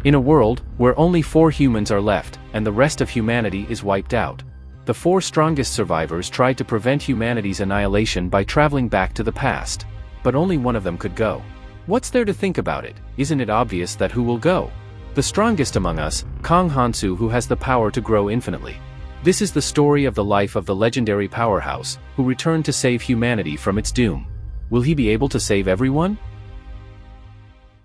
In a world where only 4 humans are left, and the rest of humanity is wiped out. The 4 strongest survivors tried to prevent humanity's annihilation by traveling back to the past. But only one of them could go. What's there to think about it? Isn't it obvious that who will go? The strongest among us, Kong Hansu, who has the power to grow infinitely. This is the story of the life of the legendary powerhouse, who returned to save humanity from its doom. Will he be able to save everyone?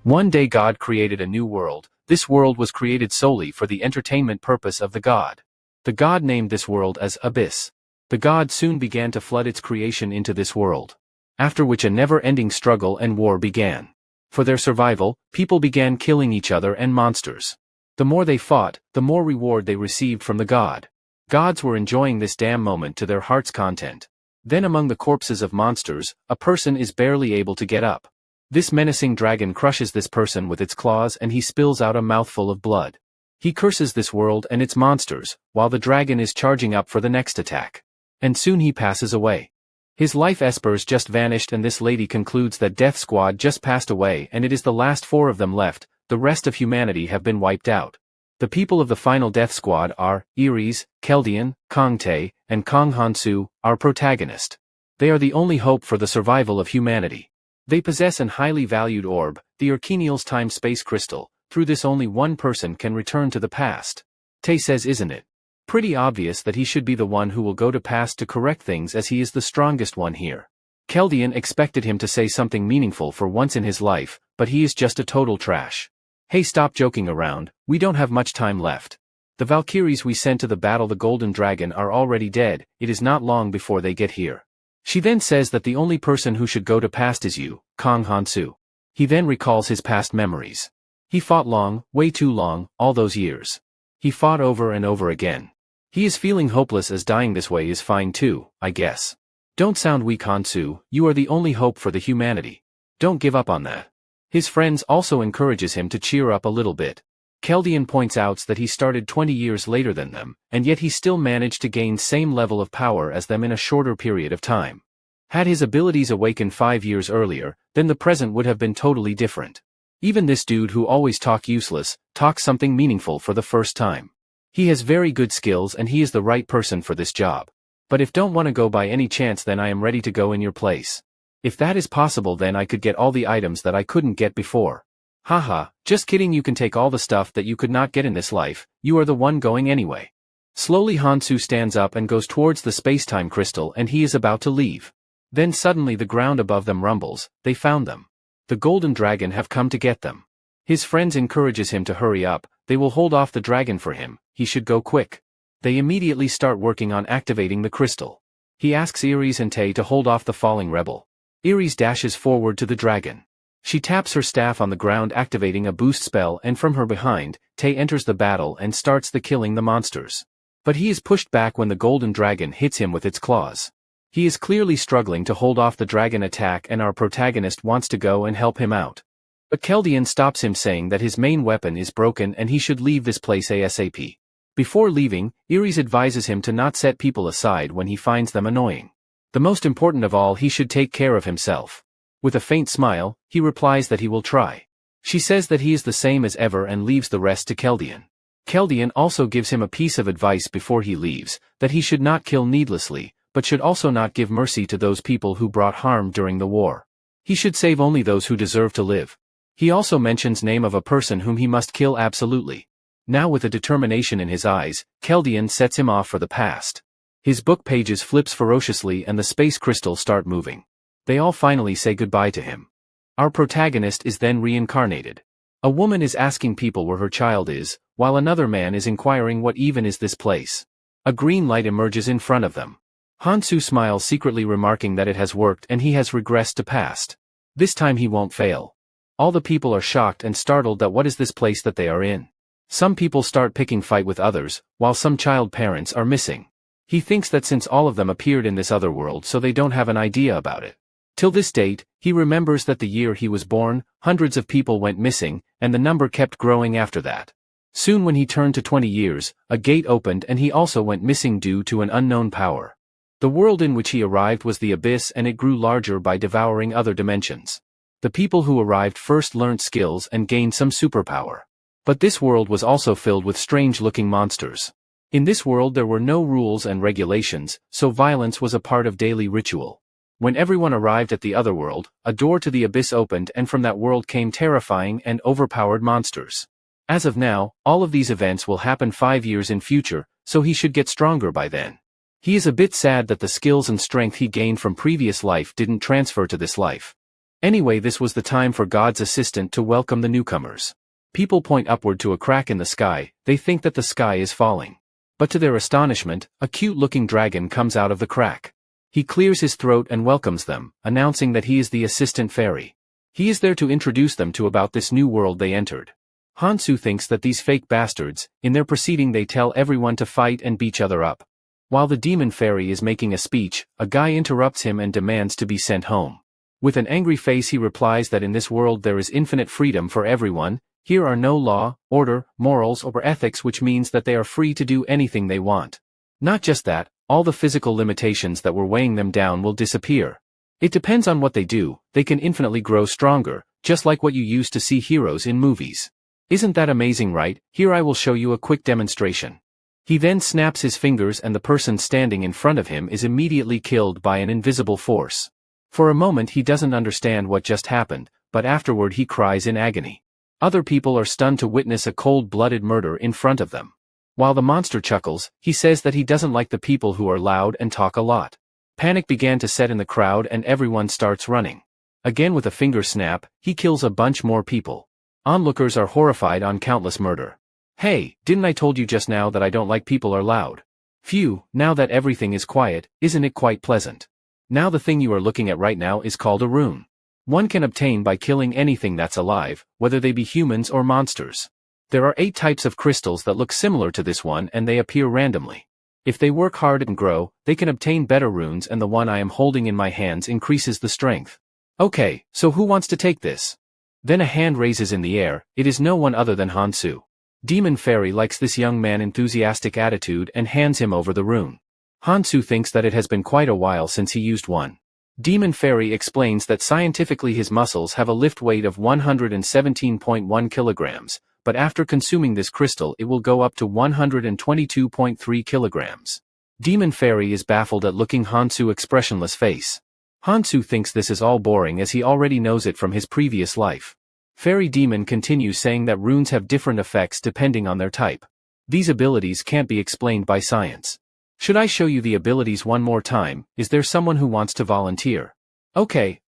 One day God created a new world. This world was created solely for the entertainment purpose of the god. The god named this world as Abyss. The god soon began to flood its creation into this world. After which a never-ending struggle and war began. For their survival, people began killing each other and monsters. The more they fought, the more reward they received from the god. Gods were enjoying this damn moment to their heart's content. Then among the corpses of monsters, a person is barely able to get up. This menacing dragon crushes this person with its claws and he spills out a mouthful of blood. He curses this world and its monsters, while the dragon is charging up for the next attack. And soon he passes away. His life espers just vanished and this lady concludes that Death Squad just passed away and it is the last 4 of them left, the rest of humanity have been wiped out. The people of the final Death Squad are Ares, Keldian, Kongtae, and Kong Hansu, our protagonist. They are the only hope for the survival of humanity. They possess an highly valued orb, the Archenial's time-space crystal. Through this only one person can return to the past. Tae says, isn't it pretty obvious that he should be the one who will go to past to correct things as he is the strongest one here? Keldian expected him to say something meaningful for once in his life, but he is just a total trash. Hey, stop joking around, we don't have much time left. The Valkyries we sent to the battle the Golden Dragon are already dead, it is not long before they get here. She then says that the only person who should go to past is you, Kong Hansu. He then recalls his past memories. He fought long, way too long, all those years. He fought over and over again. He is feeling hopeless as dying this way is fine too, I guess. Don't sound weak, Hansu, you are the only hope for the humanity. Don't give up on that. His friends also encourages him to cheer up a little bit. Keldian points out that he started 20 years later than them, and yet he still managed to gain same level of power as them in a shorter period of time. Had his abilities awakened 5 years earlier, then the present would have been totally different. Even this dude who always talk useless, talks something meaningful for the first time. He has very good skills and he is the right person for this job. But if don't want to go by any chance, then I am ready to go in your place. If that is possible, then I could get all the items that I couldn't get before. Haha, just kidding, you can take all the stuff that you could not get in this life, you are the one going anyway. Slowly Hansu stands up and goes towards the space-time crystal and he is about to leave. Then suddenly the ground above them rumbles, they found them. The Golden Dragon have come to get them. His friends encourages him to hurry up, they will hold off the dragon for him, he should go quick. They immediately start working on activating the crystal. He asks Ares and Tae to hold off the falling rebel. Ares dashes forward to the dragon. She taps her staff on the ground activating a boost spell and from her behind, Tae enters the battle and starts the killing the monsters. But he is pushed back when the Golden Dragon hits him with its claws. He is clearly struggling to hold off the dragon attack and our protagonist wants to go and help him out. But Keldian stops him saying that his main weapon is broken and he should leave this place ASAP. Before leaving, Ares advises him to not set people aside when he finds them annoying. The most important of all, he should take care of himself. With a faint smile, he replies that he will try. She says that he is the same as ever and leaves the rest to Keldian. Keldian also gives him a piece of advice before he leaves, that he should not kill needlessly, but should also not give mercy to those people who brought harm during the war. He should save only those who deserve to live. He also mentions name of a person whom he must kill absolutely. Now with a determination in his eyes, Keldian sets him off for the past. His book pages flips ferociously and the space crystals start moving. They all finally say goodbye to him. Our protagonist is then reincarnated. A woman is asking people where her child is, while another man is inquiring what even is this place. A green light emerges in front of them. Hansu smiles secretly remarking that it has worked and he has regressed to past. This time he won't fail. All the people are shocked and startled that what is this place that they are in. Some people start picking fight with others, while some child parents are missing. He thinks that since all of them appeared in this other world so they don't have an idea about it. Till this date, he remembers that the year he was born, hundreds of people went missing, and the number kept growing after that. Soon when he turned to 20 years, a gate opened and he also went missing due to an unknown power. The world in which he arrived was the Abyss and it grew larger by devouring other dimensions. The people who arrived first learned skills and gained some superpower. But this world was also filled with strange-looking monsters. In this world there were no rules and regulations, so violence was a part of daily ritual. When everyone arrived at the other world, a door to the abyss opened and from that world came terrifying and overpowered monsters. As of now, all of these events will happen 5 years in future, so he should get stronger by then. He is a bit sad that the skills and strength he gained from previous life didn't transfer to this life. Anyway, this was the time for God's assistant to welcome the newcomers. People point upward to a crack in the sky, they think that the sky is falling. But to their astonishment, a cute-looking dragon comes out of the crack. He clears his throat and welcomes them, announcing that he is the assistant fairy. He is there to introduce them to about this new world they entered. Hansu thinks that these fake bastards, in their proceeding they tell everyone to fight and beat each other up. While the demon fairy is making a speech, a guy interrupts him and demands to be sent home. With an angry face he replies that in this world there is infinite freedom for everyone, here are no law, order, morals or ethics, which means that they are free to do anything they want. Not just that, all the physical limitations that were weighing them down will disappear. It depends on what they do, they can infinitely grow stronger, just like what you used to see heroes in movies. Isn't that amazing, right? Here I will show you a quick demonstration. He then snaps his fingers and the person standing in front of him is immediately killed by an invisible force. For a moment he doesn't understand what just happened, but afterward he cries in agony. Other people are stunned to witness a cold-blooded murder in front of them. While the monster chuckles, he says that he doesn't like the people who are loud and talk a lot. Panic began to set in the crowd and everyone starts running. Again with a finger snap, he kills a bunch more people. Onlookers are horrified on countless murder. Hey, didn't I told you just now that I don't like people are loud? Phew, now that everything is quiet, isn't it quite pleasant? Now the thing you are looking at right now is called a rune. One can obtain by killing anything that's alive, whether they be humans or monsters. There are 8 types of crystals that look similar to this one and they appear randomly. If they work hard and grow, they can obtain better runes and the one I am holding in my hands increases the strength. Okay, so who wants to take this? Then a hand raises in the air, it is no one other than Hansu. Demon Fairy likes this young man's enthusiastic attitude and hands him over the rune. Hansu thinks that it has been quite a while since he used one. Demon Fairy explains that scientifically his muscles have a lift weight of 117.1 kilograms, but after consuming this crystal it will go up to 122.3 kilograms. Demon Fairy is baffled at looking Hansu's expressionless face. Hansu thinks this is all boring as he already knows it from his previous life. Fairy Demon continues saying that runes have different effects depending on their type. These abilities can't be explained by science. Should I show you the abilities one more time? Is there someone who wants to volunteer? Okay,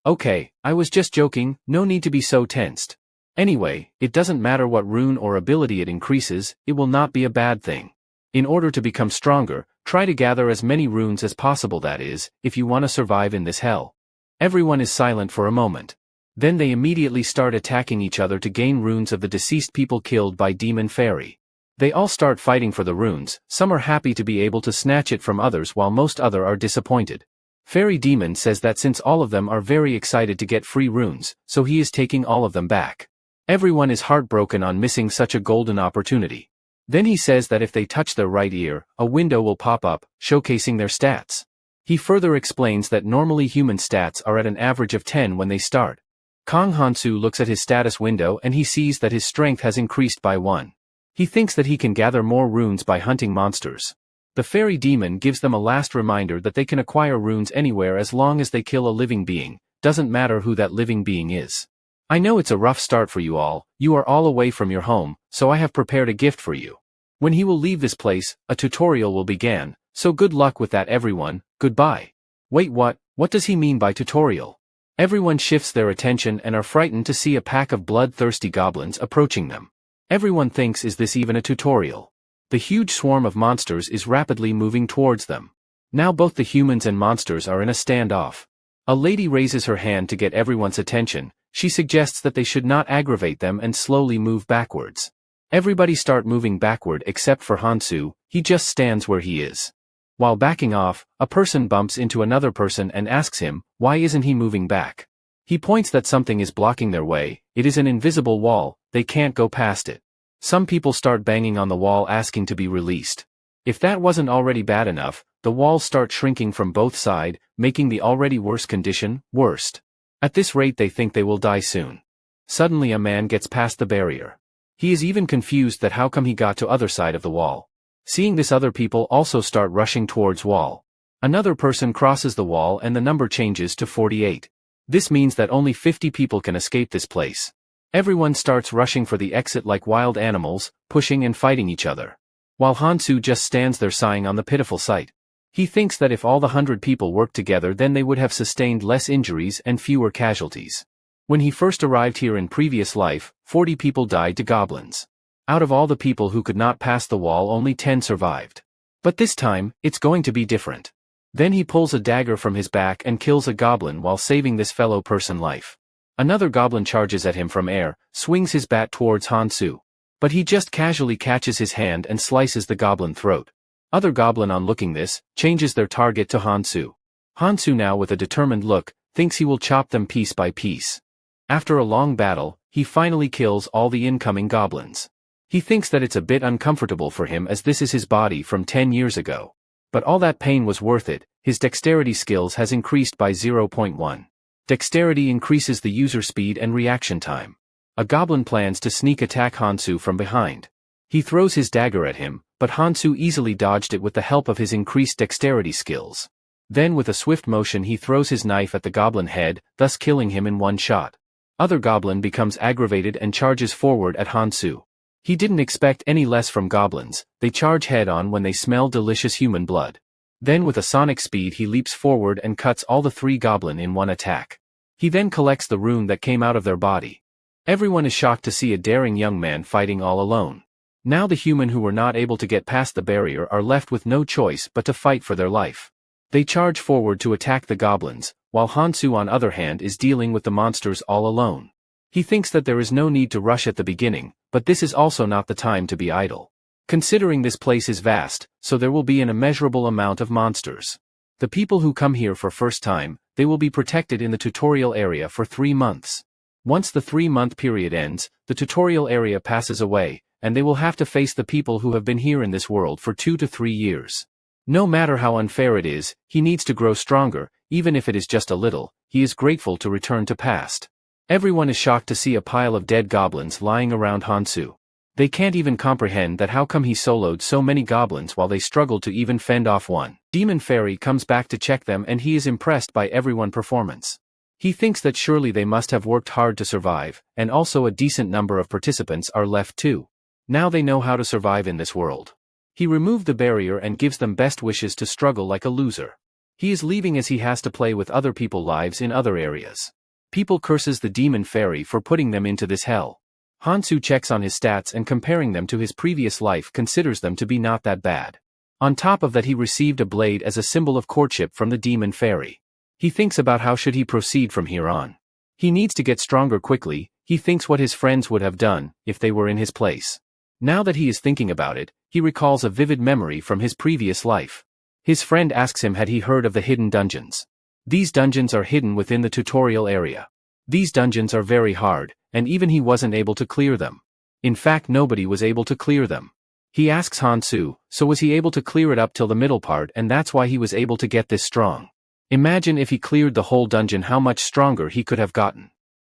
I was just joking, no need to be so tensed. Anyway, it doesn't matter what rune or ability it increases, it will not be a bad thing. In order to become stronger, try to gather as many runes as possible, that is, if you want to survive in this hell. Everyone is silent for a moment. Then they immediately start attacking each other to gain runes of the deceased people killed by Demon Fairy. They all start fighting for the runes, some are happy to be able to snatch it from others while most other are disappointed. Fairy Demon says that since all of them are very excited to get free runes, so he is taking all of them back. Everyone is heartbroken on missing such a golden opportunity. Then he says that if they touch their right ear, a window will pop up, showcasing their stats. He further explains that normally human stats are at an average of 10 when they start. Kong Hansu looks at his status window and he sees that his strength has increased by 1. He thinks that he can gather more runes by hunting monsters. The Fairy Demon gives them a last reminder that they can acquire runes anywhere as long as they kill a living being, doesn't matter who that living being is. I know it's a rough start for you are all away from your home, so I have prepared a gift for you. When he will leave this place, a tutorial will begin, so good luck with that everyone, goodbye. Wait, what does he mean by tutorial? Everyone shifts their attention and are frightened to see a pack of bloodthirsty goblins approaching them. Everyone thinks, is this even a tutorial? The huge swarm of monsters is rapidly moving towards them. Now both the humans and monsters are in a standoff. A lady raises her hand to get everyone's attention. She suggests that they should not aggravate them and slowly move backwards. Everybody start moving backward except for Hansu, he just stands where he is. While backing off, a person bumps into another person and asks him, why isn't he moving back? He points that something is blocking their way, it is an invisible wall, they can't go past it. Some people start banging on the wall asking to be released. If that wasn't already bad enough, the walls start shrinking from both sides, making the already worse condition worse. At this rate they think they will die soon. Suddenly a man gets past the barrier. He is even confused that how come he got to other side of the wall. Seeing this, other people also start rushing towards wall. Another person crosses the wall and the number changes to 48. This means that only 50 people can escape this place. Everyone starts rushing for the exit like wild animals, pushing and fighting each other. While Hansu just stands there sighing on the pitiful sight. He thinks that if all the 100 people worked together, then they would have sustained less injuries and fewer casualties. When he first arrived here in previous life, 40 people died to goblins. Out of all the people who could not pass the wall, only 10 survived. But this time, it's going to be different. Then he pulls a dagger from his back and kills a goblin while saving this fellow person life. Another goblin charges at him from air, swings his bat towards Hansu. But he just casually catches his hand and slices the goblin throat. Other goblin, on looking this, changes their target to Hansu. Hansu, now with a determined look, thinks he will chop them piece by piece. After a long battle, he finally kills all the incoming goblins. He thinks that it's a bit uncomfortable for him as this is his body from 10 years ago. But all that pain was worth it. His dexterity skills has increased by 0.1. Dexterity increases the user speed and reaction time. A goblin plans to sneak attack Hansu from behind. He throws his dagger at him, but Hansu easily dodged it with the help of his increased dexterity skills. Then with a swift motion he throws his knife at the goblin head, thus killing him in one shot. Other goblin becomes aggravated and charges forward at Hansu. He didn't expect any less from goblins. They charge head-on when they smell delicious human blood. Then with a sonic speed he leaps forward and cuts all the 3 goblin in one attack. He then collects the rune that came out of their body. Everyone is shocked to see a daring young man fighting all alone. Now the human who were not able to get past the barrier are left with no choice but to fight for their life. They charge forward to attack the goblins, while Hansu on other hand is dealing with the monsters all alone. He thinks that there is no need to rush at the beginning, but this is also not the time to be idle. Considering this place is vast, so there will be an immeasurable amount of monsters. The people who come here for first time, they will be protected in the tutorial area for 3 months. Once the 3-month period ends, the tutorial area passes away, and they will have to face the people who have been here in this world for 2 to 3 years. No matter how unfair it is, he needs to grow stronger, even if it is just a little. He is grateful to return to past. Everyone is shocked to see a pile of dead goblins lying around Hansu. They can't even comprehend that how come he soloed so many goblins while they struggled to even fend off one. Demon Fairy comes back to check them and he is impressed by everyone's performance. He thinks that surely they must have worked hard to survive, and also a decent number of participants are left too. Now they know how to survive in this world. He removed the barrier and gives them best wishes to struggle like a loser. He is leaving as he has to play with other people's lives in other areas. People curses the Demon Fairy for putting them into this hell. Hansu checks on his stats and comparing them to his previous life considers them to be not that bad. On top of that he received a blade as a symbol of courtship from the Demon Fairy. He thinks about how should he proceed from here on. He needs to get stronger quickly. He thinks what his friends would have done if they were in his place. Now that he is thinking about it, he recalls a vivid memory from his previous life. His friend asks him had he heard of the hidden dungeons. These dungeons are hidden within the tutorial area. These dungeons are very hard, and even he wasn't able to clear them. In fact, nobody was able to clear them. He asks Hansu, so was he able to clear it up till the middle part, and that's why he was able to get this strong. Imagine if he cleared the whole dungeon, how much stronger he could have gotten.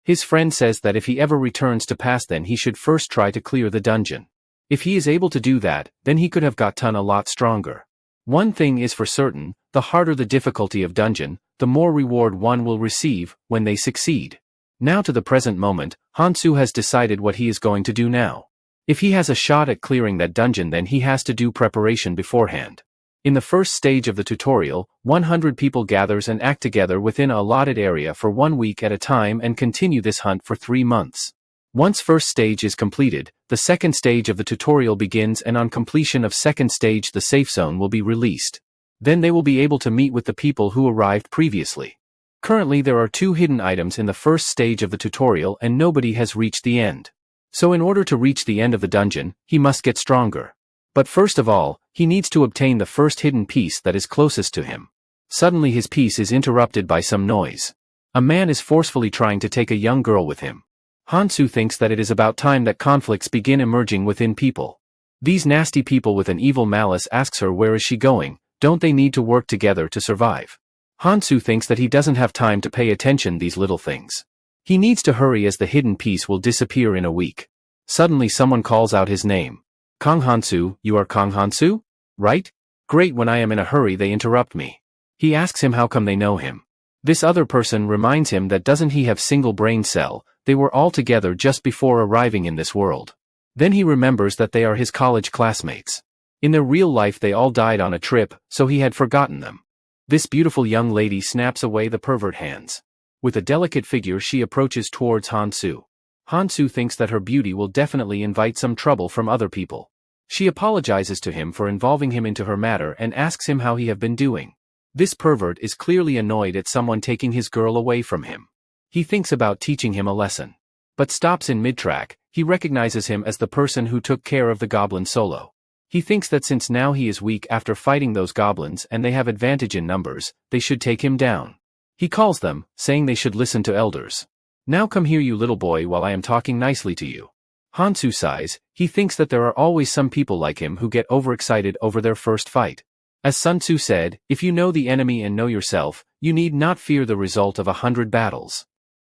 His friend says that if he ever returns to past, then he should first try to clear the dungeon. If he is able to do that, then he could have gotten a lot stronger. One thing is for certain, the harder the difficulty of dungeon, the more reward one will receive when they succeed. Now to the present moment, Hansu has decided what he is going to do now. If he has a shot at clearing that dungeon, then he has to do preparation beforehand. In the first stage of the tutorial, 100 people gathers and act together within a allotted area for 1 week at a time and continue this hunt for 3 months. Once first stage is completed, the second stage of the tutorial begins, and on completion of second stage the safe zone will be released. Then they will be able to meet with the people who arrived previously. Currently there are 2 hidden items in the first stage of the tutorial and nobody has reached the end. So in order to reach the end of the dungeon, he must get stronger. But first of all, he needs to obtain the first hidden piece that is closest to him. Suddenly his piece is interrupted by some noise. A man is forcefully trying to take a young girl with him. Hansu thinks that it is about time that conflicts begin emerging within people. These nasty people with an evil malice asks her where is she going, don't they need to work together to survive? Hansu thinks that he doesn't have time to pay attention these little things. He needs to hurry as the hidden piece will disappear in a week. Suddenly someone calls out his name. Kang Hansu, you are Kang Hansu? Right? Great, when I am in a hurry they interrupt me. He asks him how come they know him. This other person reminds him that doesn't he have single brain cell, they were all together just before arriving in this world. Then he remembers that they are his college classmates. In their real life they all died on a trip, so he had forgotten them. This beautiful young lady snaps away the pervert hands. With a delicate figure she approaches towards Hansu. Hansu thinks that her beauty will definitely invite some trouble from other people. She apologizes to him for involving him into her matter and asks him how he have been doing. This pervert is clearly annoyed at someone taking his girl away from him. He thinks about teaching him a lesson, but stops in mid-track. He recognizes him as the person who took care of the goblin solo. He thinks that since now he is weak after fighting those goblins and they have advantage in numbers, they should take him down. He calls them, saying they should listen to elders. Now come here you little boy while I am talking nicely to you. Hansu sighs. He thinks that there are always some people like him who get overexcited over their first fight. As Sun Tzu said, if you know the enemy and know yourself, you need not fear the result of 100 battles.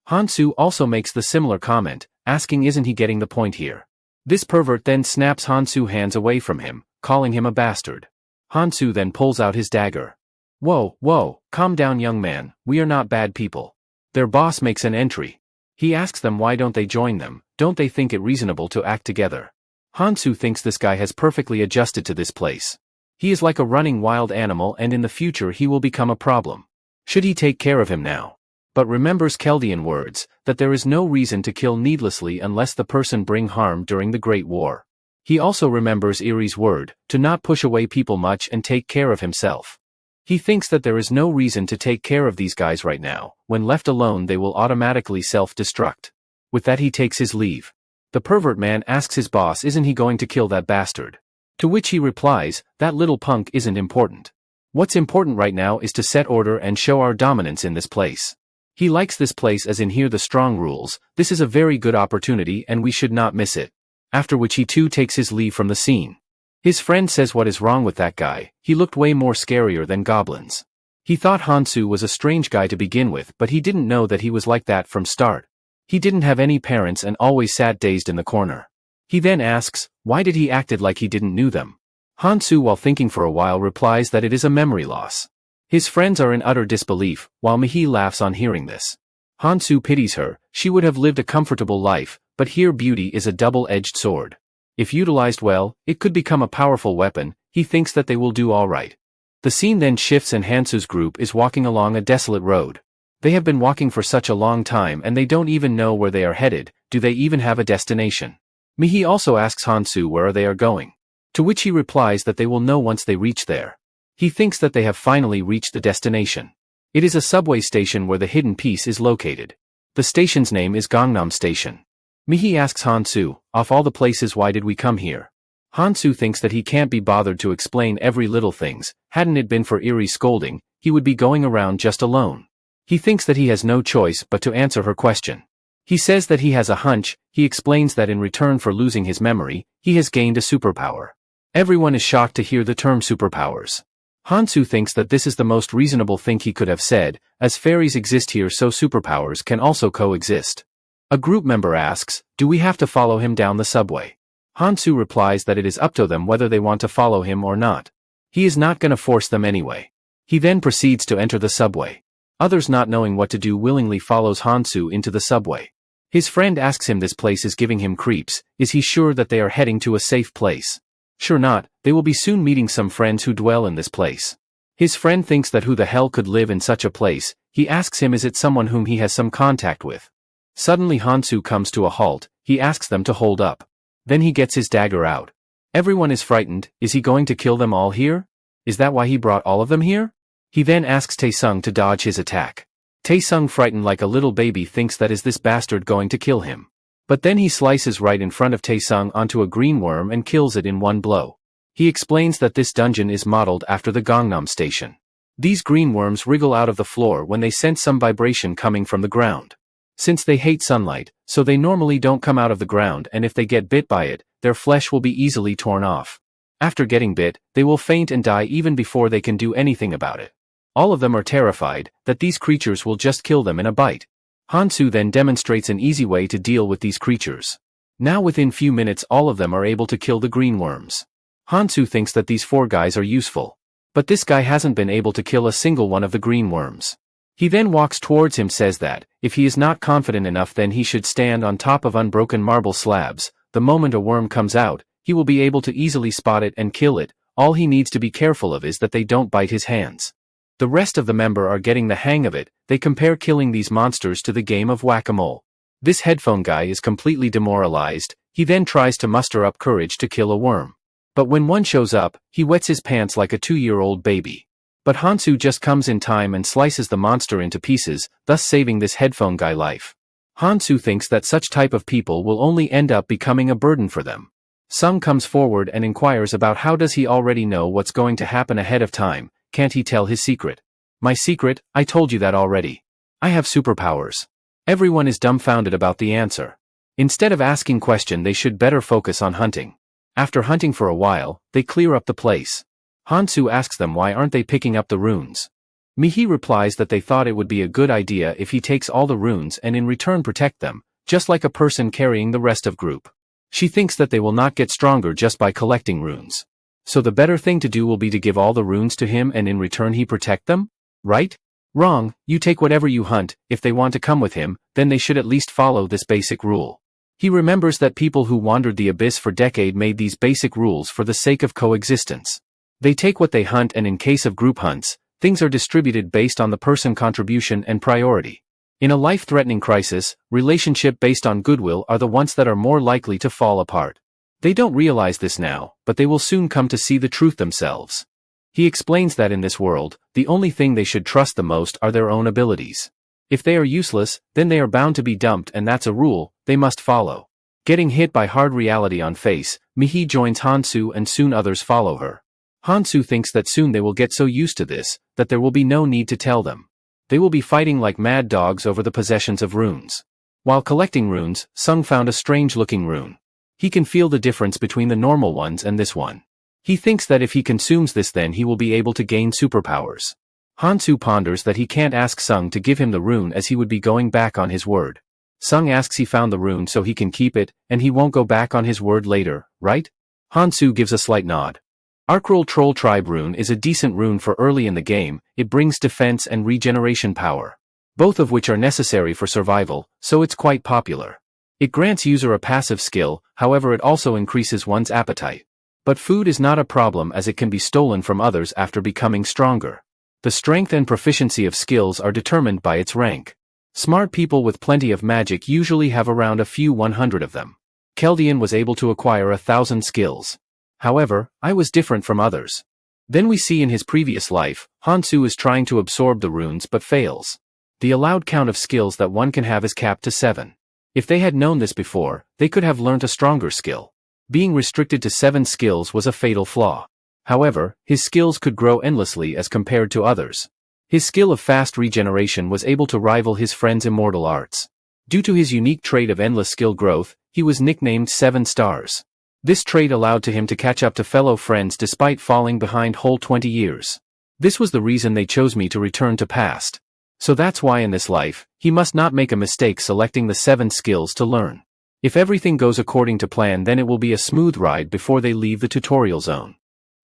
Hansu also makes the similar comment, asking isn't he getting the point here. This pervert then snaps Hansu's hands away from him, calling him a bastard. Hansu then pulls out his dagger. Whoa, calm down young man, we are not bad people. Their boss makes an entry. He asks them why don't they join them, don't they think it reasonable to act together. Hansu thinks this guy has perfectly adjusted to this place. He is like a running wild animal and in the future he will become a problem. Should he take care of him now? But remembers Chaldean words, that there is no reason to kill needlessly unless the person bring harm during the Great War. He also remembers Erie's word, to not push away people much and take care of himself. He thinks that there is no reason to take care of these guys right now, when left alone they will automatically self-destruct. With that he takes his leave. The pervert man asks his boss isn't he going to kill that bastard. To which he replies, that little punk isn't important. What's important right now is to set order and show our dominance in this place. He likes this place as in here the strong rules, this is a very good opportunity and we should not miss it. After which he too takes his leave from the scene. His friend says what is wrong with that guy, he looked way more scarier than goblins. He thought Hansu was a strange guy to begin with but he didn't know that he was like that from start. He didn't have any parents and always sat dazed in the corner. He then asks, why did he acted like he didn't know them? Hansu while thinking for a while replies that it is a memory loss. His friends are in utter disbelief, while Mihi laughs on hearing this. Hansu pities her, she would have lived a comfortable life, but here beauty is a double-edged sword. If utilized well, it could become a powerful weapon. He thinks that they will do alright. The scene then shifts and Hansu's group is walking along a desolate road. They have been walking for such a long time and they don't even know where they are headed, do they even have a destination? Mihi also asks Hansu where they are going. To which he replies that they will know once they reach there. He thinks that they have finally reached the destination. It is a subway station where the hidden piece is located. The station's name is Gangnam Station. Mihi asks Hansu, of all the places why did we come here? Hansu thinks that he can't be bothered to explain every little things, hadn't it been for Erie's scolding, he would be going around just alone. He thinks that he has no choice but to answer her question. He says that he has a hunch, he explains that in return for losing his memory, he has gained a superpower. Everyone is shocked to hear the term superpowers. Hansu thinks that this is the most reasonable thing he could have said, as fairies exist here so superpowers can also coexist. A group member asks, do we have to follow him down the subway? Hansu replies that it is up to them whether they want to follow him or not. He is not gonna force them anyway. He then proceeds to enter the subway. Others not knowing what to do willingly follows Hansu into the subway. His friend asks him this place is giving him creeps, is he sure that they are heading to a safe place? Sure not, they will be soon meeting some friends who dwell in this place. His friend thinks that who the hell could live in such a place, he asks him is it someone whom he has some contact with. Suddenly Hansu comes to a halt, he asks them to hold up. Then he gets his dagger out. Everyone is frightened, is he going to kill them all here? Is that why he brought all of them here? He then asks Taesung to dodge his attack. Taesung frightened like a little baby thinks that is this bastard going to kill him. But then he slices right in front of Taesung onto a green worm and kills it in one blow. He explains that this dungeon is modeled after the Gangnam Station. These green worms wriggle out of the floor when they sense some vibration coming from the ground. Since they hate sunlight, so they normally don't come out of the ground and if they get bit by it, their flesh will be easily torn off. After getting bit, they will faint and die even before they can do anything about it. All of them are terrified that these creatures will just kill them in a bite. Hansu then demonstrates an easy way to deal with these creatures. Now within few minutes all of them are able to kill the green worms. Hansu thinks that these 4 guys are useful. But this guy hasn't been able to kill a single one of the green worms. He then walks towards him, says that, if he is not confident enough then he should stand on top of unbroken marble slabs. The moment a worm comes out, he will be able to easily spot it and kill it. All he needs to be careful of is that they don't bite his hands. The rest of the member are getting the hang of it. They compare killing these monsters to the game of whack-a-mole. This headphone guy is completely demoralized. He then tries to muster up courage to kill a worm. But when one shows up, he wets his pants like a 2-year-old baby. But Hansu just comes in time and slices the monster into pieces, thus saving this headphone guy life. Hansu thinks that such type of people will only end up becoming a burden for them. Sung comes forward and inquires about how does he already know what's going to happen ahead of time. Can't he tell his secret? My secret? I told you that already. I have superpowers. Everyone is dumbfounded about the answer. Instead of asking question they should better focus on hunting. After hunting for a while, they clear up the place. Hansu asks them why aren't they picking up the runes. Mihi replies that they thought it would be a good idea if he takes all the runes and in return protect them, just like a person carrying the rest of group. She thinks that they will not get stronger just by collecting runes. So the better thing to do will be to give all the runes to him and in return he protect them? Right? Wrong, you take whatever you hunt. If they want to come with him, then they should at least follow this basic rule. He remembers that people who wandered the abyss for decades made these basic rules for the sake of coexistence. They take what they hunt and in case of group hunts, things are distributed based on the person contribution and priority. In a life-threatening crisis, relationship based on goodwill are the ones that are more likely to fall apart. They don't realize this now, but they will soon come to see the truth themselves. He explains that in this world, the only thing they should trust the most are their own abilities. If they are useless, then they are bound to be dumped and that's a rule they must follow. Getting hit by hard reality on face, Mihi joins Hansu and soon others follow her. Hansu thinks that soon they will get so used to this, that there will be no need to tell them. They will be fighting like mad dogs over the possessions of runes. While collecting runes, Sung found a strange-looking rune. He can feel the difference between the normal ones and this one. He thinks that if he consumes this then he will be able to gain superpowers. Hansu ponders that he can't ask Sung to give him the rune as he would be going back on his word. Sung asks he found the rune so he can keep it, and he won't go back on his word later, right? Hansu gives a slight nod. Arcroll Troll Tribe rune is a decent rune for early in the game. It brings defense and regeneration power, both of which are necessary for survival, so it's quite popular. It grants user a passive skill, however it also increases one's appetite. But food is not a problem as it can be stolen from others after becoming stronger. The strength and proficiency of skills are determined by its rank. Smart people with plenty of magic usually have around a few 100 of them. Keldian was able to acquire 1,000 skills. However, I was different from others. Then we see in his previous life, Hansu is trying to absorb the runes but fails. The allowed count of skills that one can have is capped to 7. If they had known this before, they could have learnt a stronger skill. Being restricted to 7 skills was a fatal flaw. However, his skills could grow endlessly as compared to others. His skill of fast regeneration was able to rival his friend's immortal arts. Due to his unique trait of endless skill growth, he was nicknamed 7 Stars. This trait allowed to him to catch up to fellow friends despite falling behind whole 20 years. This was the reason they chose me to return to past. So that's why in this life, he must not make a mistake selecting the 7 skills to learn. If everything goes according to plan then it will be a smooth ride before they leave the tutorial zone.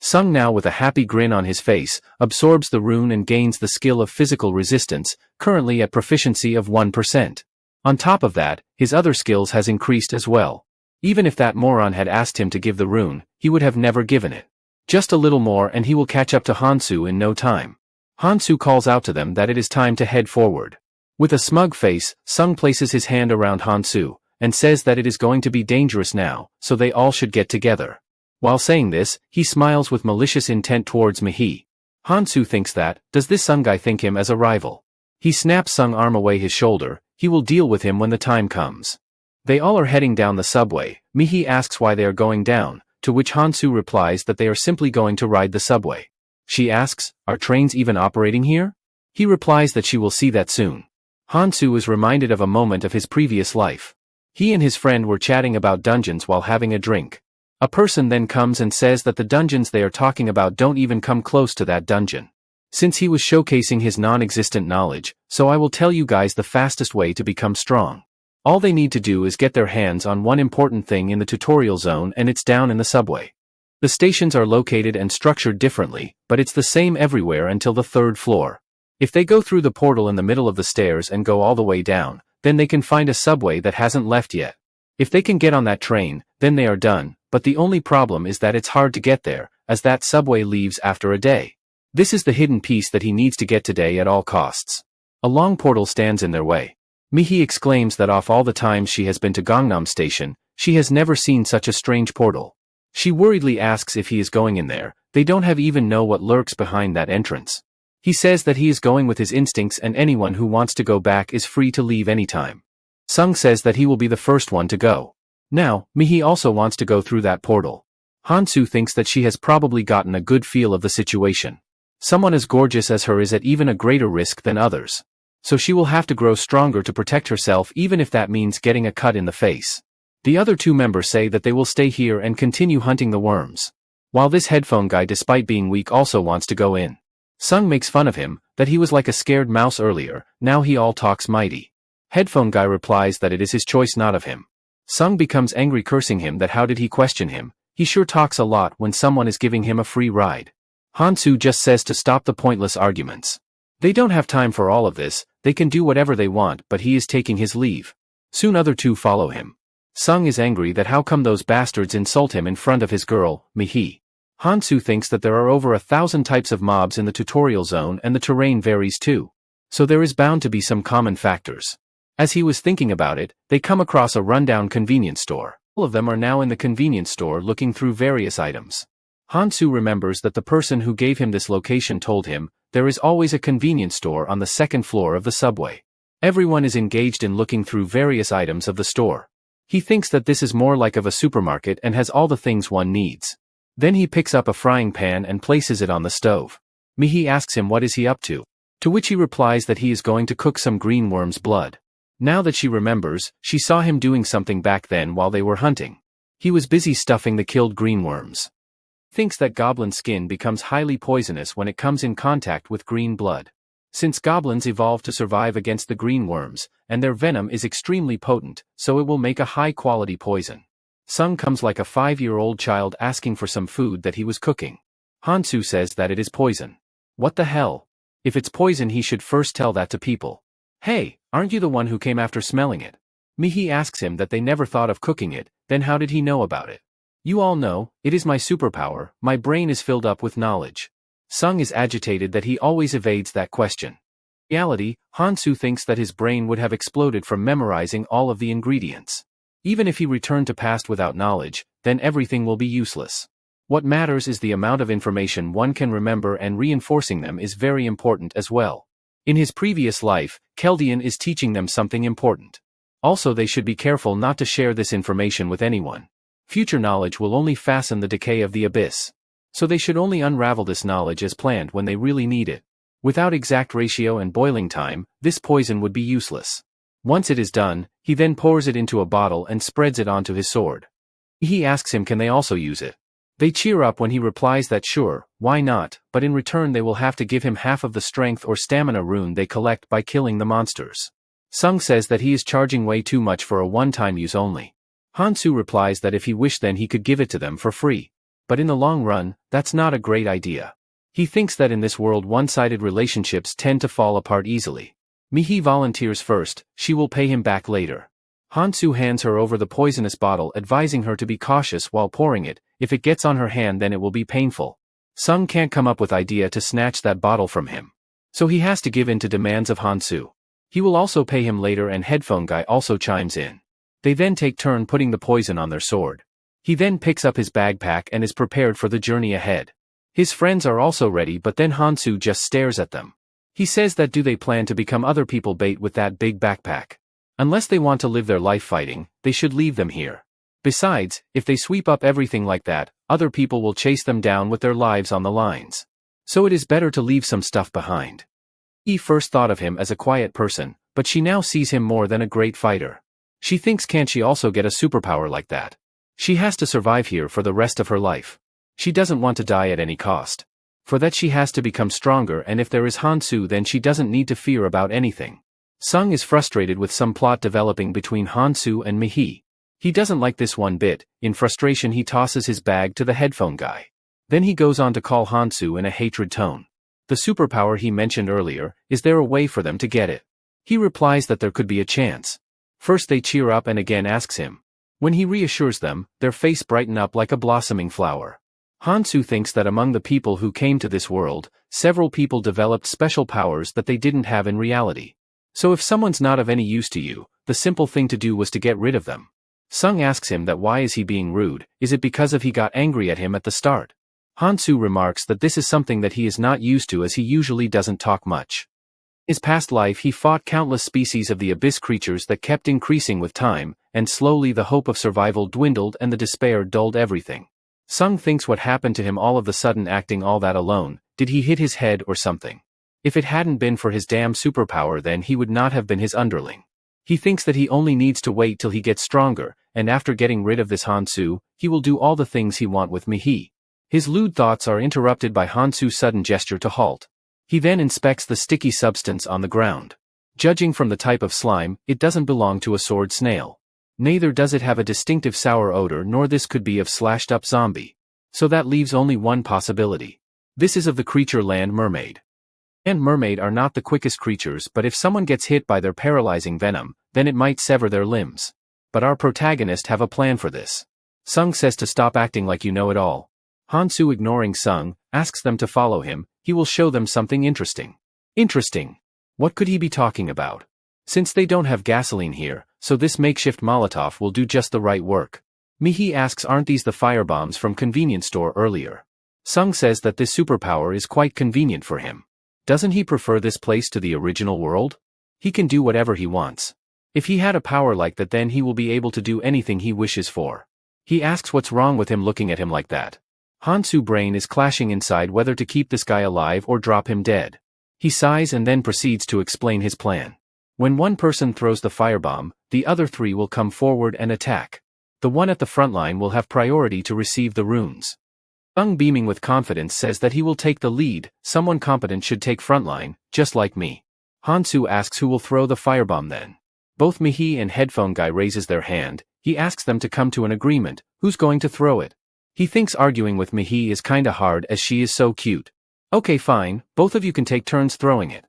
Sung now with a happy grin on his face, absorbs the rune and gains the skill of physical resistance, currently at proficiency of 1%. On top of that, his other skills has increased as well. Even if that moron had asked him to give the rune, he would have never given it. Just a little more and he will catch up to Hansu in no time. Hansu calls out to them that it is time to head forward. With a smug face, Sung places his hand around Hansu, and says that it is going to be dangerous now, so they all should get together. While saying this, he smiles with malicious intent towards Mihi. Hansu thinks that, does this Sung guy think him as a rival? He snaps Sung arm away his shoulder, he will deal with him when the time comes. They all are heading down the subway. Mihi asks why they are going down, to which Hansu replies that they are simply going to ride the subway. She asks, are trains even operating here? He replies that she will see that soon. Hansu is reminded of a moment of his previous life. He and his friend were chatting about dungeons while having a drink. A person then comes and says that the dungeons they are talking about don't even come close to that dungeon. Since he was showcasing his non-existent knowledge, so I will tell you guys the fastest way to become strong. All they need to do is get their hands on one important thing in the tutorial zone, and it's down in the subway. The stations are located and structured differently, but it's the same everywhere until the 3rd floor. If they go through the portal in the middle of the stairs and go all the way down, then they can find a subway that hasn't left yet. If they can get on that train, then they are done, but the only problem is that it's hard to get there, as that subway leaves after a day. This is the hidden piece that he needs to get today at all costs. A long portal stands in their way. Mihi exclaims that of all the times she has been to Gangnam Station, she has never seen such a strange portal. She worriedly asks if he is going in there. They don't even know what lurks behind that entrance. He says that he is going with his instincts and anyone who wants to go back is free to leave anytime. Sung says that he will be the first one to go. Now, Mihi also wants to go through that portal. Hansu thinks that she has probably gotten a good feel of the situation. Someone as gorgeous as her is at even a greater risk than others. So she will have to grow stronger to protect herself, even if that means getting a cut in the face. The other 2 members say that they will stay here and continue hunting the worms. While this headphone guy, despite being weak, also wants to go in. Sung makes fun of him, that he was like a scared mouse earlier, now he all talks mighty. Headphone guy replies that it is his choice, not of him. Sung becomes angry, cursing him that how did he question him, he sure talks a lot when someone is giving him a free ride. Hansu just says to stop the pointless arguments. They don't have time for all of this, they can do whatever they want, but he is taking his leave. Soon other 2 follow him. Sung is angry that how come those bastards insult him in front of his girl, Mihi. Hansu thinks that there are over 1,000 types of mobs in the tutorial zone and the terrain varies too. So there is bound to be some common factors. As he was thinking about it, they come across a rundown convenience store. All of them are now in the convenience store looking through various items. Hansu remembers that the person who gave him this location told him, there is always a convenience store on the 2nd floor of the subway. Everyone is engaged in looking through various items of the store. He thinks that this is more like of a supermarket and has all the things one needs. Then he picks up a frying pan and places it on the stove. Mihi asks him what is he up to which he replies that he is going to cook some green worm's blood. Now that she remembers, she saw him doing something back then while they were hunting. He was busy stuffing the killed green worms. Thinks that goblin skin becomes highly poisonous when it comes in contact with green blood. Since goblins evolved to survive against the green worms, and their venom is extremely potent, so it will make a high-quality poison. Sung comes like a 5-year-old child asking for some food that he was cooking. Hansu says that it is poison. What the hell? If it's poison, he should first tell that to people. Hey, aren't you the one who came after smelling it? Mihi asks him that they never thought of cooking it, then how did he know about it? You all know, it is my superpower, my brain is filled up with knowledge. Sung is agitated that he always evades that question. In reality, Hansu thinks that his brain would have exploded from memorizing all of the ingredients. Even if he returned to past without knowledge, then everything will be useless. What matters is the amount of information one can remember, and reinforcing them is very important as well. In his previous life, Keldian is teaching them something important. Also, they should be careful not to share this information with anyone. Future knowledge will only fasten the decay of the abyss. So they should only unravel this knowledge as planned when they really need it. Without exact ratio and boiling time, this poison would be useless. Once it is done, he then pours it into a bottle and spreads it onto his sword. He asks him can they also use it. They cheer up when he replies that sure, why not, but in return they will have to give him half of the strength or stamina rune they collect by killing the monsters. Sung says that he is charging way too much for a one-time use only. Hansu replies that if he wished then he could give it to them for free. But in the long run, that's not a great idea. He thinks that in this world one-sided relationships tend to fall apart easily. Mihi volunteers first, she will pay him back later. Hansu hands her over the poisonous bottle, advising her to be cautious while pouring it. If it gets on her hand then it will be painful. Sung can't come up with idea to snatch that bottle from him. So he has to give in to demands of Hansu. He will also pay him later, and headphone guy also chimes in. They then take turn putting the poison on their sword. He then picks up his backpack and is prepared for the journey ahead. His friends are also ready, but then Hansu just stares at them. He says that do they plan to become other people bait with that big backpack? Unless they want to live their life fighting, they should leave them here. Besides, if they sweep up everything like that, other people will chase them down with their lives on the lines. So it is better to leave some stuff behind. He first thought of him as a quiet person, but she now sees him more than a great fighter. She thinks can't she also get a superpower like that? She has to survive here for the rest of her life. She doesn't want to die at any cost. For that she has to become stronger, and if there is Hansu then she doesn't need to fear about anything. Sung is frustrated with some plot developing between Hansu and Mihi. He doesn't like this one bit. In frustration he tosses his bag to the headphone guy. Then he goes on to call Hansu in a hatred tone. The superpower he mentioned earlier, is there a way for them to get it? He replies that there could be a chance. First they cheer up and again asks him. When he reassures them, their face brighten up like a blossoming flower. Hansu thinks that among the people who came to this world, several people developed special powers that they didn't have in reality. So if someone's not of any use to you, the simple thing to do was to get rid of them. Sung asks him that why is he being rude, is it because of he got angry at him at the start? Hansu remarks that this is something that he is not used to as he usually doesn't talk much. In his past life he fought countless species of the abyss creatures that kept increasing with time, and slowly the hope of survival dwindled and the despair dulled everything. Sung thinks what happened to him all of a sudden acting all that alone, did he hit his head or something? If it hadn't been for his damn superpower then he would not have been his underling. He thinks that he only needs to wait till he gets stronger, and after getting rid of this Hansu, he will do all the things he want with Mihi. His lewd thoughts are interrupted by Hansu's sudden gesture to halt. He then inspects the sticky substance on the ground. Judging from the type of slime, it doesn't belong to a sword snail. Neither does it have a distinctive sour odor nor this could be of slashed-up zombie. So that leaves only one possibility. This is of the creature land mermaid. And mermaid are not the quickest creatures but if someone gets hit by their paralyzing venom, then it might sever their limbs. But our protagonist have a plan for this. Sung says to stop acting like you know it all. Hansu ignoring Sung, asks them to follow him, he will show them something interesting. Interesting? What could he be talking about? Since they don't have gasoline here, so this makeshift Molotov will do just the right work. Mihi asks aren't these the firebombs from convenience store earlier? Sung says that this superpower is quite convenient for him. Doesn't he prefer this place to the original world? He can do whatever he wants. If he had a power like that then he will be able to do anything he wishes for. He asks what's wrong with him looking at him like that. Hansu's brain is clashing inside whether to keep this guy alive or drop him dead. He sighs and then proceeds to explain his plan. When one person throws the firebomb, the other three will come forward and attack. The one at the front line will have priority to receive the runes. Sung beaming with confidence says that he will take the lead, someone competent should take frontline, just like me. Hansu asks who will throw the firebomb then. Both Mihi and headphone guy raises their hand, he asks them to come to an agreement, who's going to throw it? He thinks arguing with Mihi is kinda hard as she is so cute. Okay fine, both of you can take turns throwing it.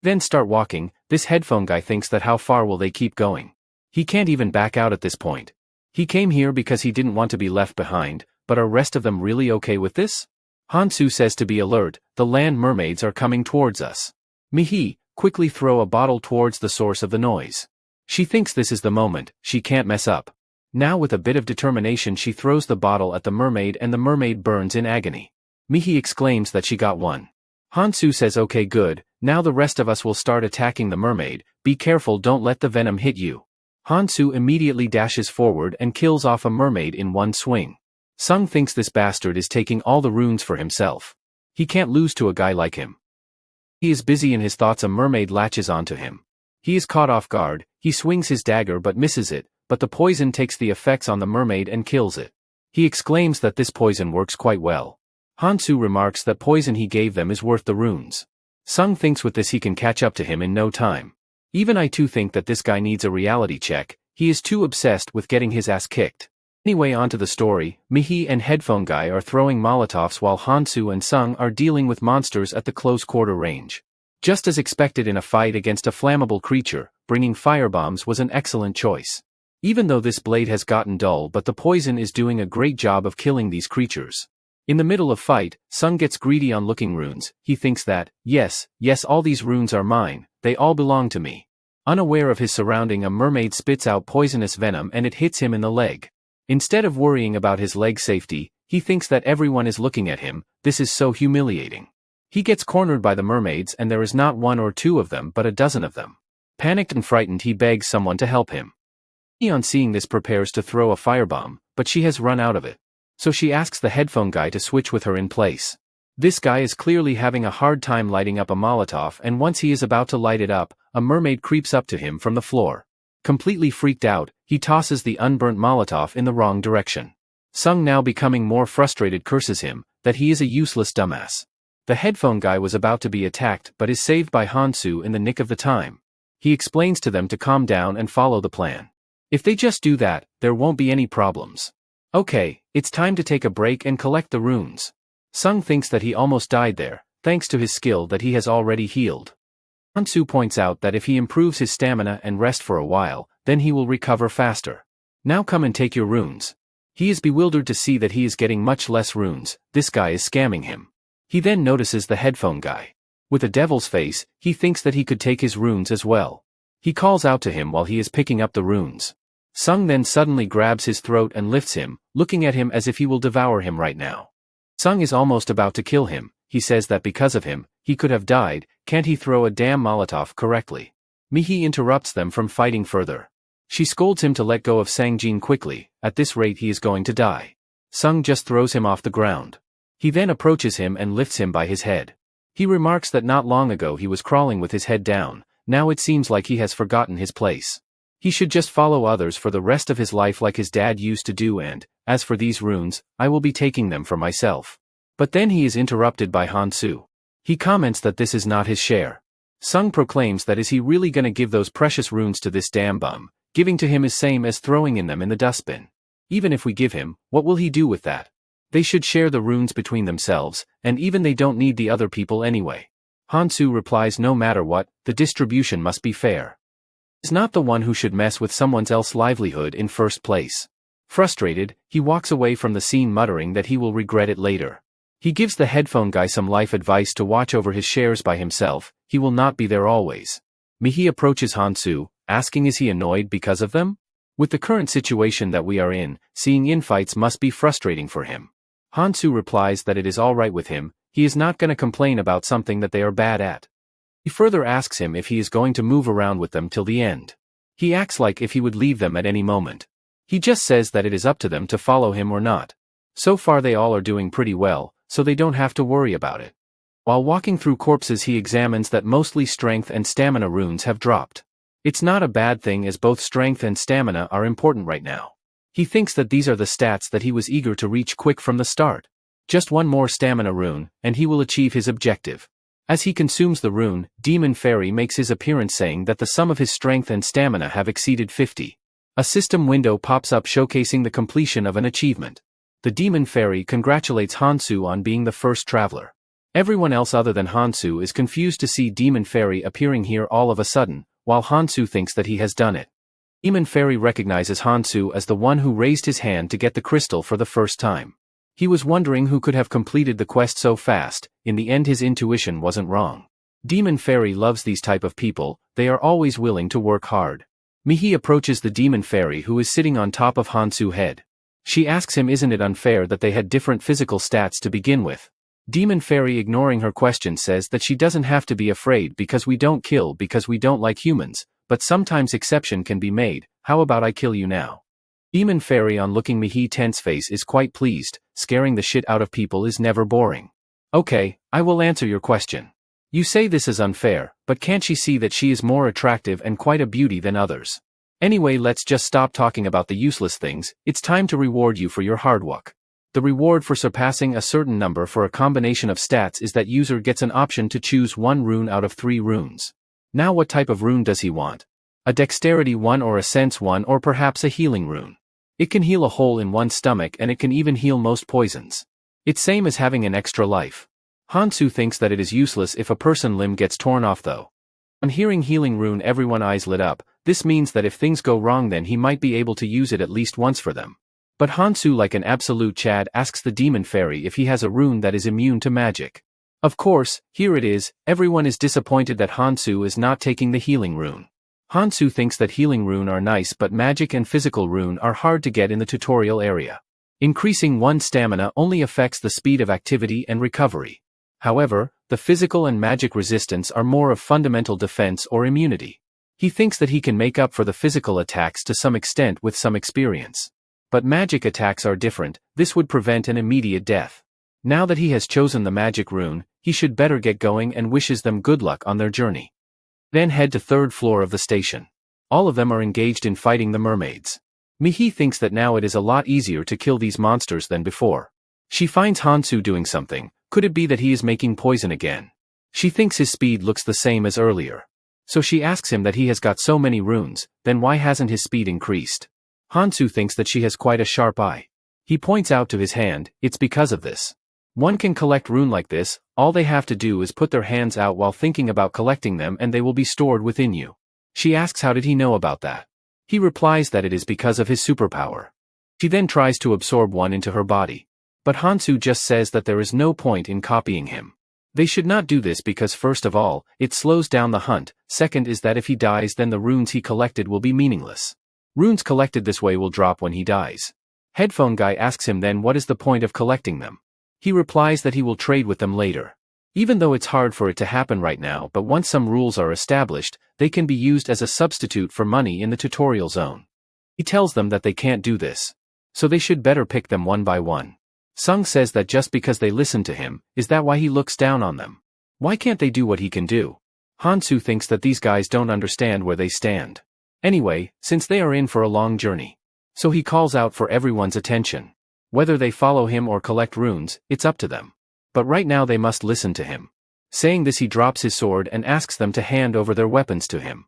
Then start walking, this headphone guy thinks that how far will they keep going? He can't even back out at this point. He came here because he didn't want to be left behind, but are rest of them really okay with this? Hansu says to be alert, the land mermaids are coming towards us. Mihi, quickly throw a bottle towards the source of the noise. She thinks this is the moment, she can't mess up. Now with a bit of determination she throws the bottle at the mermaid and the mermaid burns in agony. Mihi exclaims that she got one. Hansu says okay good, now the rest of us will start attacking the mermaid, be careful don't let the venom hit you. Hansu immediately dashes forward and kills off a mermaid in one swing. Sung thinks this bastard is taking all the runes for himself. He can't lose to a guy like him. He is busy in his thoughts a mermaid latches onto him. He is caught off guard, he swings his dagger but misses it, but the poison takes the effects on the mermaid and kills it. He exclaims that this poison works quite well. Hansu remarks that poison he gave them is worth the runes. Sung thinks with this he can catch up to him in no time. Even I too think that this guy needs a reality check, he is too obsessed with getting his ass kicked. Anyway onto the story, Mihi and headphone guy are throwing Molotovs while Hansu and Sung are dealing with monsters at the close quarter range. Just as expected in a fight against a flammable creature, bringing firebombs was an excellent choice. Even though this blade has gotten dull but the poison is doing a great job of killing these creatures. In the middle of fight, Sung gets greedy on looking runes, he thinks that, yes, all these runes are mine, they all belong to me. Unaware of his surrounding a mermaid spits out poisonous venom and it hits him in the leg. Instead of worrying about his leg safety, he thinks that everyone is looking at him, this is so humiliating. He gets cornered by the mermaids and there is not one or two of them but a dozen of them. Panicked and frightened he begs someone to help him. He on seeing this prepares to throw a firebomb, but she has run out of it. So she asks the headphone guy to switch with her in place. This guy is clearly having a hard time lighting up a Molotov and once he is about to light it up, a mermaid creeps up to him from the floor. Completely freaked out, he tosses the unburnt Molotov in the wrong direction. Sung now becoming more frustrated curses him, that he is a useless dumbass. The headphone guy was about to be attacked but is saved by Hansu in the nick of the time. He explains to them to calm down and follow the plan. If they just do that, there won't be any problems. Okay, it's time to take a break and collect the runes. Sung thinks that he almost died there, thanks to his skill that he has already healed. Hansu points out that if he improves his stamina and rest for a while, then he will recover faster. Now come and take your runes. He is bewildered to see that he is getting much less runes. This guy is scamming him. He then notices the headphone guy. With a devil's face, he thinks that he could take his runes as well. He calls out to him while he is picking up the runes. Sung then suddenly grabs his throat and lifts him, looking at him as if he will devour him right now. Sung is almost about to kill him. He says that because of him, he could have died. Can't he throw a damn Molotov correctly? Mihi interrupts them from fighting further. She scolds him to let go of Sangjin quickly. At this rate he is going to die. Sung just throws him off the ground. He then approaches him and lifts him by his head. He remarks that not long ago he was crawling with his head down. Now it seems like he has forgotten his place. He should just follow others for the rest of his life like his dad used to do, and, as for these runes, I will be taking them for myself. But then he is interrupted by Hansu. He comments that this is not his share. Sung proclaims that is he really gonna give those precious runes to this damn bum? Giving to him is same as throwing in them in the dustbin. Even if we give him, what will he do with that? They should share the runes between themselves, and even they don't need the other people anyway. Hansu replies no matter what, the distribution must be fair. He's not the one who should mess with someone else's livelihood in first place. Frustrated, he walks away from the scene muttering that he will regret it later. He gives the headphone guy some life advice to watch over his shares by himself. He will not be there always. Mihi approaches Hansu, asking is he annoyed because of them? With the current situation that we are in, seeing infights must be frustrating for him. Hansu replies that it is alright with him, he is not gonna complain about something that they are bad at. He further asks him if he is going to move around with them till the end. He acts like if he would leave them at any moment. He just says that it is up to them to follow him or not. So far they all are doing pretty well, so they don't have to worry about it. While walking through corpses he examines that mostly strength and stamina runes have dropped. It's not a bad thing as both strength and stamina are important right now. He thinks that these are the stats that he was eager to reach quick from the start. Just one more stamina rune, and he will achieve his objective. As he consumes the rune, Demon Fairy makes his appearance saying that the sum of his strength and stamina have exceeded 50. A system window pops up showcasing the completion of an achievement. The Demon Fairy congratulates Hansu on being the first traveler. Everyone else other than Hansu is confused to see Demon Fairy appearing here all of a sudden, while Hansu thinks that he has done it. Demon Fairy recognizes Hansu as the one who raised his hand to get the crystal for the first time. He was wondering who could have completed the quest so fast. In the end his intuition wasn't wrong. Demon Fairy loves these type of people, they are always willing to work hard. Mihi approaches the Demon Fairy who is sitting on top of Hansu's head. She asks him isn't it unfair that they had different physical stats to begin with. Demon Fairy ignoring her question says that she doesn't have to be afraid because we don't kill because we don't like humans, but sometimes exception can be made. How about I kill you now? Demon Fairy on looking Mihi tense face is quite pleased. Scaring the shit out of people is never boring. Okay, I will answer your question. You say this is unfair, but can't she see that she is more attractive and quite a beauty than others? Anyway, let's just stop talking about the useless things. It's time to reward you for your hard work. The reward for surpassing a certain number for a combination of stats is that user gets an option to choose one rune out of 3 runes. Now what type of rune does he want? A dexterity one or a sense one or perhaps a healing rune. It can heal a hole in one's stomach and it can even heal most poisons. It's same as having an extra life. Hansu thinks that it is useless if a person limb gets torn off though. On hearing healing rune everyone's eyes lit up. This means that if things go wrong then he might be able to use it at least once for them. But Hansu like an absolute Chad asks the Demon Fairy if he has a rune that is immune to magic. Of course, here it is, everyone is disappointed that Hansu is not taking the healing rune. Hansu thinks that healing rune are nice but magic and physical rune are hard to get in the tutorial area. Increasing one's stamina only affects the speed of activity and recovery. However, the physical and magic resistance are more of fundamental defense or immunity. He thinks that he can make up for the physical attacks to some extent with some experience. But magic attacks are different, this would prevent an immediate death. Now that he has chosen the magic rune, he should better get going and wishes them good luck on their journey. Then head to 3rd floor of the station. All of them are engaged in fighting the mermaids. Mihi thinks that now it is a lot easier to kill these monsters than before. She finds Hansu doing something. Could it be that he is making poison again? She thinks his speed looks the same as earlier. So she asks him that he has got so many runes, then why hasn't his speed increased? Hansu thinks that she has quite a sharp eye. He points out to his hand, it's because of this. One can collect rune like this, all they have to do is put their hands out while thinking about collecting them and they will be stored within you. She asks how did he know about that. He replies that it is because of his superpower. She then tries to absorb one into her body. But Hansu just says that there is no point in copying him. They should not do this because first of all, it slows down the hunt, second is that if he dies then the runes he collected will be meaningless. Runes collected this way will drop when he dies. Headphone guy asks him then what is the point of collecting them. He replies that he will trade with them later. Even though it's hard for it to happen right now, but once some rules are established, they can be used as a substitute for money in the tutorial zone. He tells them that they can't do this. So they should better pick them one by one. Sung says that just because they listen to him, is that why he looks down on them? Why can't they do what he can do? Hansu thinks that these guys don't understand where they stand. Anyway, since they are in for a long journey. So he calls out for everyone's attention. Whether they follow him or collect runes, it's up to them. But right now they must listen to him. Saying this he drops his sword and asks them to hand over their weapons to him.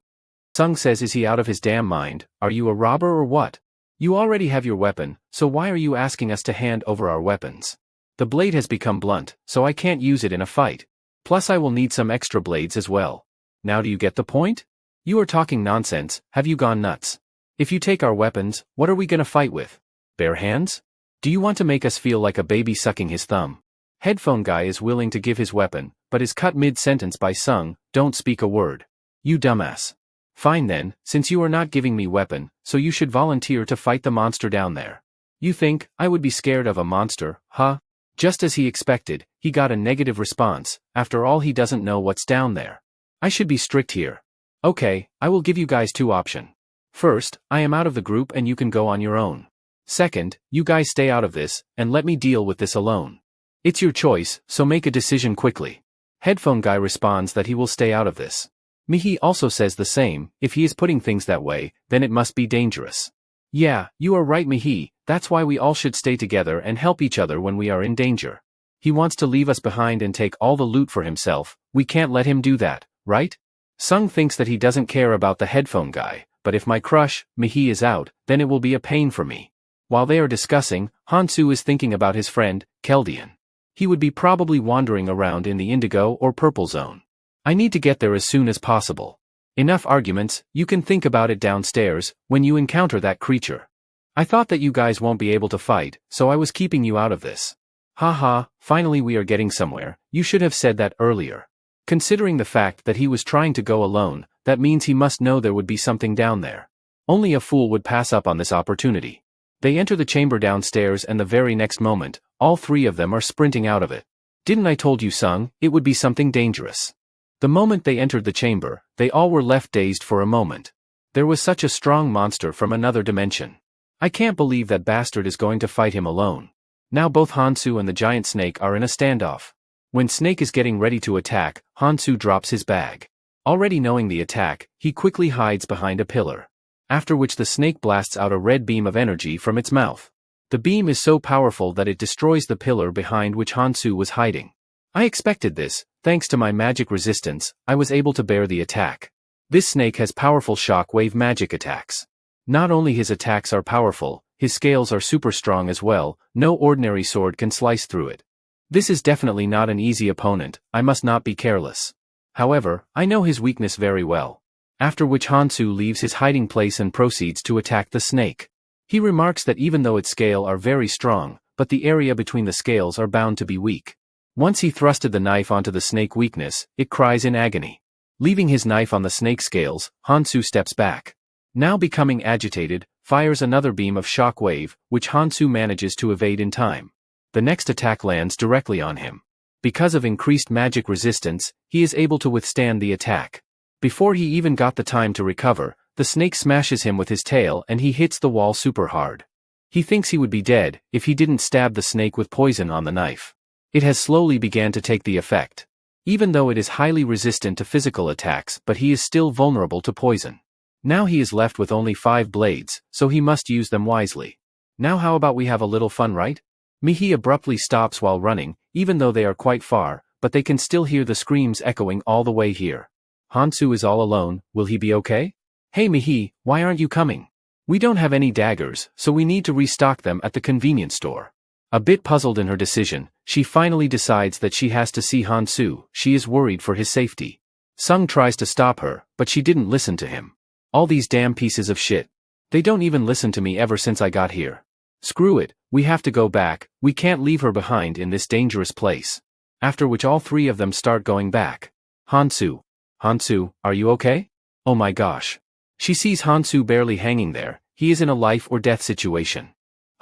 Sung says is he out of his damn mind, are you a robber or what? You already have your weapon, so why are you asking us to hand over our weapons? The blade has become blunt, so I can't use it in a fight. Plus I will need some extra blades as well. Now do you get the point? You are talking nonsense, have you gone nuts? If you take our weapons, what are we gonna fight with? Bare hands? Do you want to make us feel like a baby sucking his thumb? Headphone guy is willing to give his weapon, but is cut mid-sentence by Sung, don't speak a word. You dumbass. Fine then, since you are not giving me weapon, so you should volunteer to fight the monster down there. You think, I would be scared of a monster, huh? Just as he expected, he got a negative response, after all he doesn't know what's down there. I should be strict here. Okay, I will give you guys two options. First, I am out of the group and you can go on your own. Second, you guys stay out of this, and let me deal with this alone. It's your choice, so make a decision quickly. Headphone guy responds that he will stay out of this. Mihi also says the same, if he is putting things that way, then it must be dangerous. Yeah, you are right Mihi, that's why we all should stay together and help each other when we are in danger. He wants to leave us behind and take all the loot for himself, we can't let him do that, right? Sung thinks that he doesn't care about the headphone guy, but if my crush, Mihi is out, then it will be a pain for me. While they are discussing, Hansu is thinking about his friend, Keldian. He would be probably wandering around in the indigo or purple zone. I need to get there as soon as possible. Enough arguments, you can think about it downstairs, when you encounter that creature. I thought that you guys won't be able to fight, so I was keeping you out of this. Haha, finally we are getting somewhere, you should have said that earlier. Considering the fact that he was trying to go alone, that means he must know there would be something down there. Only a fool would pass up on this opportunity. They enter the chamber downstairs and the very next moment, all three of them are sprinting out of it. Didn't I told you Sung, it would be something dangerous. The moment they entered the chamber, they all were left dazed for a moment. There was such a strong monster from another dimension. I can't believe that bastard is going to fight him alone. Now both Hansu and the giant snake are in a standoff. When Snake is getting ready to attack, Hansu drops his bag. Already knowing the attack, he quickly hides behind a pillar. After which the snake blasts out a red beam of energy from its mouth. The beam is so powerful that it destroys the pillar behind which Hansu was hiding. I expected this, thanks to my magic resistance, I was able to bear the attack. This snake has powerful shock-wave magic attacks. Not only his attacks are powerful, his scales are super strong as well, no ordinary sword can slice through it. This is definitely not an easy opponent, I must not be careless. However, I know his weakness very well. After which Hansu leaves his hiding place and proceeds to attack the snake. He remarks that even though its scales are very strong, but the area between the scales are bound to be weak. Once he thrusted the knife onto the snake weakness, it cries in agony. Leaving his knife on the snake scales, Hansu steps back. Now becoming agitated, fires another beam of shock wave, which Hansu manages to evade in time. The next attack lands directly on him. Because of increased magic resistance, he is able to withstand the attack. Before he even got the time to recover, the snake smashes him with his tail and he hits the wall super hard. He thinks he would be dead if he didn't stab the snake with poison on the knife. It has slowly began to take the effect. Even though it is highly resistant to physical attacks, but he is still vulnerable to poison. Now he is left with only 5 blades, so he must use them wisely. Now how about we have a little fun, right? Mihi abruptly stops while running, even though they are quite far, but they can still hear the screams echoing all the way here. Hansu is all alone, will he be okay? Hey Mihi, why aren't you coming? We don't have any daggers, so we need to restock them at the convenience store. A bit puzzled in her decision, she finally decides that she has to see Hansu. She is worried for his safety. Sung tries to stop her, but she didn't listen to him. All these damn pieces of shit. They don't even listen to me ever since I got here. Screw it, we have to go back, we can't leave her behind in this dangerous place. After which all three of them start going back. Hansu. Hansu, are you okay? Oh my gosh. She sees Hansu barely hanging there, he is in a life or death situation.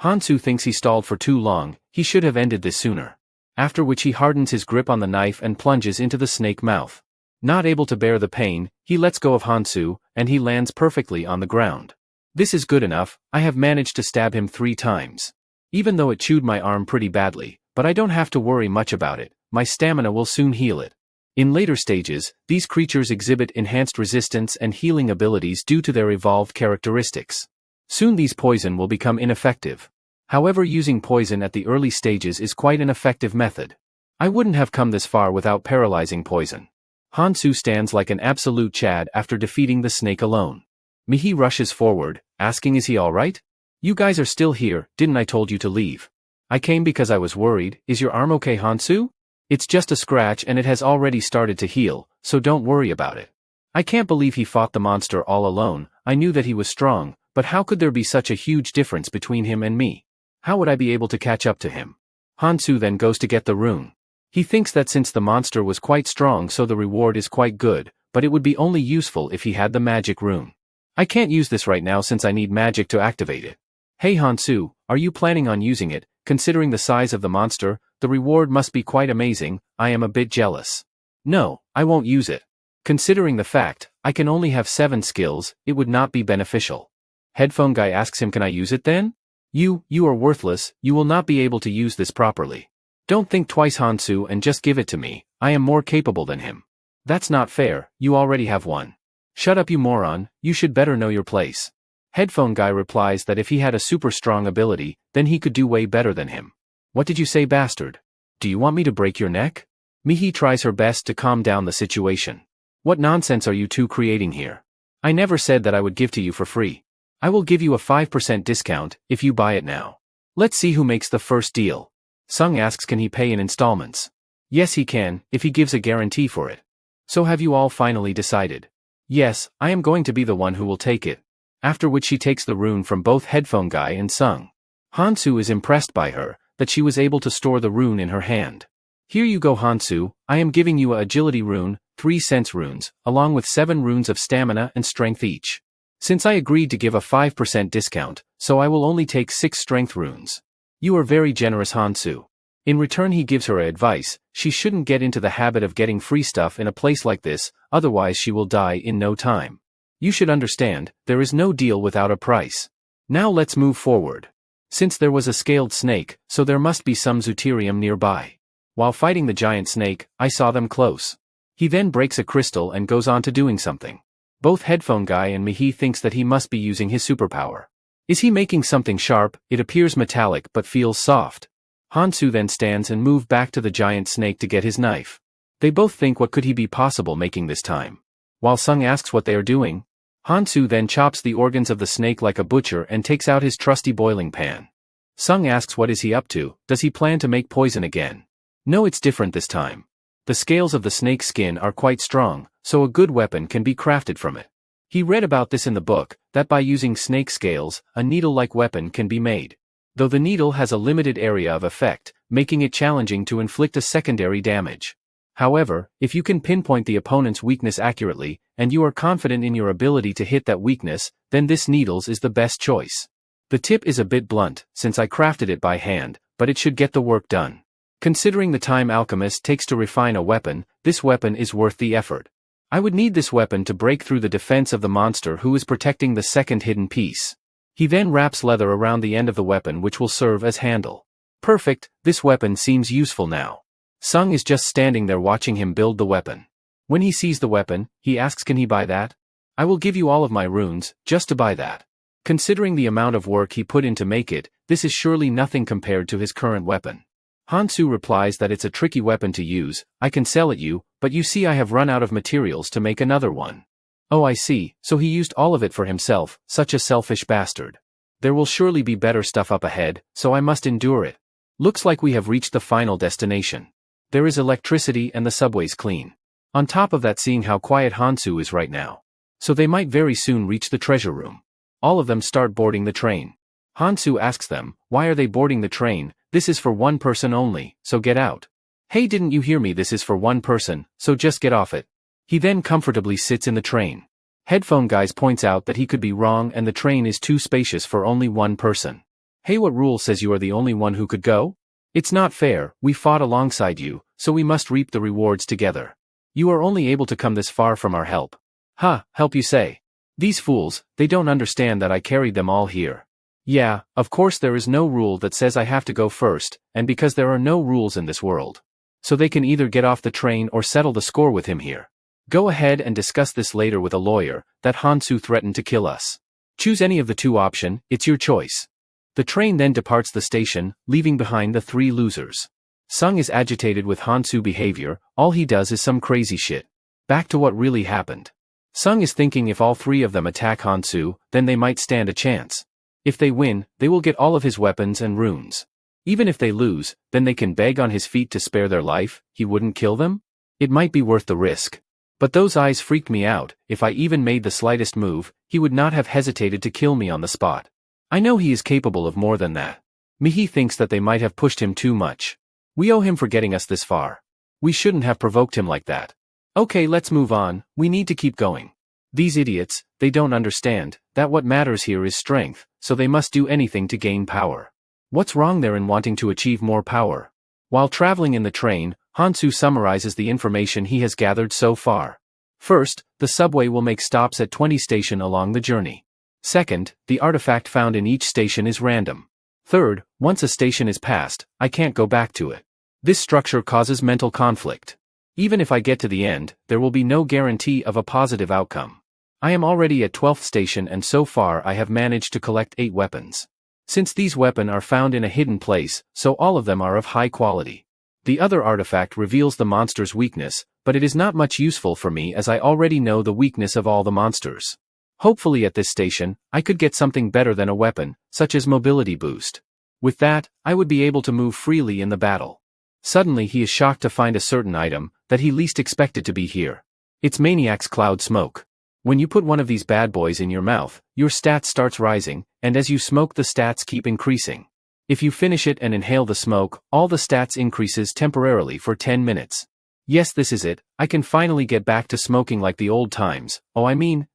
Hansu thinks he stalled for too long, he should have ended this sooner. After which he hardens his grip on the knife and plunges into the snake mouth. Not able to bear the pain, he lets go of Hansu, and he lands perfectly on the ground. This is good enough, I have managed to stab him 3 times. Even though it chewed my arm pretty badly, but I don't have to worry much about it, my stamina will soon heal it. In later stages, these creatures exhibit enhanced resistance and healing abilities due to their evolved characteristics. Soon these poison will become ineffective. However, using poison at the early stages is quite an effective method. I wouldn't have come this far without paralyzing poison. Hansu stands like an absolute Chad after defeating the snake alone. Mihi rushes forward, asking is he alright? You guys are still here, didn't I told you to leave? I came because I was worried, is your arm okay Hansu? It's just a scratch and it has already started to heal, so don't worry about it. I can't believe he fought the monster all alone, I knew that he was strong, but how could there be such a huge difference between him and me? How would I be able to catch up to him? Hansu then goes to get the rune. He thinks that since the monster was quite strong so the reward is quite good, but it would be only useful if he had the magic rune. I can't use this right now since I need magic to activate it. Hey Hansu, are you planning on using it? Considering the size of the monster, the reward must be quite amazing, I am a bit jealous. No, I won't use it. Considering the fact, I can only have 7 skills, it would not be beneficial. Headphone guy asks him can I use it then? You are worthless, you will not be able to use this properly. Don't think twice Hansu and just give it to me, I am more capable than him. That's not fair, you already have one. Shut up you moron, you should better know your place. Headphone guy replies that if he had a super strong ability, then he could do way better than him. What did you say bastard? Do you want me to break your neck? Mihi tries her best to calm down the situation. What nonsense are you two creating here? I never said that I would give to you for free. I will give you a 5% discount, if you buy it now. Let's see who makes the first deal. Sung asks can he pay in installments. Yes he can, if he gives a guarantee for it. So have you all finally decided? Yes, I am going to be the one who will take it. After which she takes the rune from both Headphone Guy and Sung. Hansu is impressed by her, that she was able to store the rune in her hand. Here you go Hansu, I am giving you a agility rune, 3 sense runes, along with 7 runes of stamina and strength each. Since I agreed to give a 5% discount, so I will only take 6 strength runes. You are very generous Hansu. In return he gives her advice, she shouldn't get into the habit of getting free stuff in a place like this, otherwise she will die in no time. You should understand, there is no deal without a price. Now let's move forward. Since there was a scaled snake, so there must be some Zooterium nearby. While fighting the giant snake, I saw them close. He then breaks a crystal and goes on to doing something. Both Headphone Guy and Mihi thinks that he must be using his superpower. Is he making something sharp? It appears metallic but feels soft. Hansu then stands and moves back to the giant snake to get his knife. They both think what could he be possible making this time. While Sung asks what they are doing, Hansu then chops the organs of the snake like a butcher and takes out his trusty boiling pan. Sung asks what is he up to, does he plan to make poison again? No, it's different this time. The scales of the snake's skin are quite strong, so a good weapon can be crafted from it. He read about this in the book, that by using snake scales, a needle-like weapon can be made. Though the needle has a limited area of effect, making it challenging to inflict a secondary damage. However, if you can pinpoint the opponent's weakness accurately, and you are confident in your ability to hit that weakness, then this needles is the best choice. The tip is a bit blunt, since I crafted it by hand, but it should get the work done. Considering the time alchemist takes to refine a weapon, this weapon is worth the effort. I would need this weapon to break through the defense of the monster who is protecting the second hidden piece. He then wraps leather around the end of the weapon which will serve as handle. Perfect, this weapon seems useful now. Sung is just standing there watching him build the weapon. When he sees the weapon, he asks can he buy that? I will give you all of my runes, just to buy that. Considering the amount of work he put in to make it, this is surely nothing compared to his current weapon. Hansu replies that it's a tricky weapon to use. I can sell it you, but you see I have run out of materials to make another one. Oh, I see, so he used all of it for himself, such a selfish bastard. There will surely be better stuff up ahead, so I must endure it. Looks like we have reached the final destination. There is electricity and the subway's clean. On top of that, seeing how quiet Hansu is right now. So they might very soon reach the treasure room. All of them start boarding the train. Hansu asks them, why are they boarding the train? This is for one person only, so get out. Hey, didn't you hear me? This is for one person, so just get off it. He then comfortably sits in the train. Headphone Guys points out that he could be wrong and the train is too spacious for only one person. Hey, what rule says you are the only one who could go? It's not fair, we fought alongside you, so we must reap the rewards together. You are only able to come this far from our help. Ha, help you say. These fools, they don't understand that I carried them all here. Yeah, of course there is no rule that says I have to go first, and because there are no rules in this world. So they can either get off the train or settle the score with him here. Go ahead and discuss this later with a lawyer, that Hansu threatened to kill us. Choose any of the two options, it's your choice. The train then departs the station, leaving behind the three losers. Sung is agitated with Hansu behavior, all he does is some crazy shit. Back to what really happened. Sung is thinking if all three of them attack Hansu, then they might stand a chance. If they win, they will get all of his weapons and runes. Even if they lose, then they can beg on his feet to spare their life. He wouldn't kill them? It might be worth the risk. But those eyes freaked me out. If I even made the slightest move, he would not have hesitated to kill me on the spot. I know he is capable of more than that. Mihi thinks that they might have pushed him too much. We owe him for getting us this far. We shouldn't have provoked him like that. Okay, let's move on, we need to keep going. These idiots, they don't understand that what matters here is strength, so they must do anything to gain power. What's wrong there in wanting to achieve more power? While traveling in the train, Hansu summarizes the information he has gathered so far. First, the subway will make stops at 20 stations along the journey. Second, the artifact found in each station is random. Third, once a station is passed, I can't go back to it. This structure causes mental conflict. Even if I get to the end, there will be no guarantee of a positive outcome. I am already at 12th station and so far I have managed to collect 8 weapons. Since these weapons are found in a hidden place, so all of them are of high quality. The other artifact reveals the monster's weakness, but it is not much useful for me as I already know the weakness of all the monsters. Hopefully at this station, I could get something better than a weapon, such as mobility boost. With that, I would be able to move freely in the battle. Suddenly he is shocked to find a certain item that he least expected to be here. It's Maniac's Cloud Smoke. When you put one of these bad boys in your mouth, your stats starts rising, and as you smoke the stats keep increasing. If you finish it and inhale the smoke, all the stats increases temporarily for 10 minutes. Yes, this is it, I can finally get back to smoking like the old times,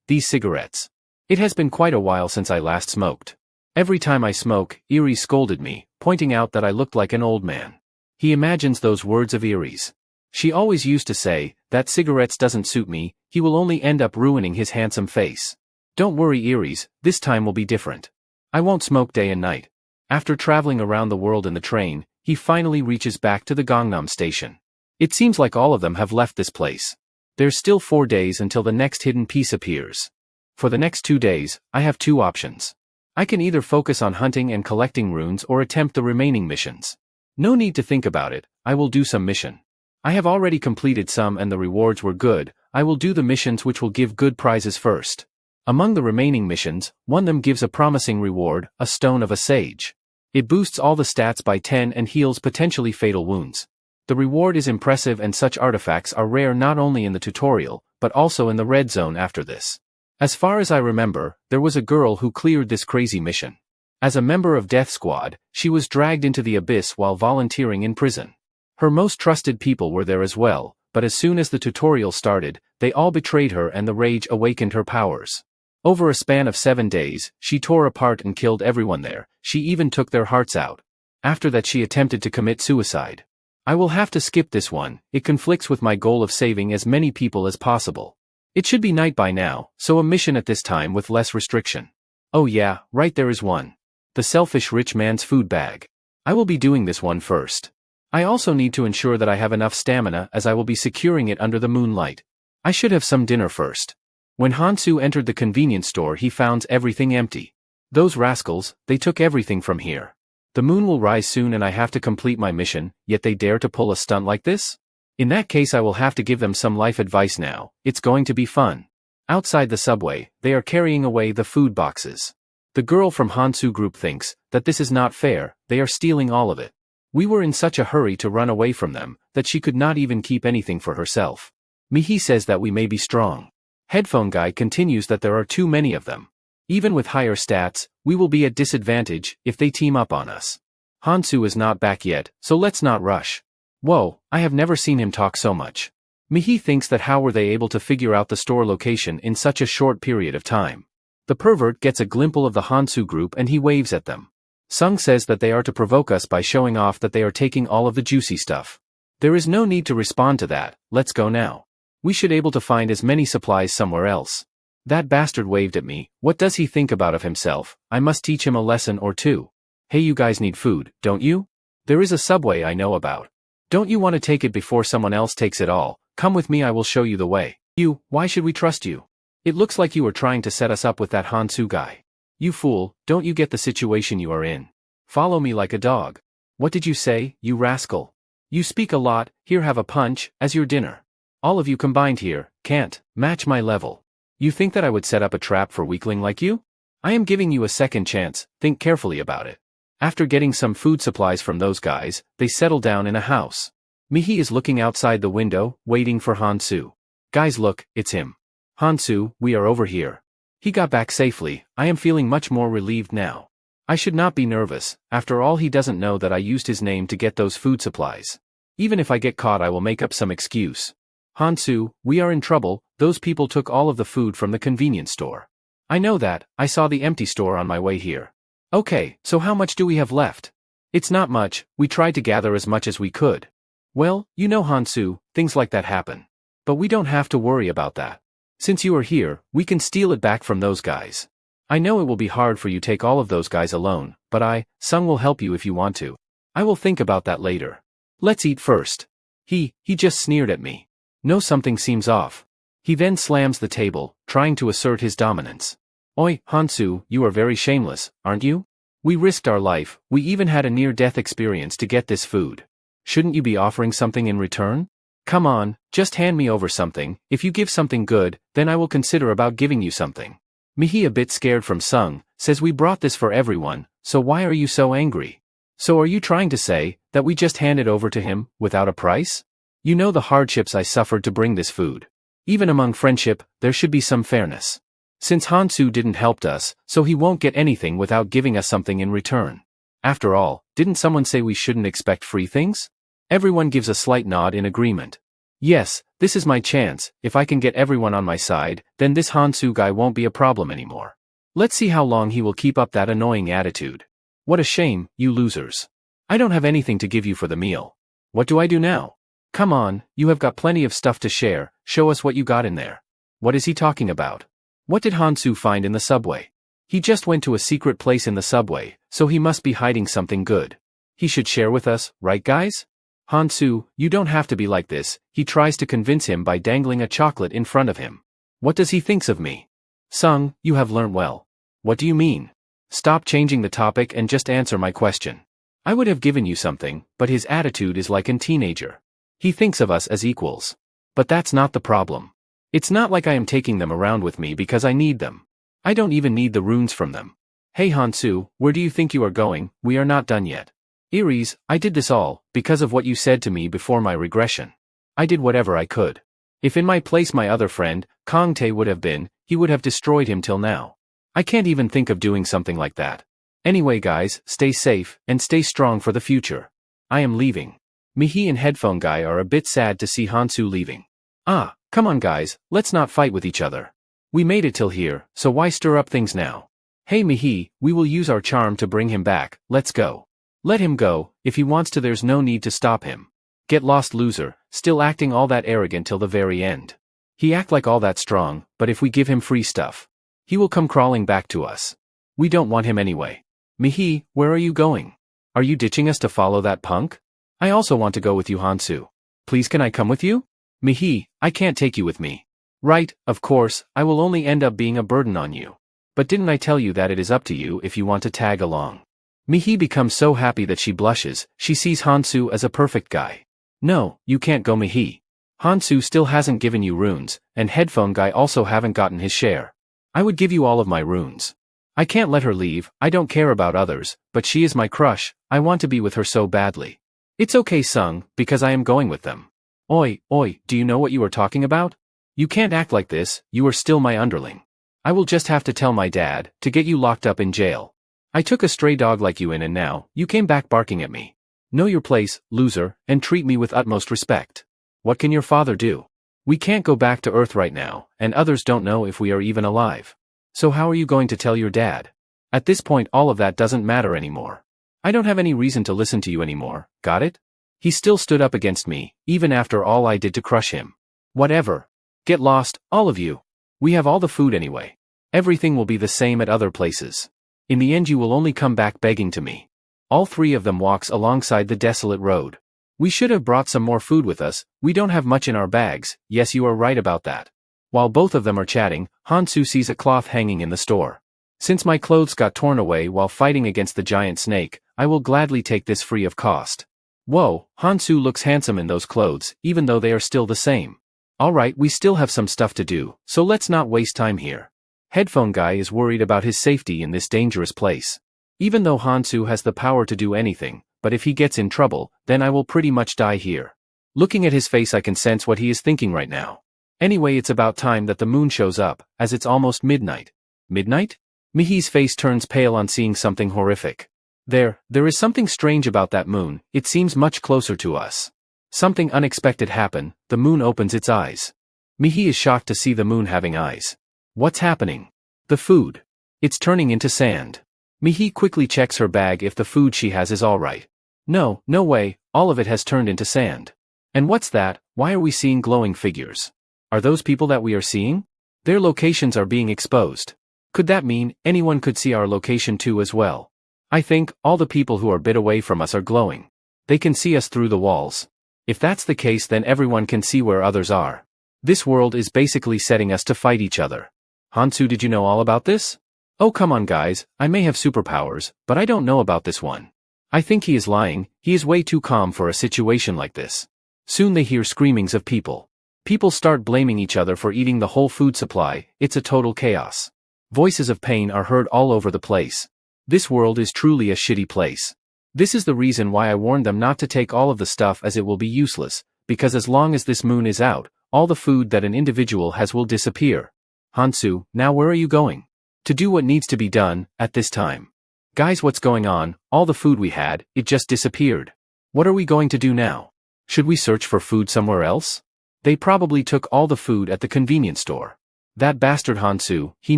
these cigarettes. It has been quite a while since I last smoked. Every time I smoke, Eerie scolded me, pointing out that I looked like an old man. He imagines those words of Eerie's. She always used to say, that cigarettes doesn't suit me, he will only end up ruining his handsome face. Don't worry Eerie's, this time will be different. I won't smoke day and night. After traveling around the world in the train, he finally reaches back to the Gangnam station. It seems like all of them have left this place. There's still 4 days until the next hidden piece appears. For the next 2 days, I have 2 options. I can either focus on hunting and collecting runes or attempt the remaining missions. No need to think about it, I will do some mission. I have already completed some and the rewards were good. I will do the missions which will give good prizes first. Among the remaining missions, one of them gives a promising reward, a Stone of a Sage. It boosts all the stats by 10 and heals potentially fatal wounds. The reward is impressive and such artifacts are rare not only in the tutorial, but also in the red zone after this. As far as I remember, there was a girl who cleared this crazy mission. As a member of Death Squad, she was dragged into the abyss while volunteering in prison. Her most trusted people were there as well, but as soon as the tutorial started, they all betrayed her and the rage awakened her powers. Over a span of 7 days, she tore apart and killed everyone there, she even took their hearts out. After that she attempted to commit suicide. I will have to skip this one, it conflicts with my goal of saving as many people as possible. It should be night by now, so a mission at this time with less restriction. Oh yeah, right there is one. The selfish rich man's food bag. I will be doing this one first. I also need to ensure that I have enough stamina as I will be securing it under the moonlight. I should have some dinner first. When Hansu entered the convenience store he found everything empty. Those rascals, they took everything from here. The moon will rise soon and I have to complete my mission, yet they dare to pull a stunt like this? In that case I will have to give them some life advice now, it's going to be fun. Outside the subway, they are carrying away the food boxes. The girl from Hansu group thinks that this is not fair, they are stealing all of it. We were in such a hurry to run away from them, that she could not even keep anything for herself. Mihi says that we may be strong. Headphone guy continues that there are too many of them. Even with higher stats, we will be at disadvantage if they team up on us. Hansu is not back yet, so let's not rush. Whoa, I have never seen him talk so much. Mihi thinks that how were they able to figure out the store location in such a short period of time. The pervert gets a glimpse of the Hansu group and he waves at them. Sung says that they are to provoke us by showing off that they are taking all of the juicy stuff. There is no need to respond to that, let's go now. We should able to find as many supplies somewhere else. That bastard waved at me, what does he think about of himself? I must teach him a lesson or two. Hey, you guys need food, don't you? There is a subway I know about. Don't you want to take it before someone else takes it all? Come with me, I will show you the way. You, why should we trust you? It looks like you are trying to set us up with that Hansu guy. You fool, don't you get the situation you are in? Follow me like a dog. What did you say, you rascal? You speak a lot, here have a punch, as your dinner. All of you combined here, can't match my level. You think that I would set up a trap for weakling like you? I am giving you a second chance, think carefully about it. After getting some food supplies from those guys, they settle down in a house. Mihi is looking outside the window, waiting for Hansu. Guys look, it's him. Hansu, we are over here. He got back safely, I am feeling much more relieved now. I should not be nervous, after all he doesn't know that I used his name to get those food supplies. Even if I get caught I will make up some excuse. Hansu, we are in trouble, those people took all of the food from the convenience store. I know that, I saw the empty store on my way here. Okay, so how much do we have left? It's not much, we tried to gather as much as we could. Well, you know Hansu, things like that happen. But we don't have to worry about that. Since you are here, we can steal it back from those guys. I know it will be hard for you to take all of those guys alone, but Sung will help you if you want to. I will think about that later. Let's eat first. He just sneered at me. No, something seems off. He then slams the table, trying to assert his dominance. Oi, Hansu, you are very shameless, aren't you? We risked our life, we even had a near-death experience to get this food. Shouldn't you be offering something in return? Come on, just hand me over something, if you give something good, then I will consider about giving you something. Mihi, a bit scared from Sung, says we brought this for everyone, so why are you so angry? So are you trying to say that we just hand it over to him, without a price? You know the hardships I suffered to bring this food. Even among friendship, there should be some fairness. Since Hansu didn't help us, so he won't get anything without giving us something in return. After all, didn't someone say we shouldn't expect free things? Everyone gives a slight nod in agreement. Yes, this is my chance, if I can get everyone on my side, then this Hansu guy won't be a problem anymore. Let's see how long he will keep up that annoying attitude. What a shame, you losers. I don't have anything to give you for the meal. What do I do now? Come on, you have got plenty of stuff to share, show us what you got in there. What is he talking about? What did Hansu find in the subway? He just went to a secret place in the subway, so he must be hiding something good. He should share with us, right guys? Hansu, you don't have to be like this, he tries to convince him by dangling a chocolate in front of him. What does he thinks of me? Sung, you have learnt well. What do you mean? Stop changing the topic and just answer my question. I would have given you something, but his attitude is like a teenager. He thinks of us as equals. But that's not the problem. It's not like I am taking them around with me because I need them. I don't even need the runes from them. Hey Hansu, where do you think you are going? We are not done yet. Iris, I did this all, because of what you said to me before my regression. I did whatever I could. If in my place my other friend, Kong Tae would have been, he would have destroyed him till now. I can't even think of doing something like that. Anyway guys, stay safe, and stay strong for the future. I am leaving. Mihi and Headphone Guy are a bit sad to see Hansu leaving. Come on guys, let's not fight with each other. We made it till here, so why stir up things now? Hey Mihi, we will use our charm to bring him back, let's go. Let him go, if he wants to, there's no need to stop him. Get lost loser, still acting all that arrogant till the very end. He act like all that strong, but if we give him free stuff, he will come crawling back to us. We don't want him anyway. Mihi, where are you going? Are you ditching us to follow that punk? I also want to go with you Hansu. Please can I come with you? Mihi, I can't take you with me. Right, of course, I will only end up being a burden on you. But didn't I tell you that it is up to you if you want to tag along? Mihi becomes so happy that she blushes. She sees Hansu as a perfect guy. No, you can't go, Mihi. Hansu still hasn't given you runes, and headphone guy also haven't gotten his share. I would give you all of my runes. I can't let her leave. I don't care about others, but she is my crush. I want to be with her so badly. It's okay, Sung, because I am going with them. Oi, do you know what you are talking about? You can't act like this. You are still my underling. I will just have to tell my dad to get you locked up in jail. I took a stray dog like you in and now you came back barking at me. Know your place, loser, and treat me with utmost respect. What can your father do? We can't go back to Earth right now, and others don't know if we are even alive. So how are you going to tell your dad? At this point all of that doesn't matter anymore. I don't have any reason to listen to you anymore, got it? He still stood up against me, even after all I did to crush him. Whatever. Get lost, all of you. We have all the food anyway. Everything will be the same at other places. In the end you will only come back begging to me. All three of them walks alongside the desolate road. We should have brought some more food with us. We don't have much in our bags. Yes, you are right about that. While both of them are chatting, Hansu sees a cloth hanging in the store. Since my clothes got torn away while fighting against the giant snake, I will gladly take this free of cost. Whoa, Hansu looks handsome in those clothes, even though they are still the same. Alright, we still have some stuff to do, so let's not waste time here. Headphone guy is worried about his safety in this dangerous place. Even though Hansu has the power to do anything, but if he gets in trouble, then I will pretty much die here. Looking at his face I can sense what he is thinking right now. Anyway, it's about time that the moon shows up, as it's almost midnight. Midnight? Mihi's face turns pale on seeing something horrific. There is something strange about that moon. It seems much closer to us. Something unexpected happened. The moon opens its eyes. Mihi is shocked to see the moon having eyes. What's happening? The food. It's turning into sand. Mihi quickly checks her bag if the food she has is alright. No way, all of it has turned into sand. And what's that? Why are we seeing glowing figures? Are those people that we are seeing? Their locations are being exposed. Could that mean anyone could see our location too as well? I think all the people who are a bit away from us are glowing. They can see us through the walls. If that's the case, then everyone can see where others are. This world is basically setting us to fight each other. Hansu, did you know all about this? Oh come on guys, I may have superpowers, but I don't know about this one. I think he is lying. He is way too calm for a situation like this. Soon they hear screamings of people. People start blaming each other for eating the whole food supply. It's a total chaos. Voices of pain are heard all over the place. This world is truly a shitty place. This is the reason why I warned them not to take all of the stuff, as it will be useless, because as long as this moon is out, all the food that an individual has will disappear. Hansu, now where are you going? To do what needs to be done, at this time. Guys, what's going on? All the food we had, it just disappeared. What are we going to do now? Should we search for food somewhere else? They probably took all the food at the convenience store. That bastard Hansu, he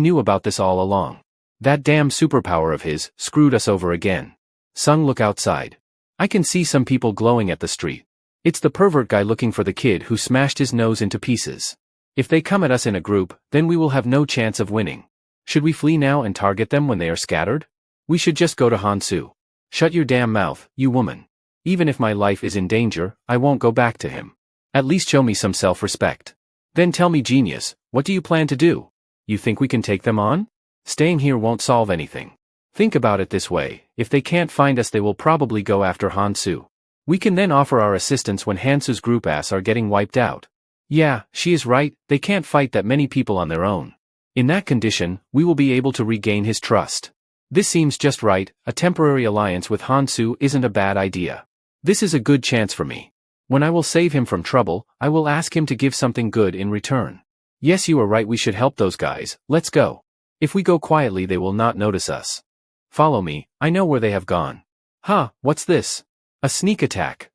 knew about this all along. That damn superpower of his screwed us over again. Sung, look outside. I can see some people glowing at the street. It's the pervert guy looking for the kid who smashed his nose into pieces. If they come at us in a group, then we will have no chance of winning. Should we flee now and target them when they are scattered? We should just go to Hansu. Shut your damn mouth, you woman. Even if my life is in danger, I won't go back to him. At least show me some self-respect. Then tell me, genius, what do you plan to do? You think we can take them on? Staying here won't solve anything. Think about it this way, if they can't find us they will probably go after Hansu. We can then offer our assistance when Hansu's group ass are getting wiped out. Yeah, she is right, they can't fight that many people on their own. In that condition, we will be able to regain his trust. This seems just right. A temporary alliance with Hansu isn't a bad idea. This is a good chance for me. When I will save him from trouble, I will ask him to give something good in return. Yes, you are right, we should help those guys. Let's go. If we go quietly they will not notice us. Follow me, I know where they have gone. Huh, what's this? A sneak attack.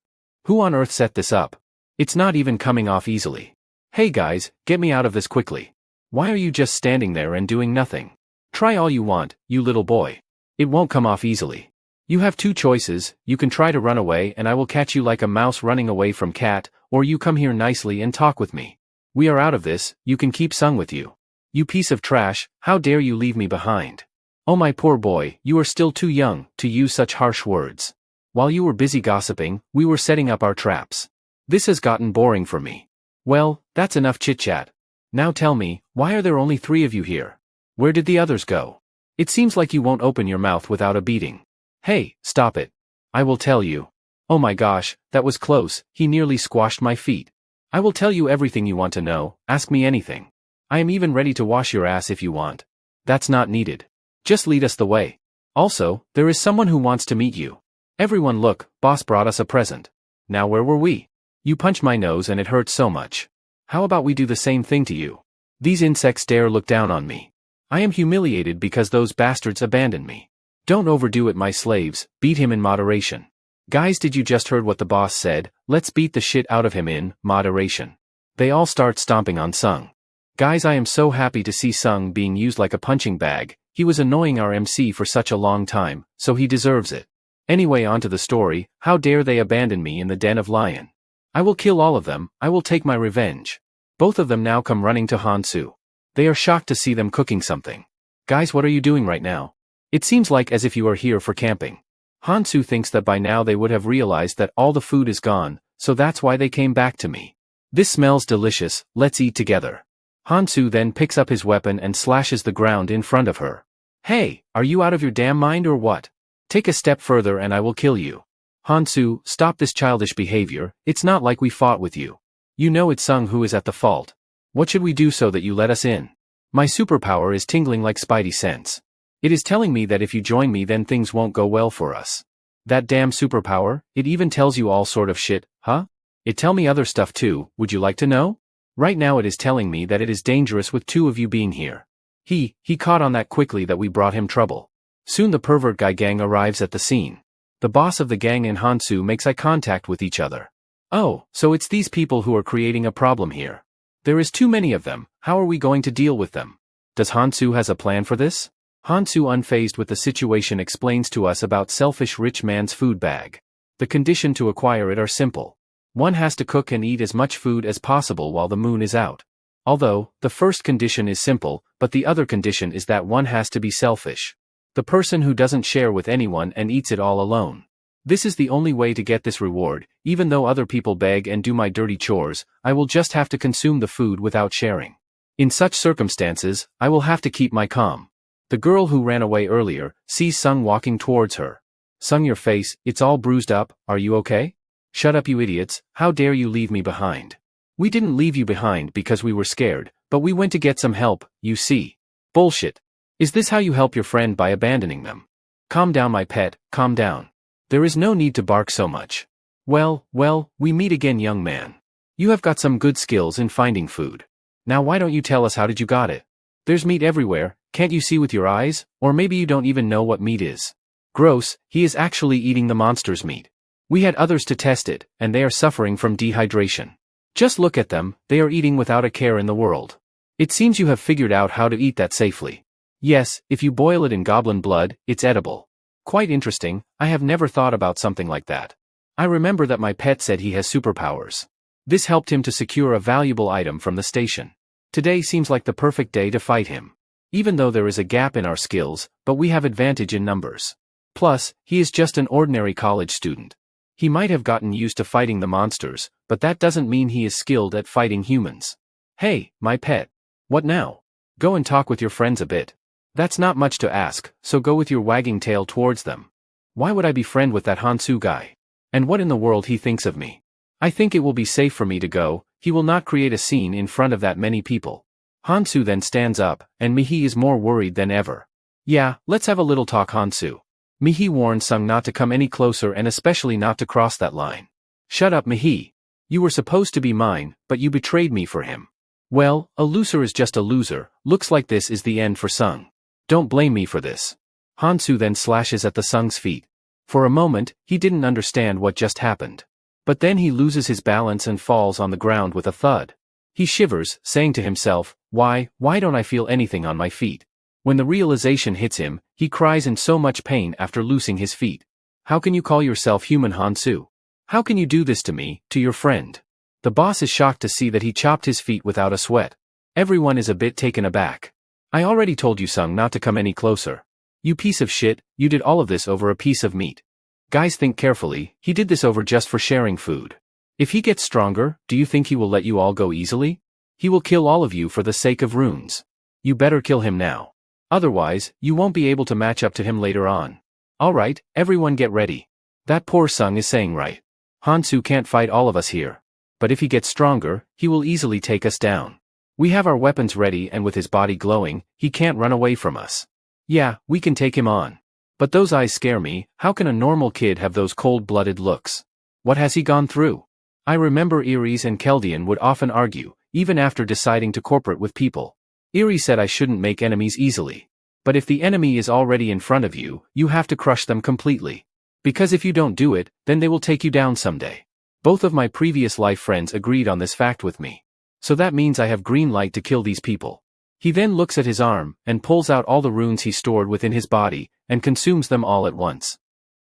Who on earth set this up? It's not even coming off easily. Hey guys, get me out of this quickly. Why are you just standing there and doing nothing? Try all you want, you little boy. It won't come off easily. You have two choices, you can try to run away and I will catch you like a mouse running away from cat, or you come here nicely and talk with me. We are out of this, you can keep Sung with you. You piece of trash, how dare you leave me behind? Oh my poor boy, you are still too young to use such harsh words. While you were busy gossiping, we were setting up our traps. This has gotten boring for me. Well, that's enough chit-chat. Now tell me, why are there only 3 of you here? Where did the others go? It seems like you won't open your mouth without a beating. Hey, stop it. I will tell you. Oh my gosh, that was close, he nearly squashed my feet. I will tell you everything you want to know, ask me anything. I am even ready to wash your ass if you want. That's not needed. Just lead us the way. Also, there is someone who wants to meet you. Everyone look, boss brought us a present. Now where were we? You punched my nose and it hurts so much. How about we do the same thing to you? These insects dare look down on me. I am humiliated because those bastards abandoned me. Don't overdo it, my slaves, beat him in moderation. Guys, did you just heard what the boss said? Let's beat the shit out of him in moderation. They all start stomping on Sung. Guys, I am so happy to see Sung being used like a punching bag. He was annoying our MC for such a long time, so he deserves it. Anyway, on to the story. How dare they abandon me in the den of lion? I will kill all of them, I will take my revenge. Both of them now come running to Hansu. They are shocked to see them cooking something. Guys, what are you doing right now? It seems like as if you are here for camping. Hansu thinks that by now they would have realized that all the food is gone, so that's why they came back to me. This smells delicious, let's eat together. Hansu then picks up his weapon and slashes the ground in front of her. Hey, are you out of your damn mind or what? Take a step further and I will kill you. Hansu, stop this childish behavior, it's not like we fought with you. You know it's Sung who is at the fault. What should we do so that you let us in? My superpower is tingling like Spidey sense. It is telling me that if you join me then things won't go well for us. That damn superpower, it even tells you all sort of shit, huh? It tell me other stuff too, would you like to know? Right now it is telling me that it is dangerous with two of you being here. He caught on that quickly that we brought him trouble. Soon the pervert guy gang arrives at the scene. The boss of the gang and Hansu makes eye contact with each other. Oh, so it's these people who are creating a problem here. There is too many of them, how are we going to deal with them? Does Hansu has a plan for this? Hansu, unfazed with the situation, explains to us about selfish rich man's food bag. The condition to acquire it are simple. One has to cook and eat as much food as possible while the moon is out. Although, the first condition is simple, but the other condition is that one has to be selfish. The person who doesn't share with anyone and eats it all alone. This is the only way to get this reward. Even though other people beg and do my dirty chores, I will just have to consume the food without sharing. In such circumstances, I will have to keep my calm. The girl who ran away earlier sees Sung walking towards her. Sung, your face, it's all bruised up, are you okay? Shut up, you idiots, how dare you leave me behind? We didn't leave you behind because we were scared, but we went to get some help, you see. Bullshit. Is this how you help your friend, by abandoning them? Calm down, my pet, calm down. There is no need to bark so much. Well, we meet again, young man. You have got some good skills in finding food. Now why don't you tell us how did you got it? There's meat everywhere, can't you see with your eyes? Or maybe you don't even know what meat is. Gross, he is actually eating the monster's meat. We had others to test it, and they are suffering from dehydration. Just look at them, they are eating without a care in the world. It seems you have figured out how to eat that safely. Yes, if you boil it in goblin blood, it's edible. Quite interesting, I have never thought about something like that. I remember that my pet said he has superpowers. This helped him to secure a valuable item from the station. Today seems like the perfect day to fight him. Even though there is a gap in our skills, but we have advantage in numbers. Plus, he is just an ordinary college student. He might have gotten used to fighting the monsters, but that doesn't mean he is skilled at fighting humans. Hey, my pet. What now? Go and talk with your friends a bit. That's not much to ask, so go with your wagging tail towards them. Why would I be friend with that Hansu guy? And what in the world he thinks of me? I think it will be safe for me to go, he will not create a scene in front of that many people. Hansu then stands up, and Mihi is more worried than ever. Yeah, let's have a little talk, Hansu. Mihi warned Sung not to come any closer and especially not to cross that line. Shut up, Mihi. You were supposed to be mine, but you betrayed me for him. Well, a loser is just a loser, looks like this is the end for Sung. Don't blame me for this. Hansu then slashes at the Sung's feet. For a moment, he didn't understand what just happened. But then he loses his balance and falls on the ground with a thud. He shivers, saying to himself, why don't I feel anything on my feet? When the realization hits him, he cries in so much pain after losing his feet. How can you call yourself human, Hansu? How can you do this to me, to your friend? The boss is shocked to see that he chopped his feet without a sweat. Everyone is a bit taken aback. I already told you, Sung, not to come any closer. You piece of shit, you did all of this over a piece of meat. Guys, think carefully, he did this over just for sharing food. If he gets stronger, do you think he will let you all go easily? He will kill all of you for the sake of runes. You better kill him now. Otherwise, you won't be able to match up to him later on. Alright, everyone get ready. That poor Sung is saying right. Hansu can't fight all of us here. But if he gets stronger, he will easily take us down. We have our weapons ready and with his body glowing, he can't run away from us. Yeah, we can take him on. But those eyes scare me. How can a normal kid have those cold-blooded looks? What has he gone through? I remember Iris and Keldian would often argue, even after deciding to cooperate with people. Iris said I shouldn't make enemies easily. But if the enemy is already in front of you, you have to crush them completely. Because if you don't do it, then they will take you down someday. Both of my previous life friends agreed on this fact with me. So that means I have green light to kill these people. He then looks at his arm, and pulls out all the runes he stored within his body, and consumes them all at once.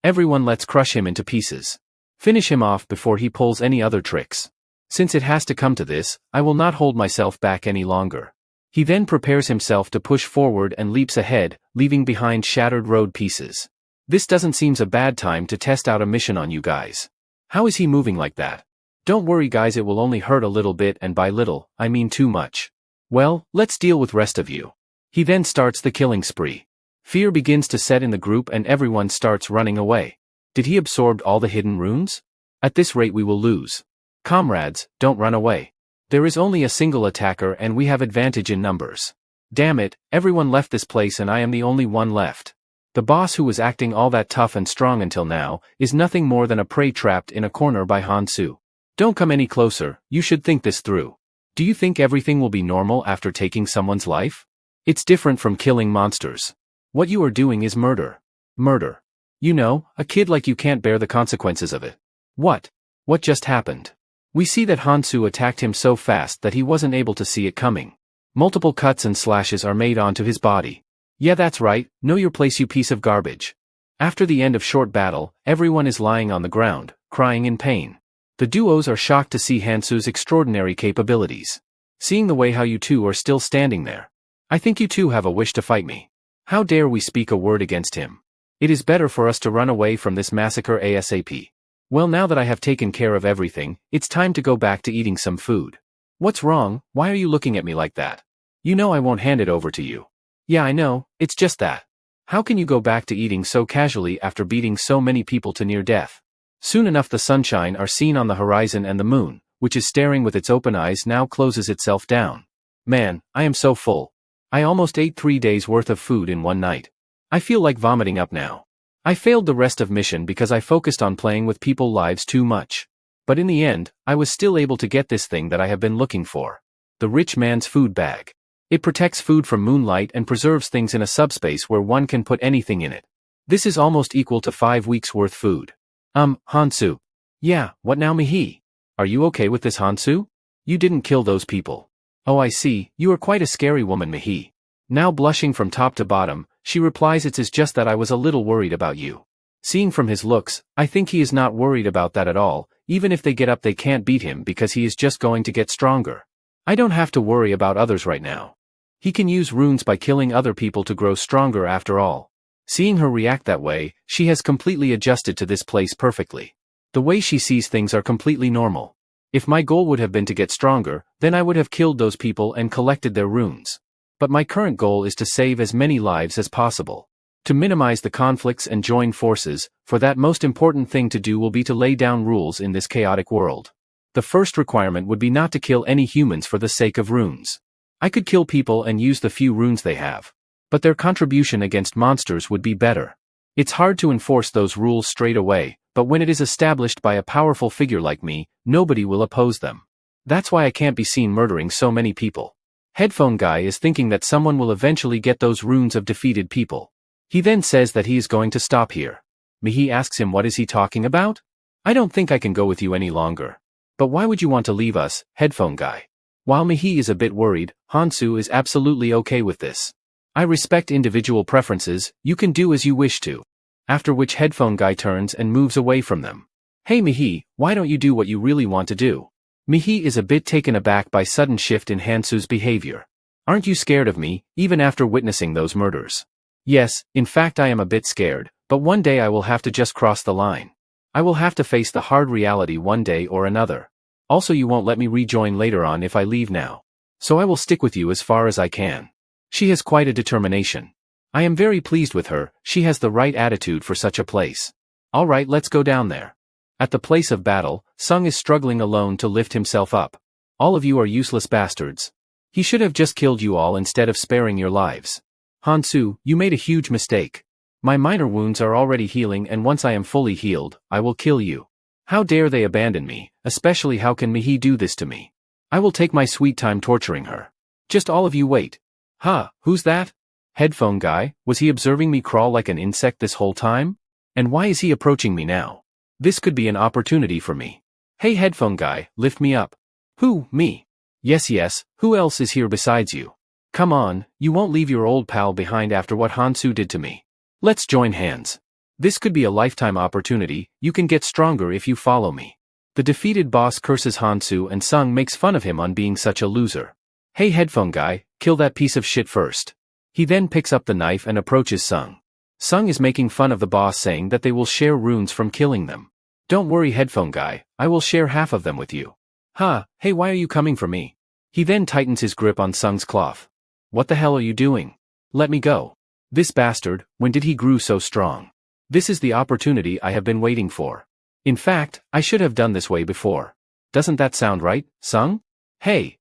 Everyone, let's crush him into pieces. Finish him off before he pulls any other tricks. Since it has to come to this, I will not hold myself back any longer. He then prepares himself to push forward and leaps ahead, leaving behind shattered road pieces. This doesn't seem a bad time to test out a mission on you guys. How is he moving like that? Don't worry guys, it will only hurt a little bit, and by little, I mean too much. Well, let's deal with rest of you. He then starts the killing spree. Fear begins to set in the group and everyone starts running away. Did he absorb all the hidden runes? At this rate we will lose. Comrades, don't run away. There is only a single attacker and we have advantage in numbers. Damn it, everyone left this place and I am the only one left. The boss, who was acting all that tough and strong until now, is nothing more than a prey trapped in a corner by Hansu. Don't come any closer, you should think this through. Do you think everything will be normal after taking someone's life? It's different from killing monsters. What you are doing is murder. Murder. You know, a kid like you can't bear the consequences of it. What? What just happened? We see that Hansu attacked him so fast that he wasn't able to see it coming. Multiple cuts and slashes are made onto his body. Yeah, that's right, know your place, you piece of garbage. After the end of short battle, everyone is lying on the ground, crying in pain. The duos are shocked to see Hansu's extraordinary capabilities. Seeing the way how you two are still standing there. I think you two have a wish to fight me. How dare we speak a word against him? It is better for us to run away from this massacre ASAP. Well, now that I have taken care of everything, it's time to go back to eating some food. What's wrong? Why are you looking at me like that? You know I won't hand it over to you. Yeah, I know, it's just that. How can you go back to eating so casually after beating so many people to near death? Soon enough the sunshine are seen on the horizon and the moon, which is staring with its open eyes, now closes itself down. Man, I am so full. I almost ate 3 days worth of food in one night. I feel like vomiting up now. I failed the rest of mission because I focused on playing with people's lives too much. But in the end, I was still able to get this thing that I have been looking for. The rich man's food bag. It protects food from moonlight and preserves things in a subspace where one can put anything in it. This is almost equal to 5 weeks worth food. Hansu. Yeah, what now, Mihi? Are you okay with this, Hansu? You didn't kill those people. Oh, I see, you are quite a scary woman, Mihi. Now blushing from top to bottom, she replies, it's just that I was a little worried about you. Seeing from his looks, I think he is not worried about that at all. Even if they get up they can't beat him because he is just going to get stronger. I don't have to worry about others right now. He can use runes by killing other people to grow stronger after all. Seeing her react that way, she has completely adjusted to this place perfectly. The way she sees things are completely normal. If my goal would have been to get stronger, then I would have killed those people and collected their runes. But my current goal is to save as many lives as possible. To minimize the conflicts and join forces, for that most important thing to do will be to lay down rules in this chaotic world. The first requirement would be not to kill any humans for the sake of runes. I could kill people and use the few runes they have. But their contribution against monsters would be better. It's hard to enforce those rules straight away, but when it is established by a powerful figure like me, nobody will oppose them. That's why I can't be seen murdering so many people. Headphone guy is thinking that someone will eventually get those runes of defeated people. He then says that he is going to stop here. Mihi asks him what is he talking about? I don't think I can go with you any longer. But why would you want to leave us, headphone guy? While Mihi is a bit worried, Hansu is absolutely okay with this. I respect individual preferences, you can do as you wish to. After which headphone guy turns and moves away from them. Hey Mihi, why don't you do what you really want to do? Mihi is a bit taken aback by sudden shift in Hansu's behavior. Aren't you scared of me, even after witnessing those murders? Yes, in fact I am a bit scared, but one day I will have to just cross the line. I will have to face the hard reality one day or another. Also you won't let me rejoin later on if I leave now. So I will stick with you as far as I can. She has quite a determination. I am very pleased with her, she has the right attitude for such a place. Alright, let's go down there. At the place of battle, Sung is struggling alone to lift himself up. All of you are useless bastards. He should have just killed you all instead of sparing your lives. Hansu, you made a huge mistake. My minor wounds are already healing, and once I am fully healed, I will kill you. How dare they abandon me, especially how can Mihi do this to me? I will take my sweet time torturing her. Just all of you wait. Who's that? Headphone guy, was he observing me crawl like an insect this whole time? And why is he approaching me now? This could be an opportunity for me. Hey headphone guy, lift me up. Who, me? Yes, who else is here besides you? Come on, you won't leave your old pal behind after what Hansu did to me. Let's join hands. This could be a lifetime opportunity, you can get stronger if you follow me. The defeated boss curses Hansu and Sung makes fun of him on being such a loser. Hey headphone guy, kill that piece of shit first. He then picks up the knife and approaches Sung. Sung is making fun of the boss, saying that they will share runes from killing them. Don't worry headphone guy, I will share half of them with you. Hey why are you coming for me? He then tightens his grip on Sung's cloth. What the hell are you doing? Let me go. This bastard, when did he grow so strong? This is the opportunity I have been waiting for. In fact, I should have done this way before. Doesn't that sound right, Sung? Hey,